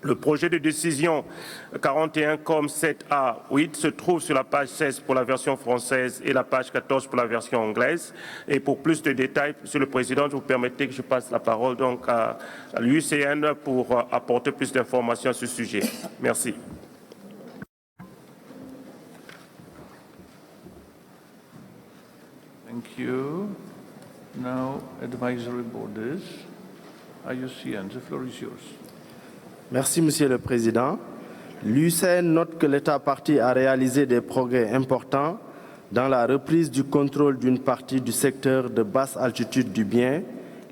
Le projet de décision 41-COM 7A-8 se trouve sur la page 16 pour la version française et la page 14 pour la version anglaise. Et pour plus de détails, Monsieur le Président, vous permettez que je passe la parole donc à l'UICN pour apporter plus d'informations à ce sujet. Merci. Thank you. Now, advisory bodies. IUCN, the floor is yours. Merci, Monsieur le Président. L'UICN note que l'État partie a réalisé des progrès importants dans la reprise du contrôle d'une partie du secteur de basse altitude du bien,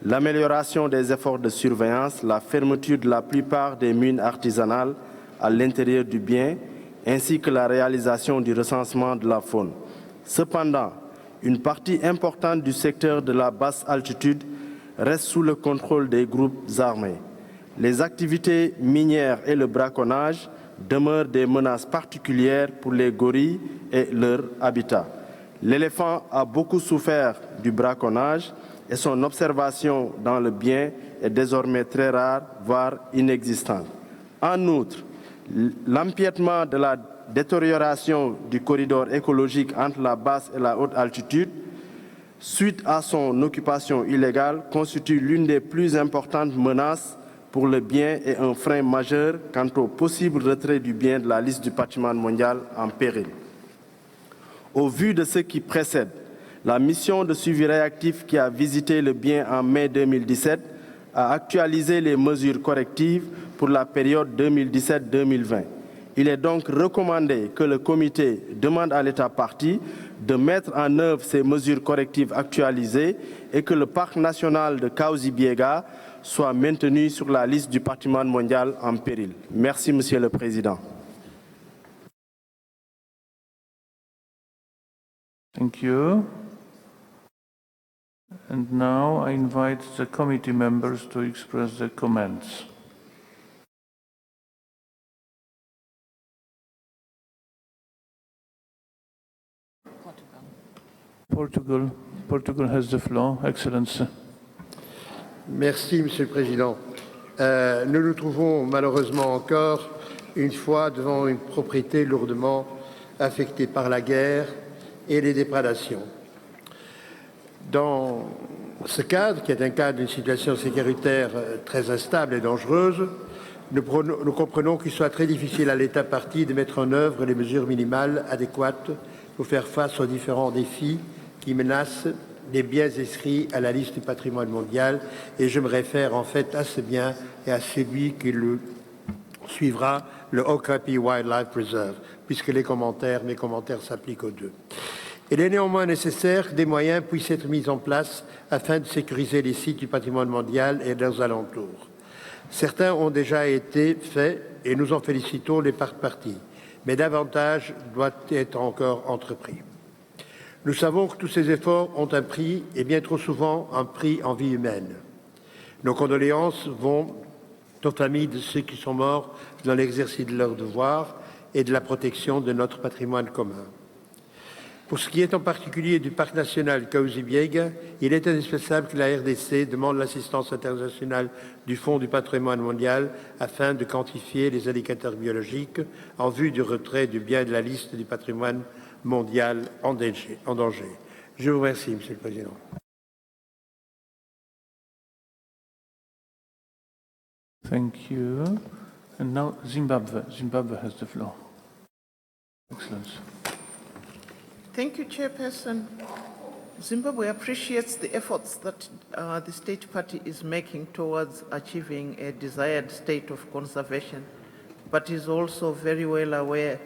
l'amélioration des efforts de surveillance, la fermeture de la plupart des mines artisanales à l'intérieur du bien, ainsi que la réalisation du recensement de la faune. Cependant, une partie importante du secteur de la basse altitude reste sous le contrôle des groupes armés. Les activités minières et le braconnage demeurent des menaces particulières pour les gorilles et leur habitat. L'éléphant a beaucoup souffert du braconnage et son observation dans le bien est désormais très rare, voire inexistante. En outre, l'empiètement de la détérioration du corridor écologique entre la basse et la haute altitude, suite à son occupation illégale, constitue l'une des plus importantes menaces pour le bien et un frein majeur quant au possible retrait du bien de la liste du patrimoine mondial en péril. Au vu de ce qui précède, la mission de suivi réactif qui a visité le bien en mai 2017 a actualisé les mesures correctives pour la période 2017-2020. Il est donc recommandé que le comité demande à l'État partie de mettre en œuvre ces mesures correctives actualisées et que le parc national de Kaouzi-Biega soit maintenu sur la liste du patrimoine mondial en péril. Merci, Monsieur le Président. Thank you. And now I invite the committee members to express their comments. Portugal has the floor. Excellency. Merci, Monsieur le Président. Nous nous trouvons malheureusement encore une fois devant une propriété lourdement affectée par la guerre et les déprédations. Dans ce cadre, qui est un cadre d'une situation sécuritaire très instable et dangereuse, nous comprenons qu'il soit très difficile à l'État partie de mettre en œuvre les mesures minimales adéquates pour faire face aux différents défis qui menacent les biens inscrits à la liste du patrimoine mondial. Et je me réfère en fait à ce bien et à celui qui le suivra, le Okapi Wildlife Reserve, puisque mes commentaires s'appliquent aux deux. Il est néanmoins nécessaire que des moyens puissent être mis en place afin de sécuriser les sites du patrimoine mondial et leurs alentours. Certains ont déjà été faits et nous en félicitons les parties, mais davantage doit être encore entrepris. Nous savons que tous ces efforts ont un prix et bien trop souvent un prix en vie humaine. Nos condoléances vont aux familles de ceux qui sont morts dans l'exercice de leurs devoirs et de la protection de notre patrimoine commun. Pour ce qui est en particulier du parc national Kaouzi-Biega, il est indispensable que la RDC demande l'assistance internationale du Fonds du patrimoine mondial afin de quantifier les indicateurs biologiques en vue du retrait du bien de la liste du patrimoine mondial en danger. Je vous remercie, Monsieur le Président. Thank you. And now Zimbabwe. Zimbabwe has the floor. Excellent. Thank you, Chairperson. Zimbabwe appreciates the efforts that the State Party is making towards achieving a desired state of conservation, but is also very well aware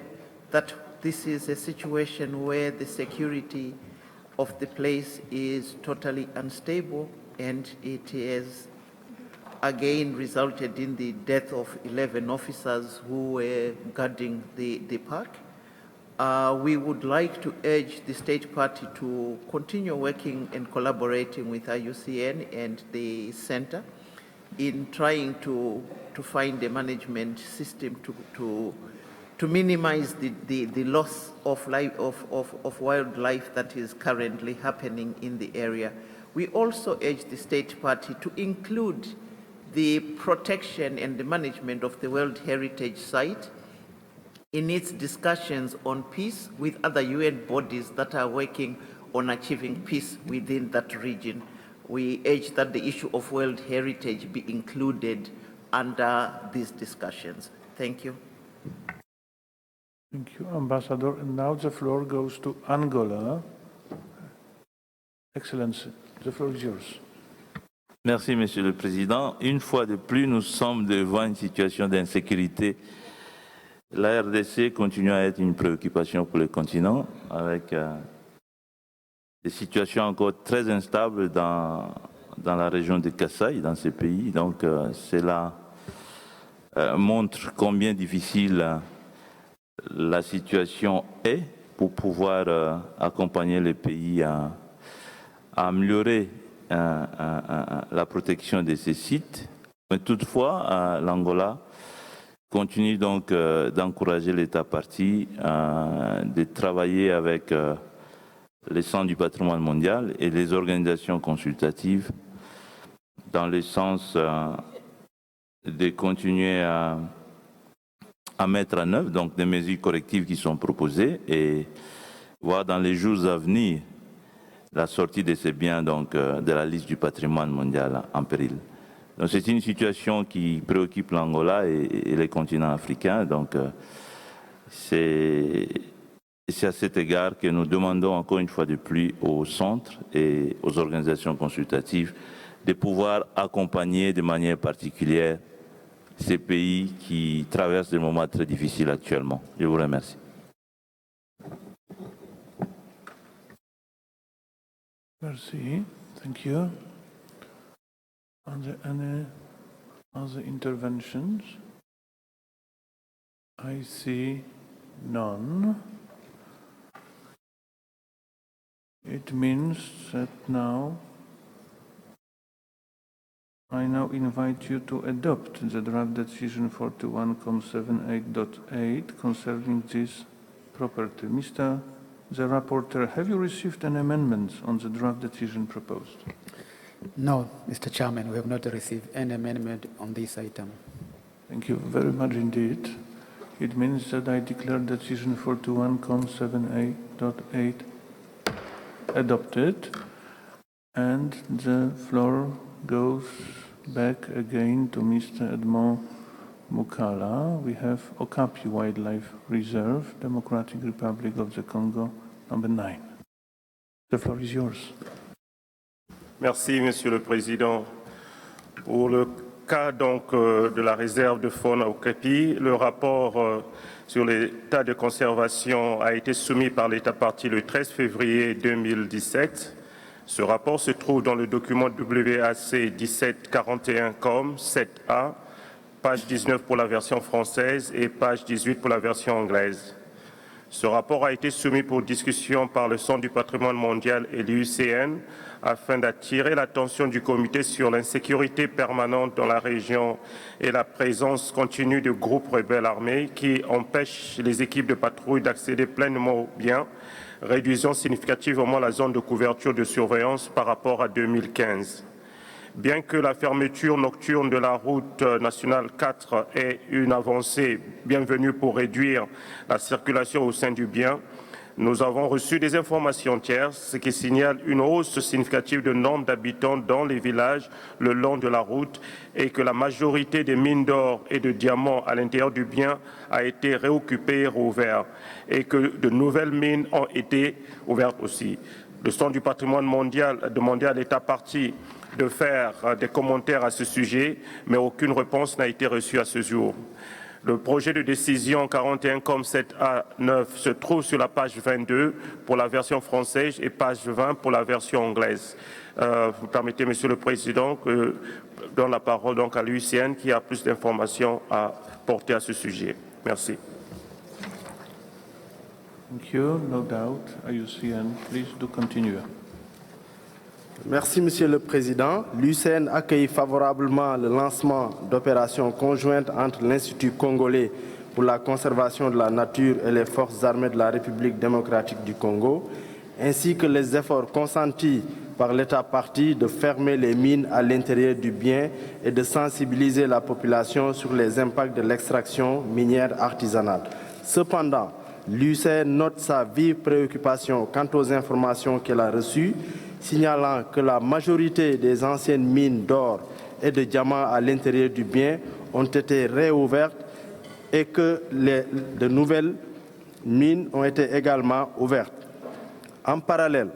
that this is a situation where the security of the place is totally unstable, and it has again resulted in the death of 11 officers who were guarding the park. We would like to urge the State Party to continue working and collaborating with IUCN and the Center in trying to find a management system to minimize the loss of wildlife that is currently happening in the area. We also urge the State Party to include the protection and the management of the World Heritage Site in its discussions on peace with other UN bodies that are working on achieving peace within that region. We urge that the issue of World Heritage be included under these discussions. Thank you. Thank you, Ambassador. And now the floor goes to Angola. Excellency, the floor is yours. Merci, Monsieur le Président. Une fois de plus, nous sommes devant une situation d'insécurité. La RDC continue à être une préoccupation pour le continent, avec des situations encore très instables dans la région de Kasaï, dans ce pays. Donc, cela montre combien difficile la situation est pour pouvoir accompagner les pays à améliorer la protection de ces sites. Mais toutefois, l'Angola continue donc d'encourager l'État partie de travailler avec les centres du patrimoine mondial et les organisations consultatives dans le sens de continuer à mettre en œuvre donc des mesures correctives qui sont proposées et voir dans les jours à venir la sortie de ces biens donc de la liste du patrimoine mondial en péril. Donc c'est une situation qui préoccupe l'Angola et les continents africains. Donc c'est à cet égard que nous demandons encore une fois de plus aux centres et aux organisations consultatives de pouvoir accompagner de manière particulière ces pays qui traversent des moments très difficiles actuellement. Je vous remercie. Merci. Thank you. Are there any other interventions? I see none. It means that I now invite you to adopt the draft decision 41.78.8 concerning this property. The rapporteur, have you received an amendment on the draft decision proposed? No, Mr. Chairman, we have not received any amendment on this item. Thank you very much indeed. It means that I declare decision 41.78.8 adopted, and the floor goes back again to Mr. Edmond Mukala. We have Okapi Wildlife Reserve, Democratic Republic of the Congo, number 9. The floor is yours. Merci, Monsieur le Président. Pour le cas donc de la réserve de faune à Okapi, le rapport sur l'état de conservation a été soumis par l'État partie le 13 février 2017. Ce rapport se trouve dans le document WAC 1741 7A, page 19 pour la version française et page 18 pour la version anglaise. Ce rapport a été soumis pour discussion par le Centre du patrimoine mondial et l'UICN afin d'attirer l'attention du comité sur l'insécurité permanente dans la région et la présence continue de groupes rebelles armés qui empêchent les équipes de patrouille d'accéder pleinement aux biens, réduisant significativement la zone de couverture de surveillance par rapport à 2015. Bien que la fermeture nocturne de la route nationale 4 ait une avancée bienvenue pour réduire la circulation au sein du bien, nous avons reçu des informations tierces qui signalent une hausse significative de nombre d'habitants dans les villages le long de la route et que la majorité des mines d'or et de diamants à l'intérieur du bien a été réoccupée et rouverte et que de nouvelles mines ont été ouvertes aussi. Le Centre du patrimoine mondial est à partie de faire des commentaires à ce sujet, mais aucune réponse n'a été reçue à ce jour. Le projet de décision 41.7A9 se trouve sur la page 22 pour la version française et page 20 pour la version anglaise. Vous permettez, Monsieur le Président, que je donne la parole donc à l'UICN qui a plus d'informations à porter à ce sujet. Merci. Thank you. No doubt. IUCN, please do continue. Merci, Monsieur le Président. L'UICN accueille favorablement le lancement d'opérations conjointes entre l'Institut congolais pour la conservation de la nature et les forces armées de la République démocratique du Congo, ainsi que les efforts consentis par l'État partie de fermer les mines à l'intérieur du bien et de sensibiliser la population sur les impacts de l'extraction minière artisanale. Cependant, l'UICN note sa vive préoccupation quant aux informations qu'elle a reçues, signalant que la majorité des anciennes mines d'or et de diamants à l'intérieur du bien ont été réouvertes et que de nouvelles mines ont été également ouvertes. En parallèle,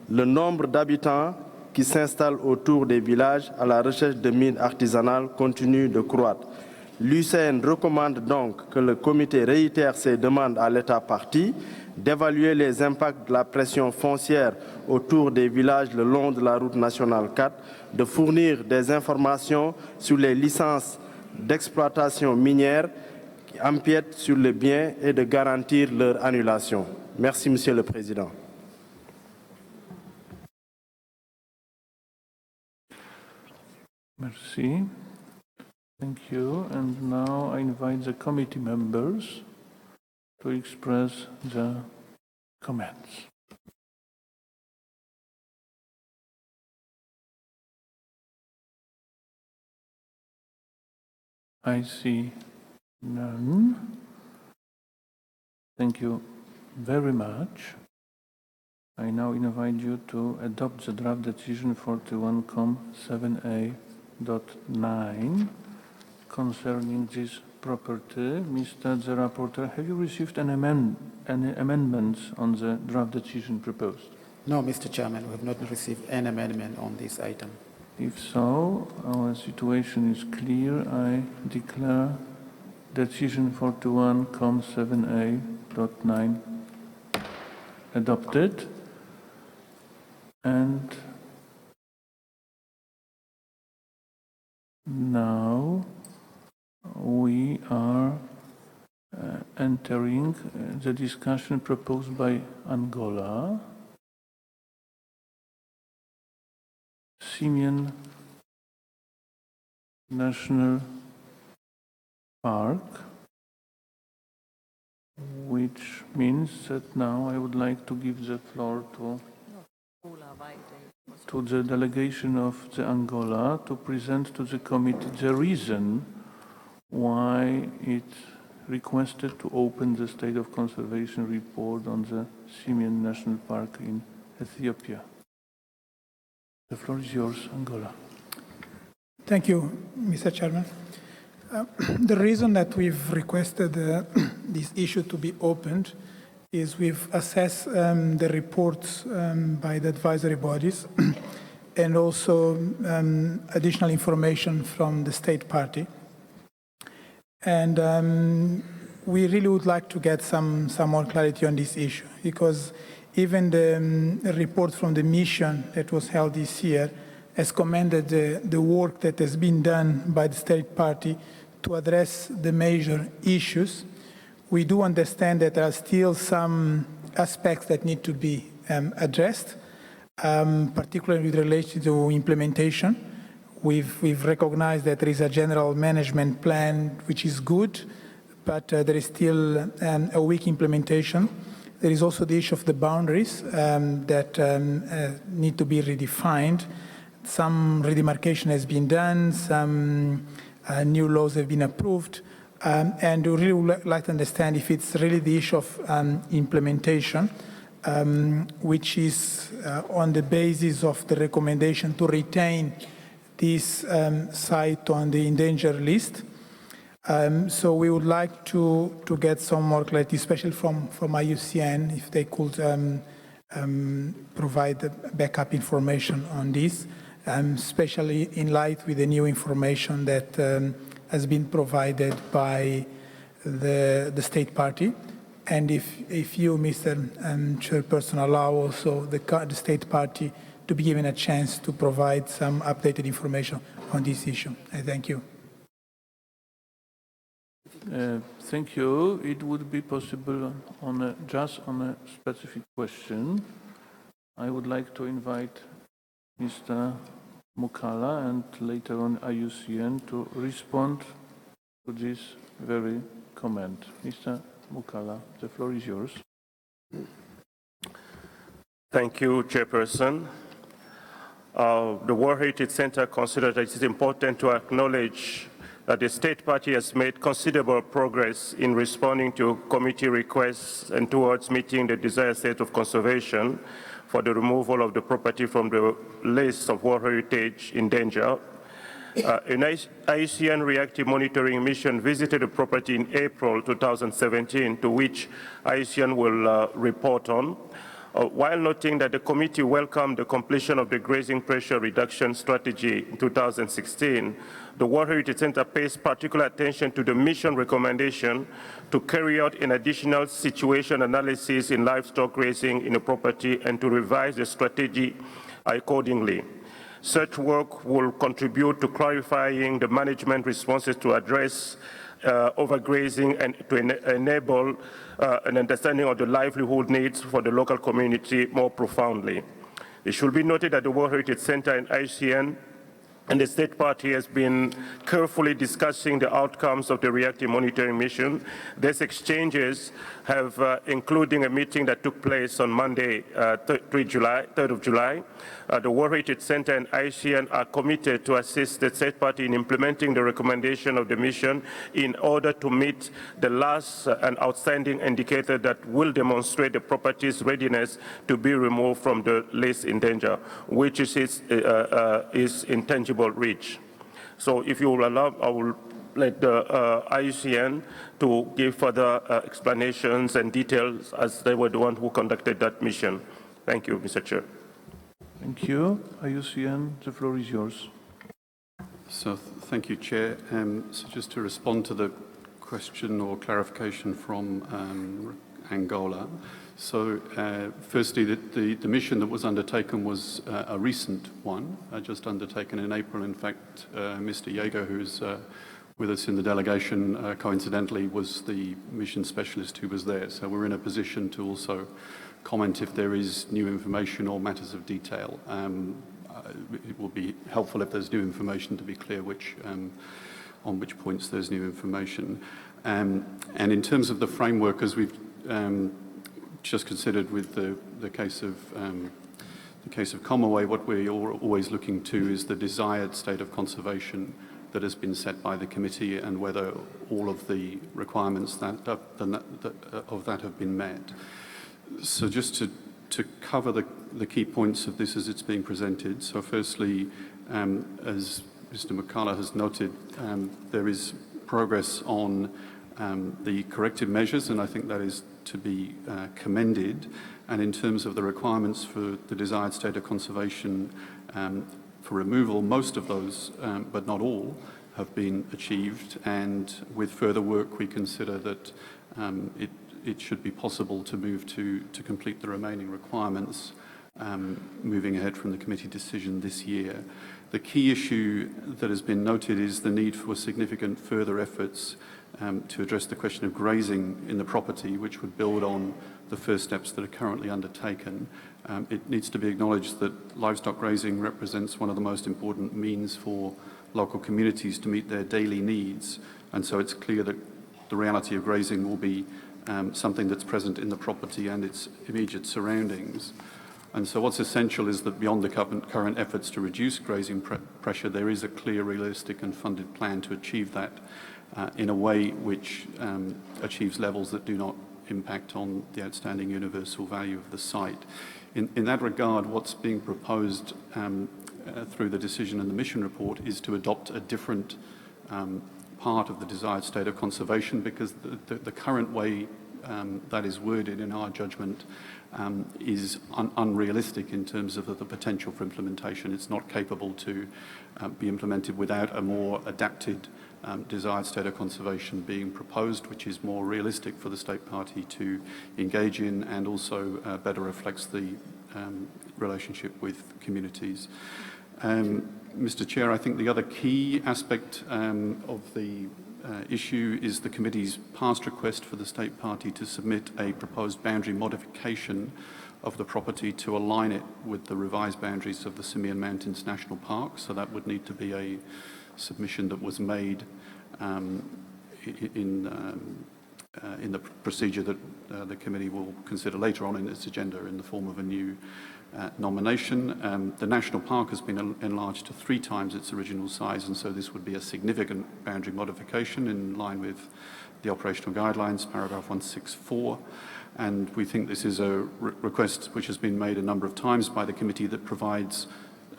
le nombre d'habitants qui s'installent autour des villages à la recherche de mines artisanales continue de croître. L'UICN recommande donc que le comité réitère ses demandes à l'État partie d'évaluer les impacts de la pression foncière autour des villages le long de la route nationale 4, de fournir des informations sur les licences d'exploitation minière qui empiètent sur les biens et de garantir leur annulation. Merci, Monsieur le Président. Merci. Thank you. And now I invite the committee members to express the comments. I see none. Thank you very much. I now invite you to adopt the draft decision 41.7a.9 concerning this property. Mr. the Rapporteur, have you received any amendments on the draft decision proposed? No, Mr. Chairman, we have not received any amendment on this item. If so, our situation is clear. I declare decision 41.7a.9 adopted. And now we are entering the discussion proposed by Angola. Bamiyan National Park, which means that now I would like to give the floor to the delegation of the Angola to present to the committee the reason why it requested to open the state of conservation report on the Bamiyan National Park in Ethiopia. The floor is yours, Angola. Thank you, Mr. Chairman. The reason that we've requested this issue to be opened is we've assessed the reports by the advisory bodies and also additional information from the state party. And we really would like to get some more clarity on this issue, because even the report from the mission that was held this year has commended the work that has been done by the state party to address the major issues. We do understand that there are still some aspects that need to be addressed, particularly with relation to implementation. We've recognized that there is a general management plan which is good, but there is still a weak implementation. There is also the issue of the boundaries that need to be redefined. Some redemarcation has been done, some new laws have been approved, and we really would like to understand if it's really the issue of implementation, which is on the basis of the recommendation to retain this site on the endangered list. So we would like to get some more clarity, especially from IUCN, if they could provide backup information on this, especially in light with the new information that has been provided by the state party. And if you, Mr. Chairperson, allow also the state party to be given a chance to provide some updated information on this issue. Thank you. Thank you. It would be possible just on a specific question. I would like to invite Mr. Mukala and later on IUCN to respond to this very comment. Mr. Mukala, the floor is yours. Thank you, Chairperson. The World Heritage Center considers that it is important to acknowledge that the state party has made considerable progress in responding to committee requests and towards meeting the desired state of conservation for the removal of the property from the list of World Heritage in danger. An IUCN reactive monitoring mission visited the property in April 2017, to which IUCN will report on. While noting that the committee welcomed the completion of the grazing pressure reduction strategy in 2016, the World Heritage Center pays particular attention to the mission recommendation to carry out an additional situation analysis in livestock grazing in the property and to revise the strategy accordingly. Such work will contribute to clarifying the management responses to address overgrazing and to enable an understanding of the livelihood needs for the local community more profoundly. It should be noted that the World Heritage Center and IUCN and the state party has been carefully discussing the outcomes of the reactive monitoring mission. These exchanges have, including a meeting that took place on Monday, 3rd of July. The World Heritage Center and IUCN are committed to assist the state party in implementing the recommendation of the mission in order to meet the last and outstanding indicator that will demonstrate the property's readiness to be removed from the list in danger, which is intangible reach. So if you will allow, I will let the IUCN to give further explanations and details, as they were the one who conducted that mission. Thank you, Mr. Chair. Thank you. IUCN, the floor is yours. So thank you, Chair. So just to respond to the question or clarification from Angola. So firstly, the mission that was undertaken was a recent one, just undertaken in April. In fact, Mr. Jaeger, who's with us in the delegation, coincidentally was the mission specialist who was there. So we're in a position to also comment if there is new information or matters of detail. It will be helpful if there's new information to be clear on which points there's new information. And in terms of the framework, as we've just considered with the case of Comaway, what we're always looking to is the desired state of conservation that has been set by the committee and whether all of the requirements of that have been met. So just to cover the key points of this as it's being presented. So firstly, as Mr. Makala has noted, there is progress on the corrective measures, and I think that is to be commended. And in terms of the requirements for the desired state of conservation for removal, most of those, but not all, have been achieved. And with further work, we consider that it should be possible to move to complete the remaining requirements, moving ahead from the committee decision this year. The key issue that has been noted is the need for significant further efforts to address the question of grazing in the property, which would build on the first steps that are currently undertaken. It needs to be acknowledged that livestock grazing represents one of the most important means for local communities to meet their daily needs, and so it's clear that the reality of grazing will be something that's present in the property and its immediate surroundings. And so what's essential is that beyond the current efforts to reduce grazing pressure, there is a clear, realistic and funded plan to achieve that in a way which achieves levels that do not impact on the outstanding universal value of the site. In that regard, what's being proposed through the decision and the mission report is to adopt a different part of the desired state of conservation, because the current way that is worded in our judgment is unrealistic in terms of the potential for implementation. It's not capable to be implemented without a more adapted desired state of conservation being proposed, which is more realistic for the state party to engage in and also better reflects the relationship with communities. Mr. Chair, I think the other key aspect of the issue is the committee's past request for the state party to submit a proposed boundary modification of the property to align it with the revised boundaries of the Bamiyan Mountains National Park. So that would need to be a submission that was made in the procedure that the committee will consider later on in its agenda in the form of a new nomination. The national park has been enlarged to 3 times its original size, and so this would be a significant boundary modification in line with the operational guidelines, paragraph 164. And we think this is a request which has been made a number of times by the committee that provides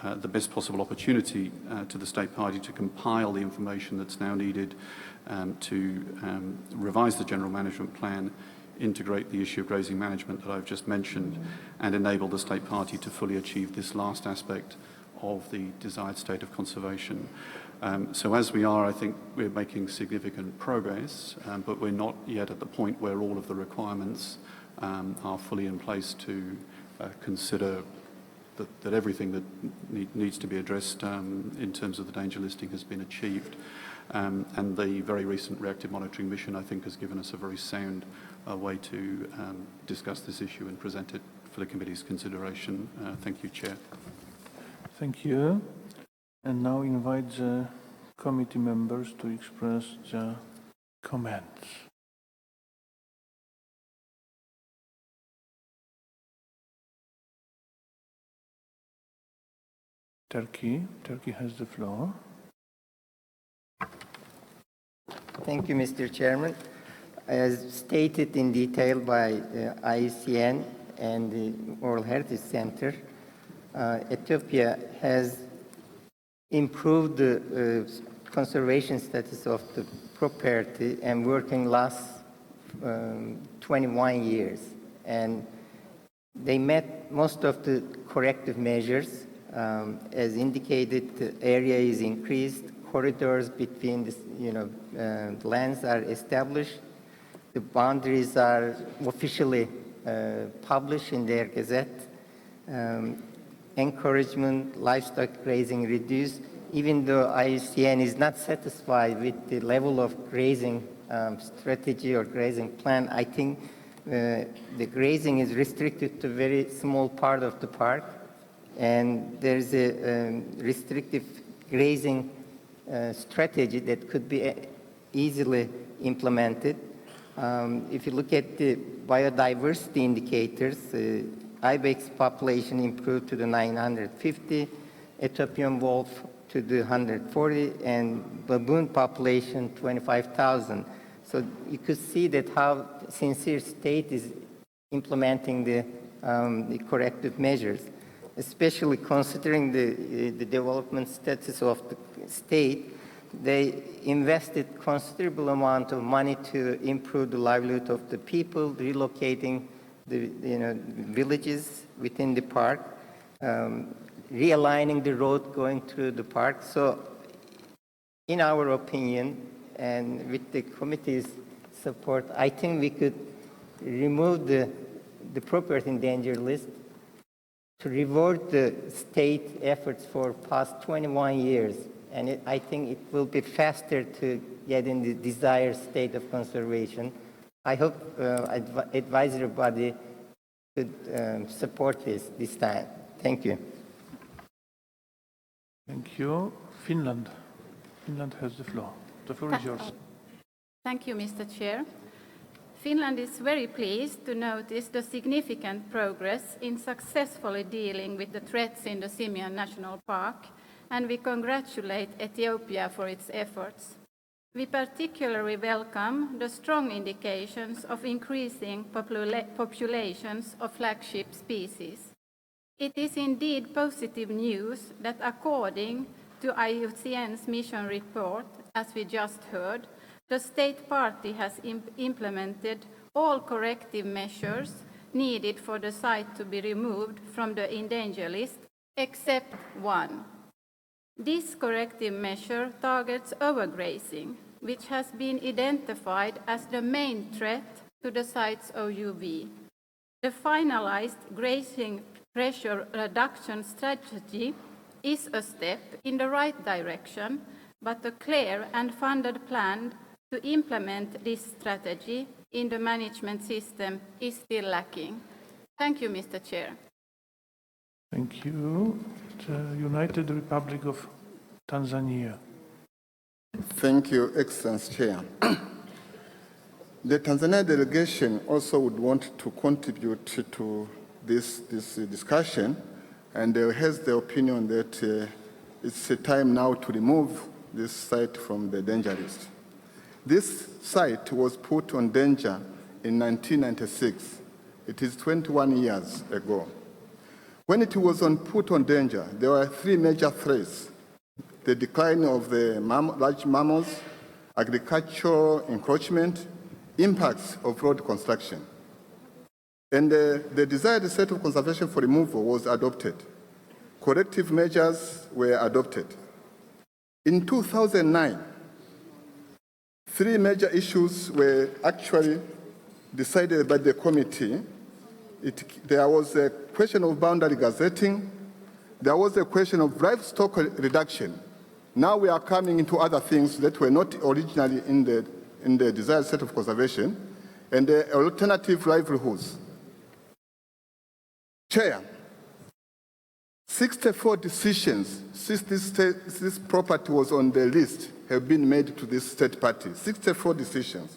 the best possible opportunity to the state party to compile the information that's now needed to revise the general management plan, integrate the issue of grazing management that I've just mentioned, and enable the state party to fully achieve this last aspect of the desired state of conservation. So as we are, I think we're making significant progress, but we're not yet at the point where all of the requirements are fully in place to consider that everything that needs to be addressed in terms of the danger listing has been achieved. And the very recent reactive monitoring mission, I think, has given us a very sound way to discuss this issue and present it for the committee's consideration. Thank you, Chair. Thank you. And now invite the committee members to express their comments. Turkey has the floor. Thank you, Mr. Chairman. As stated in detail by IUCN and the World Heritage Center, Ethiopia has improved the conservation status of the property and working last 21 years. And They met most of the corrective measures. As indicated, the area is increased, corridors between the lands are established, the boundaries are officially published in their gazette, encouragement, livestock grazing reduced, even though IUCN is not satisfied with the level of grazing strategy or grazing plan. I think the grazing is restricted to a very small part of the park, and there's a restrictive grazing strategy that could be easily implemented. If you look at the biodiversity indicators, ibex population improved to the 950, Ethiopian wolf to the 140, and baboon population 25,000. So you could see that how sincere state is implementing the corrective measures, especially considering the development status of the state. They invested considerable amount of money to improve the livelihood of the people, relocating the villages within the park, realigning the road going through the park. So in our opinion, and with the committee's support, I think we could remove the property in danger list to reward the state efforts for past 21 years. And I think it will be faster to get in the desired state of conservation. I hope advisory body could support this time. Thank you. Thank you. Finland. Finland has the floor. The floor is yours. Thank you, Mr. Chair. Finland is very pleased to notice the significant progress in successfully dealing with the threats in the Bamiyan National Park, and we congratulate Ethiopia for its efforts. We particularly welcome the strong indications of increasing populations of flagship species. It is indeed positive news that according to IUCN's mission report, as we just heard, the state party has implemented all corrective measures needed for the site to be removed from the endangered list, except one. This corrective measure targets overgrazing, which has been identified as the main threat to the site's OUV. The finalized grazing pressure reduction strategy is a step in the right direction, but a clear and funded plan to implement this strategy in the management system is still lacking. Thank you, Mr. Chair. Thank you. The United Republic of Tanzania. Thank you, Excellency Chair. The Tanzania delegation also would want to contribute to this discussion, and has the opinion that it's a time now to remove this site from the danger list. This site was put on danger in 1996. It is 21 years ago. When it was put on danger, there were three major threats: the decline of the large mammals, agricultural encroachment, impacts of road construction. And the desired set of conservation for removal was adopted. Corrective measures were adopted. In 2009, three major issues were actually decided by the committee. There was a question of boundary gazetting. There was a question of livestock reduction. Now we are coming into other things that were not originally in the desired set of conservation, and the alternative livelihoods. Chair, 64 decisions since this property was on the list have been made to this state party, 64 decisions.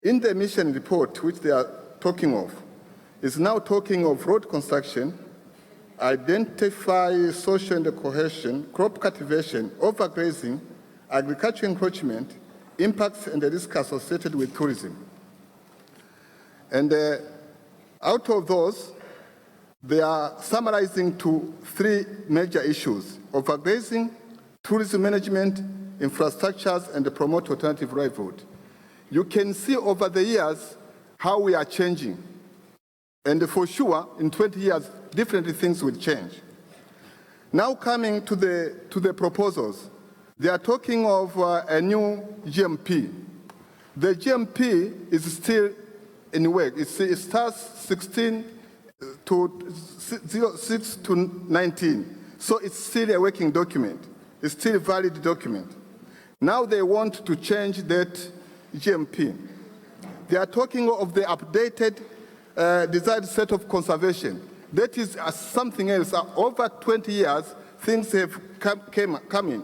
In the mission report, which they are talking of, is now talking of road construction, identify social and cohesion, crop cultivation, overgrazing, agricultural encroachment, impacts and the risks associated with tourism. And out of those, they are summarizing to three major issues: overgrazing, tourism management, infrastructures, and promote alternative livelihood. You can see over the years how we are changing. And for sure, in 20 years, different things will change. Now coming to the proposals, they are talking of a new GMP. The GMP is still in work. It starts 16 to 06 to 19. So it's still a working document. It's still a valid document. Now they want to change that GMP. They are talking of the updated desired set of conservation. That is something else. Over 20 years, things have come in.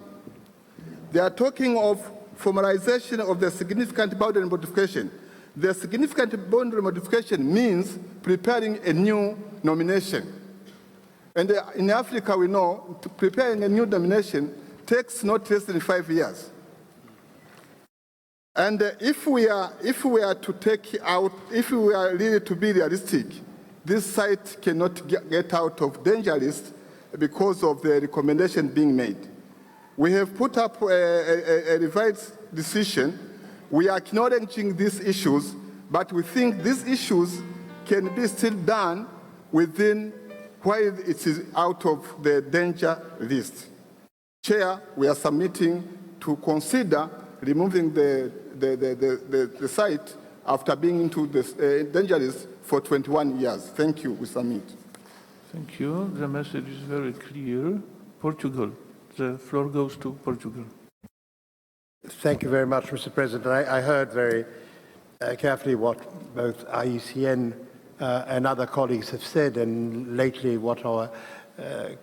They are talking of formalization of the significant boundary modification. The significant boundary modification means preparing a new nomination. And in Africa, we know preparing a new nomination takes not less than 5 years. And if we are to take out, if we are really to be realistic, this site cannot get out of danger list because of the recommendation being made. We have put up a revised decision. We are acknowledging these issues, but we think these issues can be still done within while it is out of the danger list. Chair, we are submitting to consider removing the site after being into the danger list for 21 years. Thank you. We submit. Thank you. The message is very clear. Portugal. The floor goes to Portugal. Thank you very much, Mr. President. I heard very carefully what both IUCN and other colleagues have said, and lately what our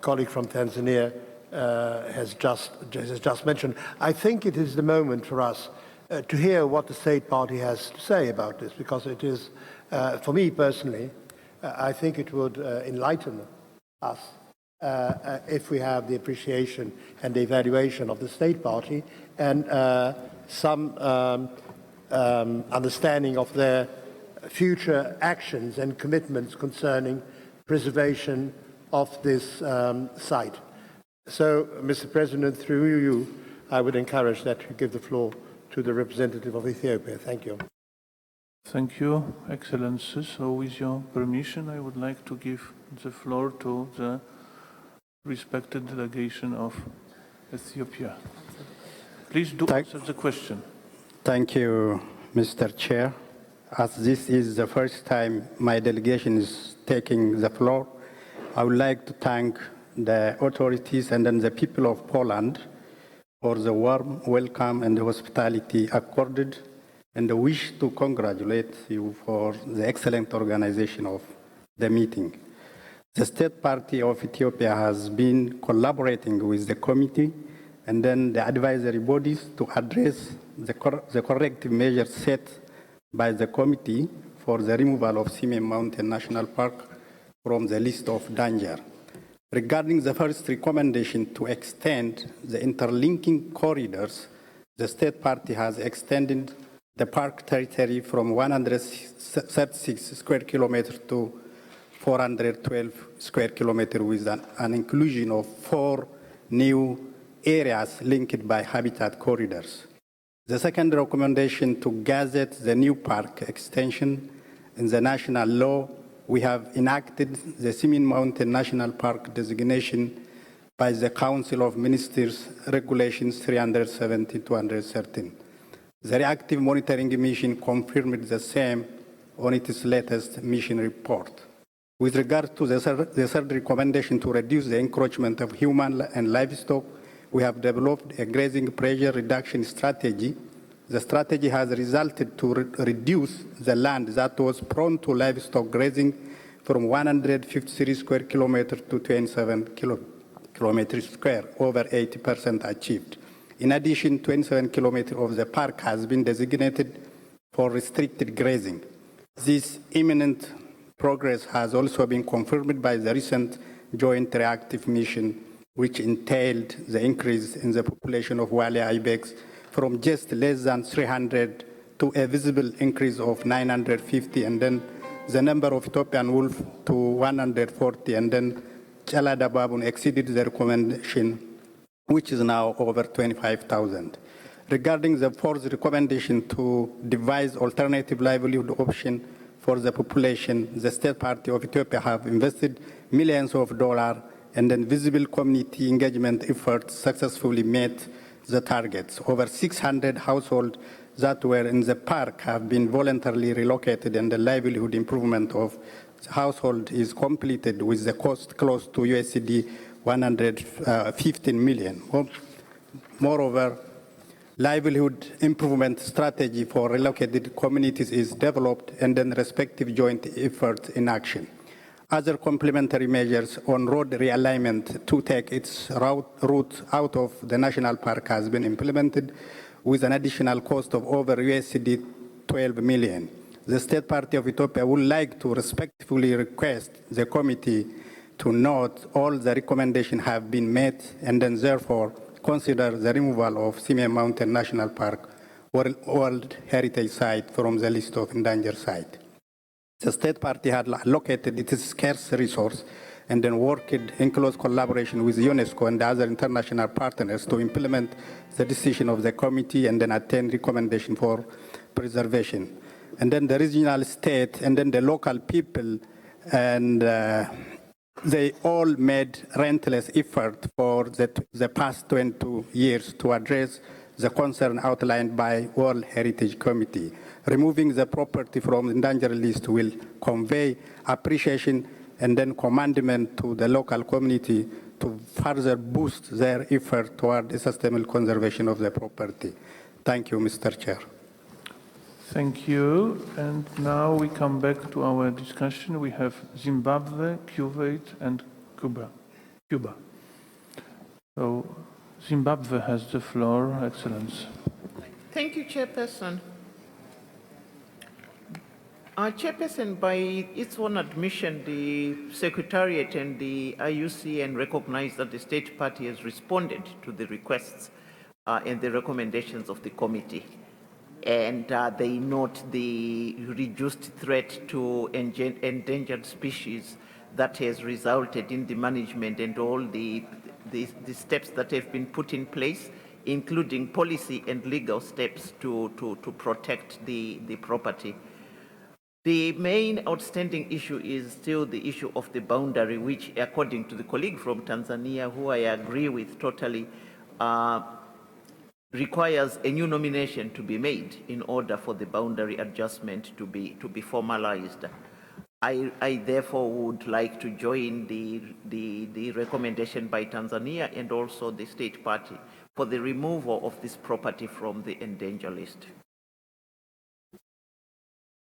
colleague from Tanzania has just mentioned. I think it is the moment for us to hear what the state party has to say about this, because it is, for me personally, I think it would enlighten us if we have the appreciation and the evaluation of the state party and some understanding of their future actions and commitments concerning preservation of this site. So, Mr. President, through you, I would encourage that you give the floor to the representative of Ethiopia. Thank you. Thank you, Excellencies. So with your permission, I would like to give the floor to the respected delegation of Ethiopia. Please do answer the question. Thank you, Mr. Chair. As this is the first time my delegation is taking the floor, I would like to thank the authorities and then the people of Poland for the warm welcome and the hospitality accorded, and the wish to congratulate you for the excellent organization of the meeting. The State Party of Ethiopia has been collaborating with the committee and then the advisory bodies to address the corrective measures set by the committee for the removal of Simien Mountain National Park from the list of danger. Regarding the first recommendation to extend the interlinking corridors, the State Party has extended the park territory from 136 square kilometers to 412 square kilometers with an inclusion of 4 new areas linked by habitat corridors. The second recommendation to gazette the new park extension in the national law, we have enacted the Simien Mountain National Park designation by the Council of Ministers Regulations 370-213. The reactive monitoring mission confirmed the same on its latest mission report. With regard to the third recommendation to reduce the encroachment of human and livestock, we have developed a grazing pressure reduction strategy. The strategy has resulted to reduce the land that was prone to livestock grazing from 153 square kilometers to 27 kilometers square, over 80% achieved. In addition, 27 kilometers of the park has been designated for restricted grazing. This imminent progress has also been confirmed by the recent joint reactive mission, which entailed the increase in the population of Walia ibex from just less than 300 to a visible increase of 950, and then the number of Ethiopian wolf to 140, and then Chalada baboon exceeded the recommendation, which is now over 25,000. Regarding the fourth recommendation to devise alternative livelihood option for the population. The State Party of Ethiopia have invested millions of dollars, and then visible community engagement efforts successfully met the targets. Over 600 households that were in the park have been voluntarily relocated, and the livelihood improvement of the household is completed with the cost close to USD 115 million. Moreover, livelihood improvement strategy for relocated communities is developed, and then respective joint efforts in action. Other complementary measures on road realignment to take its route out of the national park has been implemented with an additional cost of over USD 12 million. The State Party of Ethiopia would like to respectfully request the committee to note all the recommendations have been met, and then therefore consider the removal of Simien Mountain National Park World Heritage Site from the list of endangered sites. The State Party had allocated its scarce resource and then worked in close collaboration with UNESCO and other international partners to implement the decision of the committee and then attain recommendation for preservation. And then the regional state and then the local people, and they all made relentless effort for the past 22 years to address the concern outlined by World Heritage Committee. Removing the property from the endangered list will convey appreciation and then commandment to the local community to further boost their effort toward the sustainable conservation of the property. Thank you, Mr. Chair. Thank you. And now we come back to our discussion. We have Zimbabwe, Kuwait, and Cuba. So Zimbabwe has the floor, Excellence. Thank you, Chairperson. Chairperson, by its own admission, the Secretariat and the IUCN recognize that the State Party has responded to the requests and the recommendations of the committee. And they note the reduced threat to endangered species that has resulted in the management and all the steps that have been put in place, including policy and legal steps to protect the property. The main outstanding issue is still the issue of the boundary, which, according to the colleague from Tanzania, who I agree with totally, requires a new nomination to be made in order for the boundary adjustment to be formalized. I therefore would like to join the recommendation by Tanzania and also the State Party for the removal of this property from the endangered list.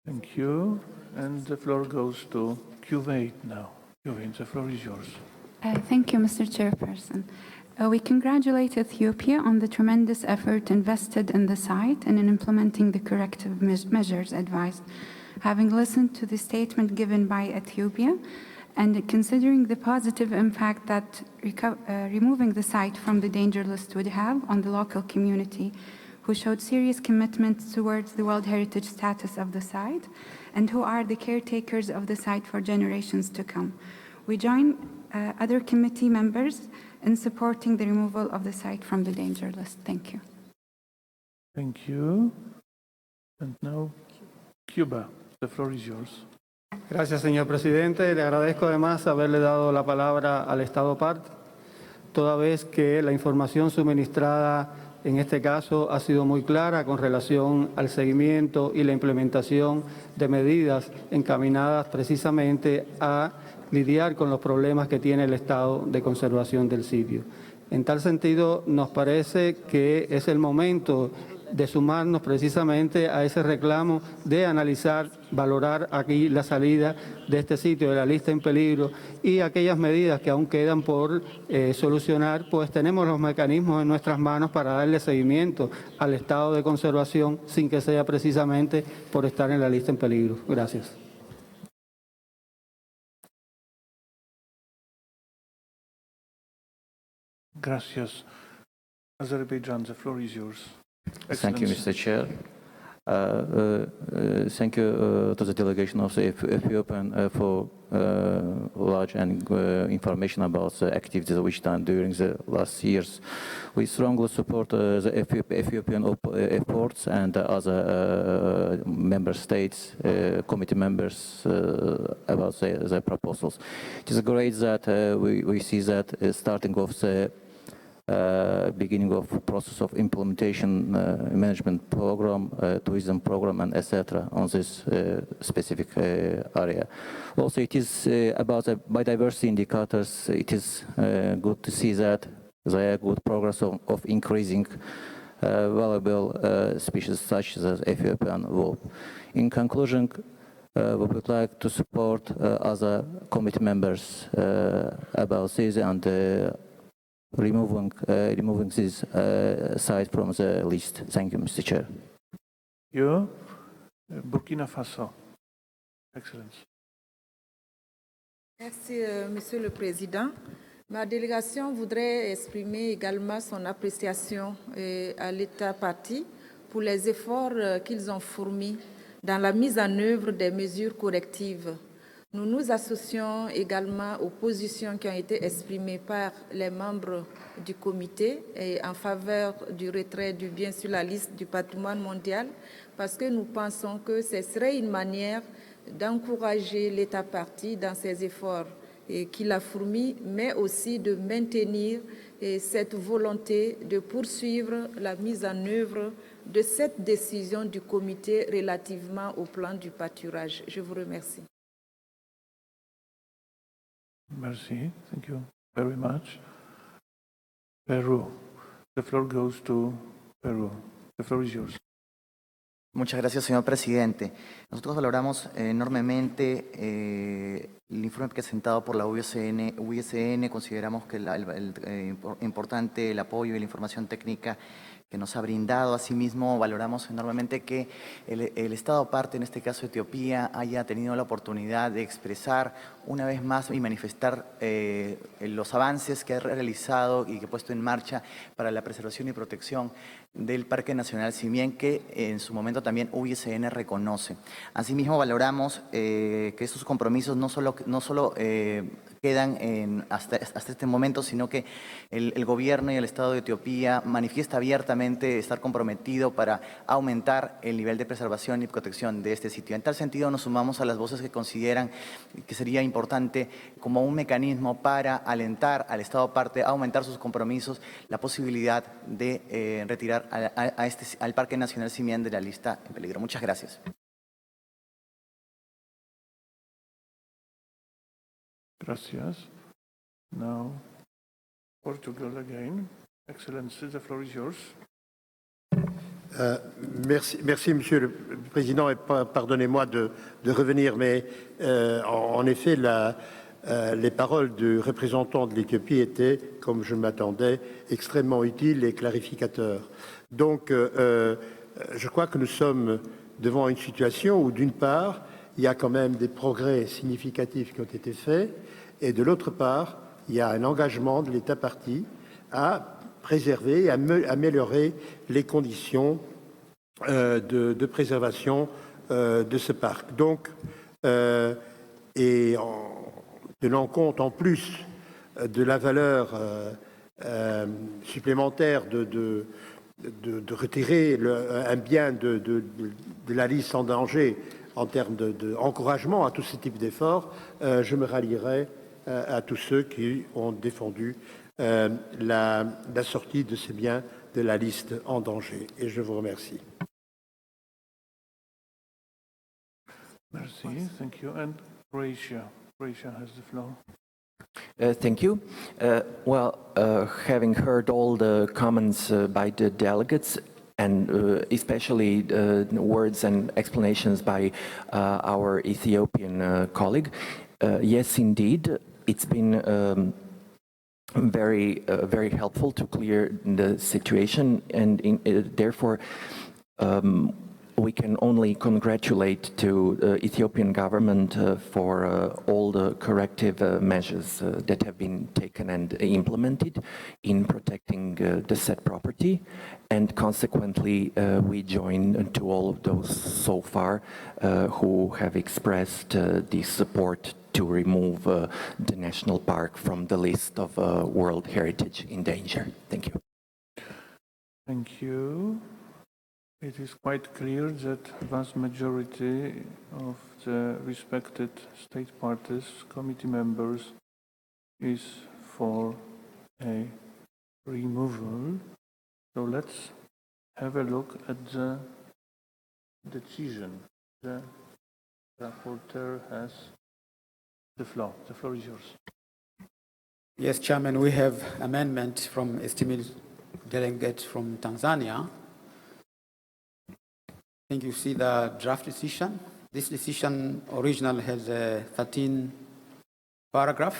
Thank you. And the floor goes to Kuwait now. Kuwait, the floor is yours. Thank you, Mr. Chairperson. We congratulate Ethiopia on the tremendous effort invested in the site and in implementing the corrective measures advised. Having listened to the statement given by Ethiopia and considering the positive impact that removing the site from the danger list would have on the local community, who showed serious commitment towards the World Heritage status of the site and who are the caretakers of the site for generations to come. We join other committee members in supporting the removal of the site from the danger list. Thank you. Thank you. And now, Cuba, the floor is yours. Gracias, señor presidente. Le agradezco además haberle dado la palabra al Estado parte, toda vez que la información suministrada en este caso ha sido muy clara con relación al seguimiento y la implementación de medidas encaminadas precisamente a lidiar con los problemas que tiene el estado de conservación del sitio. En tal sentido, nos parece que es el momento de sumarnos precisamente a ese reclamo de analizar, valorar aquí la salida de este sitio de la lista en peligro y aquellas medidas que aún quedan por solucionar, pues tenemos los mecanismos en nuestras manos para darle seguimiento al estado de conservación sin que sea precisamente por estar en la lista en peligro. Gracias. Gracias. Azerbaijan, the floor is yours. Thank you, Mr. Chair. Thank you to the delegation of the Ethiopian for large and information about the activities which done during the last years. We strongly support the Ethiopian efforts and other member states, committee members about the proposals. It is great that we see that starting of the beginning of process of implementation management program, tourism program, and etc. on this specific area. Also, it is about the biodiversity indicators. It is good to see that there are good progress of increasing valuable species such as Ethiopian wolf. In conclusion, we would like to support other committee members about this and removing this site from the list. Thank you, Mr. Chair. You, Burkina Faso. Excellence. Merci, Monsieur le Président. Ma délégation voudrait exprimer également son appréciation à l'État partie pour les efforts qu'ils ont fournis dans la mise en œuvre des mesures correctives. Nous nous associons également aux positions qui ont été exprimées par les membres du comité en faveur du retrait du bien sur la liste du patrimoine mondial parce que nous pensons que ce serait une manière d'encourager l'État partie dans ses efforts qu'il a fournis, mais aussi de maintenir cette volonté de poursuivre la mise en œuvre de cette décision du comité relativement au plan du pâturage. Je vous remercie. Merci. Thank you very much. Peru. The floor goes to Peru. The floor is yours. Muchas gracias, señor presidente. Nosotros valoramos enormemente el informe presentado por la UISN. Consideramos que importante el apoyo y la información técnica que nos ha brindado. Asimismo, valoramos enormemente que el Estado parte, en este caso Etiopía, haya tenido la oportunidad de expresar una vez más y manifestar los avances que ha realizado y que ha puesto en marcha para la preservación y protección del Parque Nacional Simién, que en su momento también UISN reconoce. Asimismo, valoramos que estos compromisos no solo quedan hasta este momento, sino que el gobierno y el Estado de Etiopía manifiesta abiertamente estar comprometido para aumentar el nivel de preservación y protección de este sitio. En tal sentido, nos sumamos a las voces que consideran que sería importante como un mecanismo para alentar al Estado parte a aumentar sus compromisos, la posibilidad de retirar al Parque Nacional Simién de la lista en peligro. Muchas gracias. Gracias. Now, Portugal again. Excellency, the floor is yours. Merci, Monsieur le Président, et pardonnez-moi de revenir, mais en effet, les paroles du représentant de l'Éthiopie étaient, comme je m'attendais, extrêmement utiles et clarificateurs. Donc, je crois que nous sommes devant une situation où, d'une part, il y a quand même des progrès significatifs qui ont été faits, et de l'autre part, il y a un engagement de l'État partie à préserver et à améliorer les conditions de préservation de ce parc. Donc, et en tenant compte en plus de la valeur supplémentaire de retirer un bien de la liste en danger en termes d'encouragement à tout ce type d'efforts, je me rallierai à tous ceux qui ont défendu la sortie de ces biens de la liste en danger. Et je vous remercie. Merci. Thank you. And Croatia. Croatia has the floor. Thank you. Having heard all the comments by the delegates, and especially words and explanations by our Ethiopian colleague, yes, indeed, it's been very helpful to clear the situation, and therefore we can only congratulate to the Ethiopian government for all the corrective measures that have been taken and implemented in protecting the said property, and consequently we join to all of those so far who have expressed this support to remove the national park from the list of World Heritage in danger. Thank you. Thank you. It is quite clear that vast majority of the respected state parties, committee members, is for a removal. So let's have a look at the decision. The rapporteur has the floor. The floor is yours. Yes, Chairman, we have amendment from esteemed delegate from Tanzania. I think you see the draft decision. This decision originally has 13 paragraphs.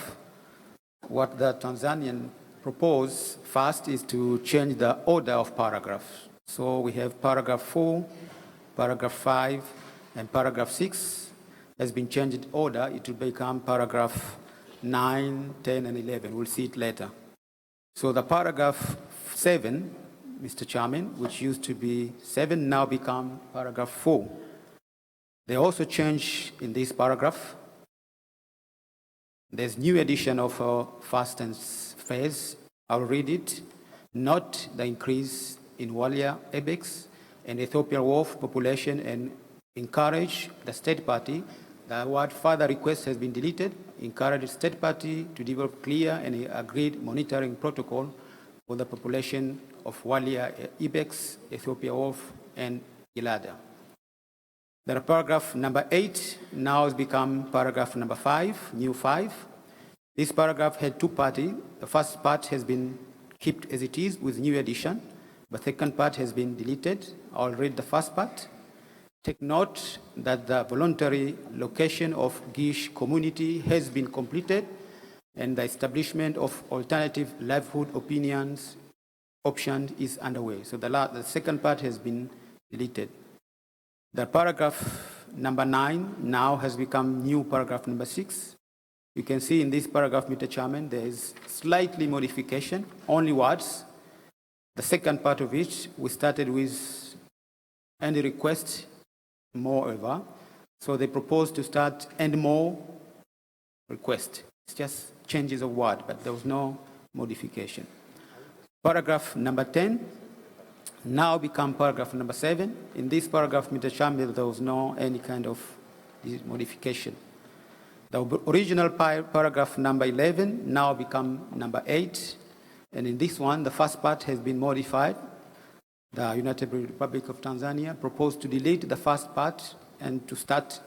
What the Tanzanian propose first is to change the order of paragraphs. So we have paragraph 4, paragraph 5, and paragraph 6 has been changed in order. It will become paragraph 9, 10, and 11. We'll see it later. So the paragraph 7, Mr. Chairman, which used to be 7, now become paragraph 4. They also change in this paragraph. There's new addition of a first and phase. I'll read it. Not the increase in Walia ibex and Ethiopian wolf population, and encourage the state party. The word further request has been deleted. Encourage the state party to develop clear and agreed monitoring protocol for the population of Walia ibex, Ethiopian wolf, and Gilada. The paragraph number 8 now has become paragraph number 5, new 5. This paragraph had two parts. The first part has been kept as it is with new addition. The second part has been deleted. I'll read the first part. Take note that the voluntary location of Gish community has been completed, and the establishment of alternative livelihood option is underway. So the second part has been deleted. The paragraph number 9 now has become new paragraph number 6. You can see in this paragraph, Mr. Chairman, there is slightly modification, only words. The second part of which we started with any request, moreover. So they propose to start and more request. It's just changes of word, but there was no modification. Paragraph number 10 now become paragraph number 7. In this paragraph, Mr. Chairman, there was no any kind of modification. The original paragraph number 11 now become number 8. And in this one, the first part has been modified. The United Republic of Tanzania proposed to delete the first part and to start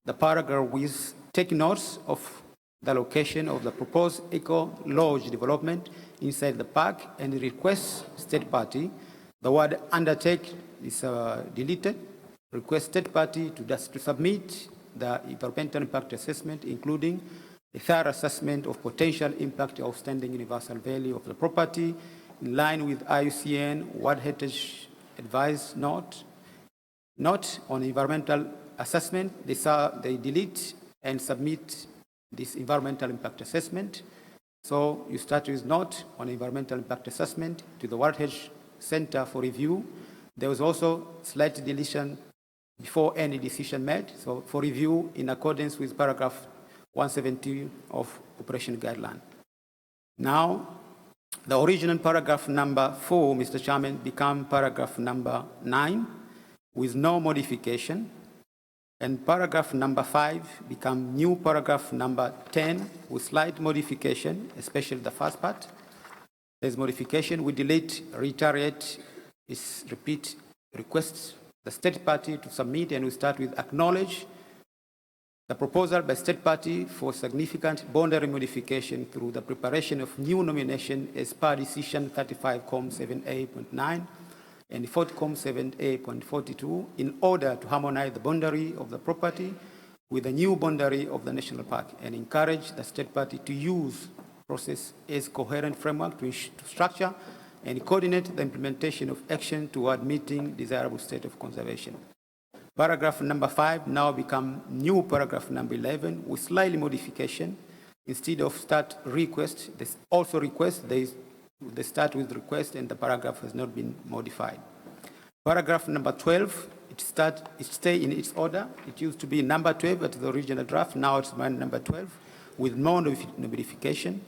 the paragraph with taking notes of the location of the proposed eco-lodge development inside the park, and request state party. The word undertake is deleted. Request state party to submit the environmental impact assessment, including a thorough assessment of potential impact of outstanding universal value of the property, in line with IUCN World Heritage Advice Note on environmental assessment. They delete and submit this environmental impact assessment. So you start with note on environmental impact assessment to the World Heritage Center for review. There was also slight deletion before any decision made. So for review in accordance with paragraph 170 of Operation Guideline. Now, the original paragraph number 4, Mr. Chairman, become paragraph number 9 with no modification. And paragraph number 5 become new paragraph number 10 with slight modification, especially the first part. There's modification. We delete, reiterate, repeat requests the state party to submit, and we start with acknowledge the proposal by state party for significant boundary modification through the preparation of new nomination as per decision 35.7a.9 and 40.7a.42 in order to harmonize the boundary of the property with the new boundary of the national park, and encourage the state party to use process as coherent framework to structure and coordinate the implementation of action toward meeting desirable state of conservation. Paragraph number 5 now become new paragraph number 11 with slightly modification. Instead of start request, this also request, they start with request and the paragraph has not been modified. Paragraph number 12, it stay in its order. It used to be number 12 at the original draft, now it's number 12 with no modification.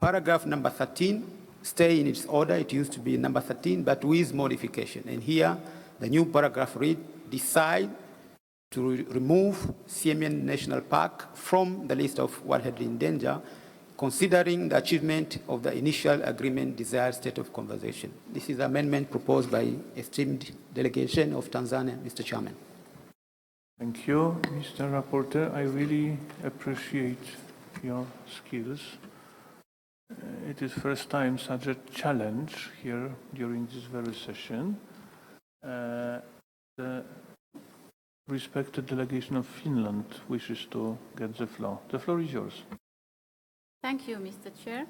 Paragraph number 13, stay in its order. It used to be number 13, but with modification. And here, the new paragraph read, decide to remove Bamiyan National Park from the list of wildlife in danger, considering the achievement of the initial agreement desired state of conservation. This is the amendment proposed by esteemed delegation of Tanzania, Mr. Chairman. Thank you, Mr. Rapporteur. I really appreciate your skills. It is first time such a challenge here during this very session. The respected delegation of Finland wishes to get the floor. The floor is yours. Thank you, Mr. Chair.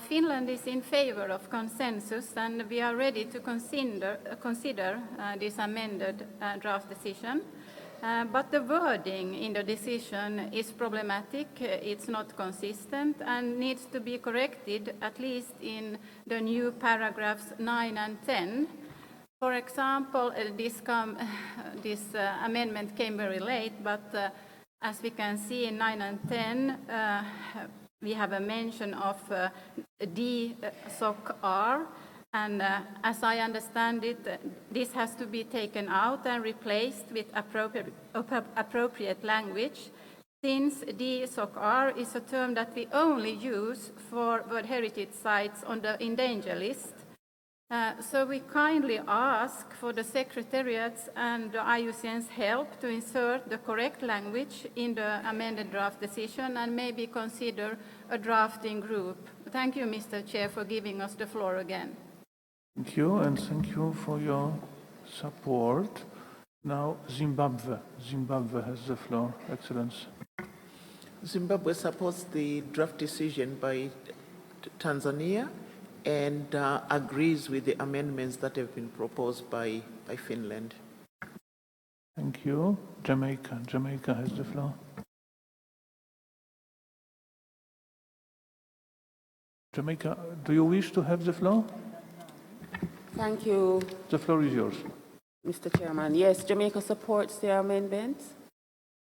Finland is in favor of consensus, and we are ready to consider this amended draft decision. But the wording in the decision is problematic, it's not consistent, and needs to be corrected, at least in the new paragraphs 9 and 10. For example, this amendment came very late, but as we can see in 9 and 10, we have a mention of D-SOC-R, and as I understand it, this has to be taken out and replaced with appropriate language, since D-SOC-R is a term that we only use for World Heritage Sites on the endangered list. So we kindly ask for the Secretariat's and the IUCN's help to insert the correct language in the amended draft decision and maybe consider a drafting group. Thank you, Mr. Chair, for giving us the floor again. Thank you, and thank you for your support. Now, Zimbabwe. Zimbabwe has the floor. Excellence. Zimbabwe supports the draft decision by Tanzania and agrees with the amendments that have been proposed by Finland. Thank you. Jamaica. Jamaica has the floor. Jamaica, do you wish to have the floor? Thank you. The floor is yours. Mr. Chairman. Yes, Jamaica supports the amendments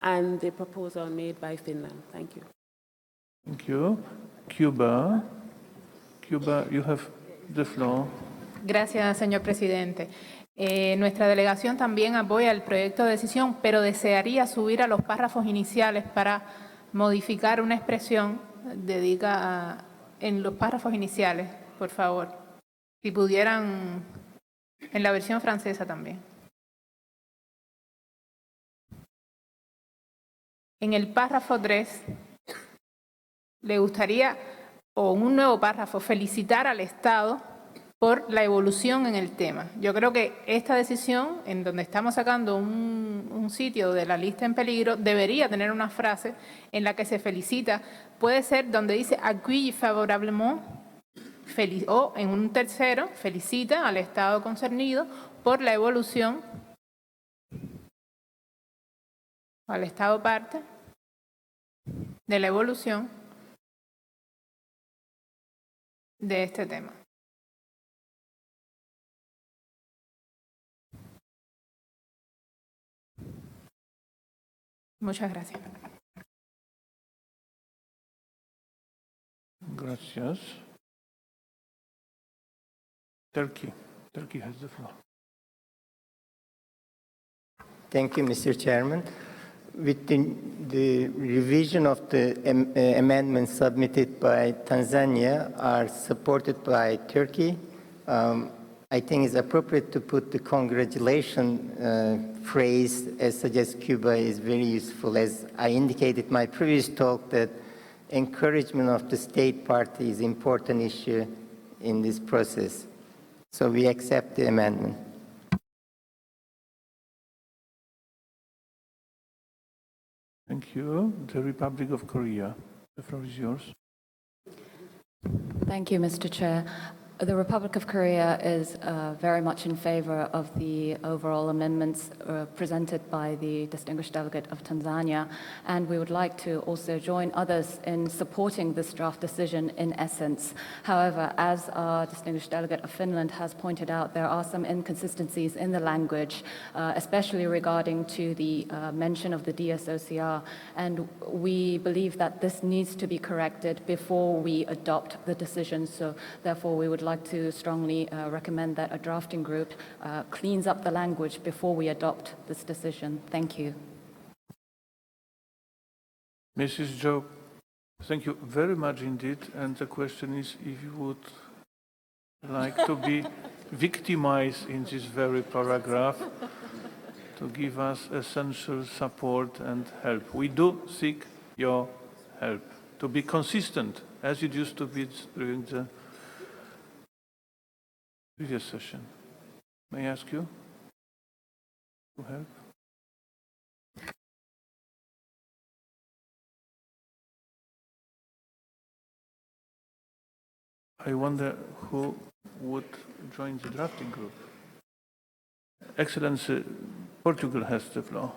and the proposal made by Finland. Thank you. Thank you. Cuba. Cuba, you have the floor. Gracias, señor presidente. Nuestra delegación también apoya el proyecto de decisión, pero desearía subir a los párrafos iniciales para modificar una expresión en los párrafos iniciales, por favor. Si pudieran, en la versión francesa también. En el párrafo 3, le gustaría, o en un nuevo párrafo, felicitar al Estado por la evolución en el tema. Yo creo que esta decisión, en donde estamos sacando un sitio de la lista en peligro, debería tener una frase en la que se felicita. Puede ser donde dice accueille favorablement, o en un tercero, felicita al Estado concernido por la evolución, al Estado parte de la evolución de este tema. Muchas gracias. Gracias. Turkey. Turkey has the floor. Thank you, Mr. Chairman. With the revision of the amendments submitted by Tanzania are supported by Turkey, I think it's appropriate to put the congratulation phrase as suggests Cuba is very useful. As I indicated in my previous talk, that encouragement of the state party is an important issue in this process. So we accept the amendment. Thank you. The Republic of Korea. The floor is yours. Thank you, Mr. Chair. The Republic of Korea is very much in favor of the overall amendments presented by the distinguished delegate of Tanzania, and we would like to also join others in supporting this draft decision in essence. However, as our distinguished delegate of Finland has pointed out, there are some inconsistencies in the language, especially regarding to the mention of the DSOCR, and we believe that this needs to be corrected before we adopt the decision. So therefore, we would like to strongly recommend that a drafting group cleans up the language before we adopt this decision. Thank you. Mrs. Joe, thank you very much indeed. And the question is if you would like to be victimized in this very paragraph to give us essential support and help. We do seek your help to be consistent as it used to be during the previous session. May I ask you to help? I wonder who would join the drafting group. Excellency, Portugal has the floor.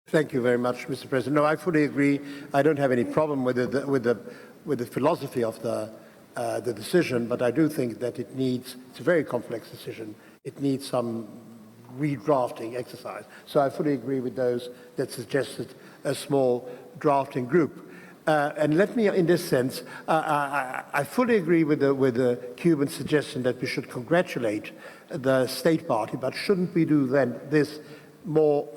Thank you very much, Mr. President. No, I fully agree. I don't have any problem with the philosophy of the decision, but I do think that it's a very complex decision. It needs some redrafting exercise. So I fully agree with those that suggested a small drafting group. And let me, in this sense, I fully agree with the Cuban suggestion that we should congratulate the state party, but shouldn't we do then this more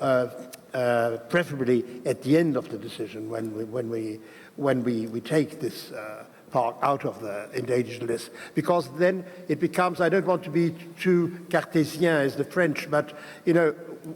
preferably at the end of the decision when we take this part out of the endangered list, because then it becomes, I don't want to be too Cartesian as the French, but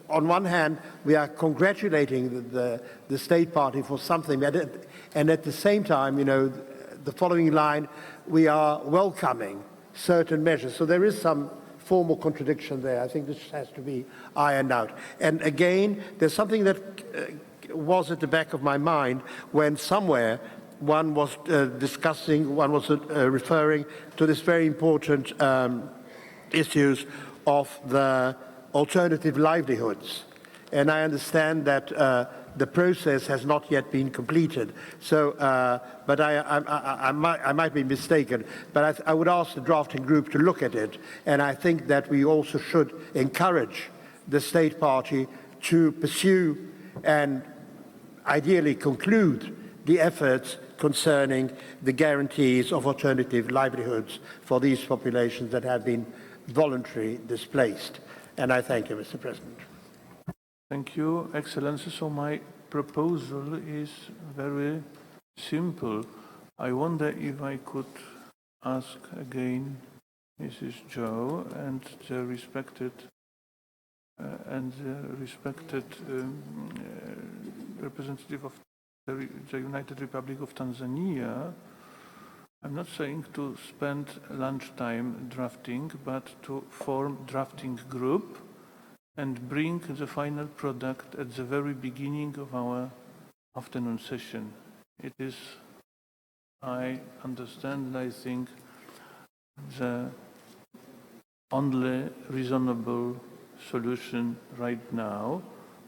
on one hand we are congratulating the state party for something, and at the same time, the following line, we are welcoming certain measures. So there is some formal contradiction there. I think this has to be ironed out. And again, there's something that was at the back of my mind when somewhere one was referring to this very important issues of the alternative livelihoods. And I understand that the process has not yet been completed. So, but I might be mistaken. But I would ask the drafting group to look at it. And I think that we also should encourage the state party to pursue and ideally conclude the efforts concerning the guarantees of alternative livelihoods for these populations that have been voluntarily displaced. And I thank you, Mr. President. Thank you, Excellency. So my proposal is very simple. I wonder if I could ask again Mrs. Joe and the respected representative of the United Republic of Tanzania. I'm not saying to spend lunchtime drafting, but to form drafting group and bring the final product at the very beginning of our afternoon session. It is, I understand, I think, the only reasonable solution right now.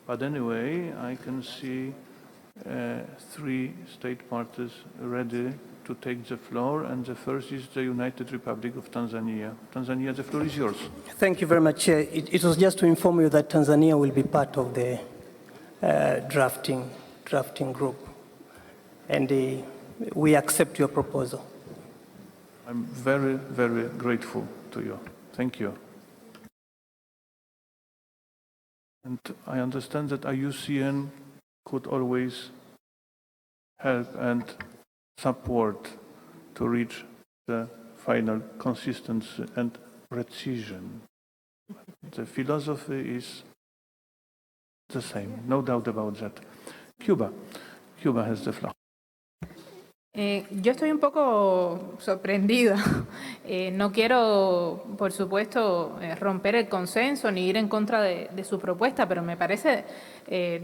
But anyway, I can see 3 state parties ready to take the floor, and the first is the United Republic of Tanzania. Tanzania, the floor is yours. Thank you very much, Chair. It was just to inform you that Tanzania will be part of the drafting group, and we accept your proposal. I'm very, very grateful to you. Thank you. And I understand that IUCN could always help and support to reach the final consistency and precision. The philosophy is the same, no doubt about that. Cuba has the floor. Yo estoy un poco sorprendida. No quiero, por supuesto, romper el consenso ni ir en contra de su propuesta, pero me parece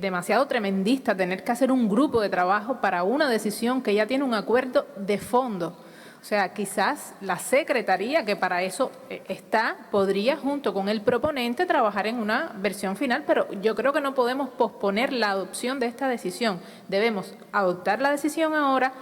demasiado tremendista tener que hacer un grupo de trabajo para una decisión que ya tiene un acuerdo de fondo. O O sea, quizás la Secretaría, que para eso está, podría, junto con el proponente, trabajar en una versión final, pero yo creo que no podemos posponer la adopción de esta decisión. Debemos adoptar la decisión ahora.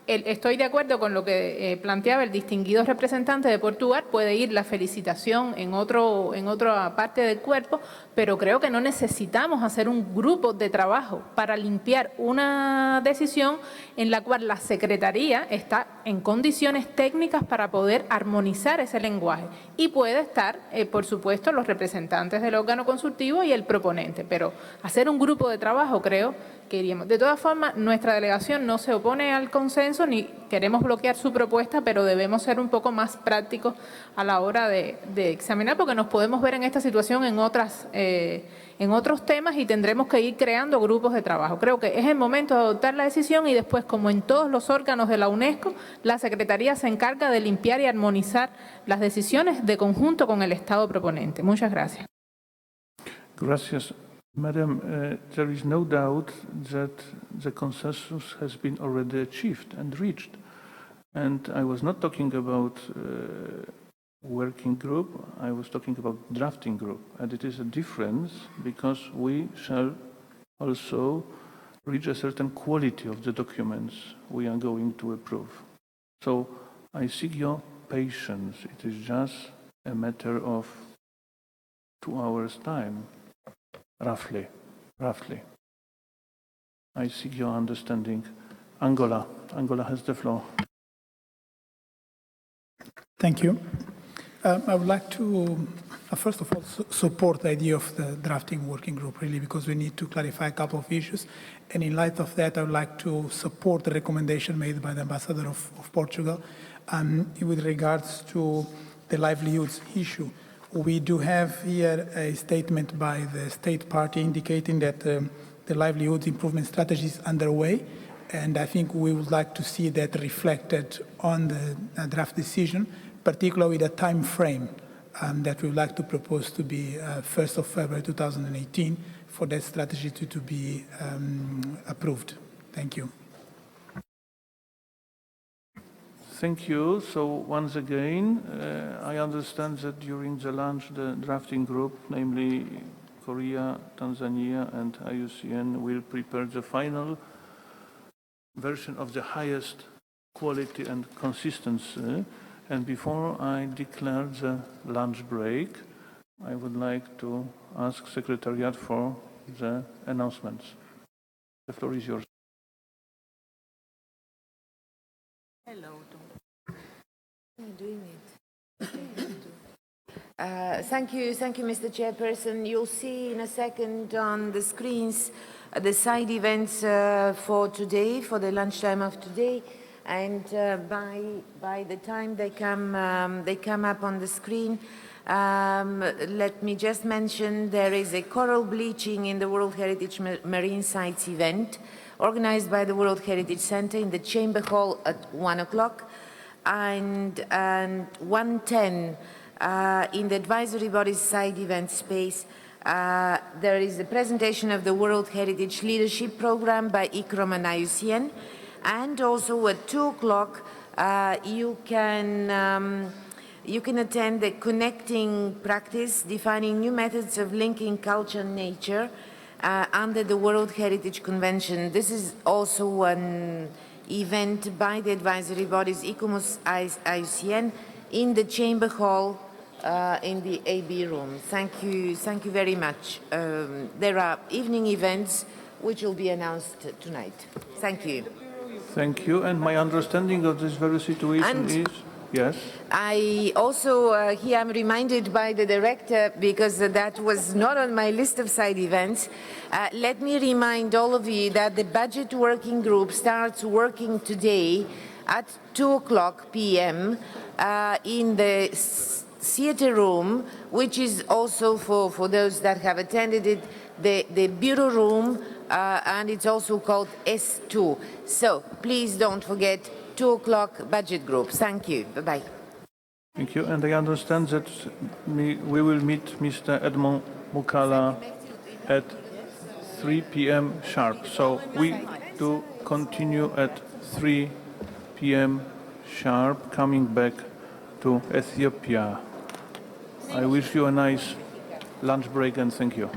Estoy de acuerdo con lo que planteaba el distinguido representante de Portugal. Puede ir la felicitación en otra parte del cuerpo, pero creo que no necesitamos hacer un grupo de trabajo para limpiar una decisión en la cual la Secretaría está en condiciones técnicas para poder armonizar ese lenguaje. Y puede estar, por supuesto, los representantes del órgano consultivo y el proponente, pero hacer un grupo de trabajo creo que iríamos. De todas formas, nuestra delegación no se opone al consenso ni queremos bloquear su propuesta, pero debemos ser un poco más prácticos a la hora de examinar, porque nos podemos ver en esta situación en otros temas y tendremos que ir creando grupos de trabajo. Creo que es el momento de adoptar la decisión y después, como en todos los órganos de la UNESCO, la Secretaría se encarga de limpiar y armonizar las decisiones de conjunto con el Estado proponente. Muchas gracias. Gracias. Madam, there is no doubt that the consensus has been already achieved and reached. And I was not talking about working group, I was talking about drafting group. And it is a difference because we shall also reach a certain quality of the documents we are going to approve. So I seek your patience. It is just a matter of 2 hours' time. Roughly. I seek your understanding. Angola has the floor. Thank you. I would like to, first of all, support the idea of the drafting working group, really, because we need to clarify a couple of issues. And in light of that, I would like to support the recommendation made by the Ambassador of Portugal with regards to the livelihoods issue. We do have here a statement by the state party indicating that the livelihood improvement strategy is underway, and I think we would like to see that reflected on the draft decision, particularly with a time frame that we would like to propose to be 1st of February 2018 for that strategy to be approved. Thank you. Thank you. So once again, I understand that during the lunch, the drafting group, namely Korea, Tanzania, and IUCN, will prepare the final version of the highest quality and consistency. And before I declare the lunch break, I would like to ask Secretariat for the announcements. The floor is yours. Hello. I'm doing it. Thank you, Mr. Chairperson. You'll see in a second on the screens the side events for today, for the lunchtime of today, and by the time they come up on the screen. Let me just mention there is a coral bleaching in the World Heritage Marine Sites event organized by the World Heritage Center in the Chamber Hall at 1 o'clock and 1:10 in the advisory body's side event space. There is a presentation of the World Heritage Leadership Program by ICROM and IUCN, and also at 2 o'clock you can attend the Connecting Practice, Defining New Methods of Linking Culture and Nature under the World Heritage Convention. This is also an event by the advisory bodies ICOMOS, IUCN in the Chamber Hall in the AB room. Thank you very much. There are evening events which will be announced tonight. Thank you. Thank you. And my understanding of this very situation is... Yes. I also, here I'm reminded by the director, because that was not on my list of side events. Let me remind all of you that the budget working group starts working today at 2 p.m. In the theater room, which is also for those that have attended it, the bureau room, and it's also called S2. So please don't forget 2 o'clock budget group. Thank you. Bye-bye. Thank you. And I understand that we will meet Mr. Edmond Mukala at 3 p.m. sharp. So we do continue at 3 p.m. sharp coming back to Ethiopia. I wish you a nice lunch break and thank you.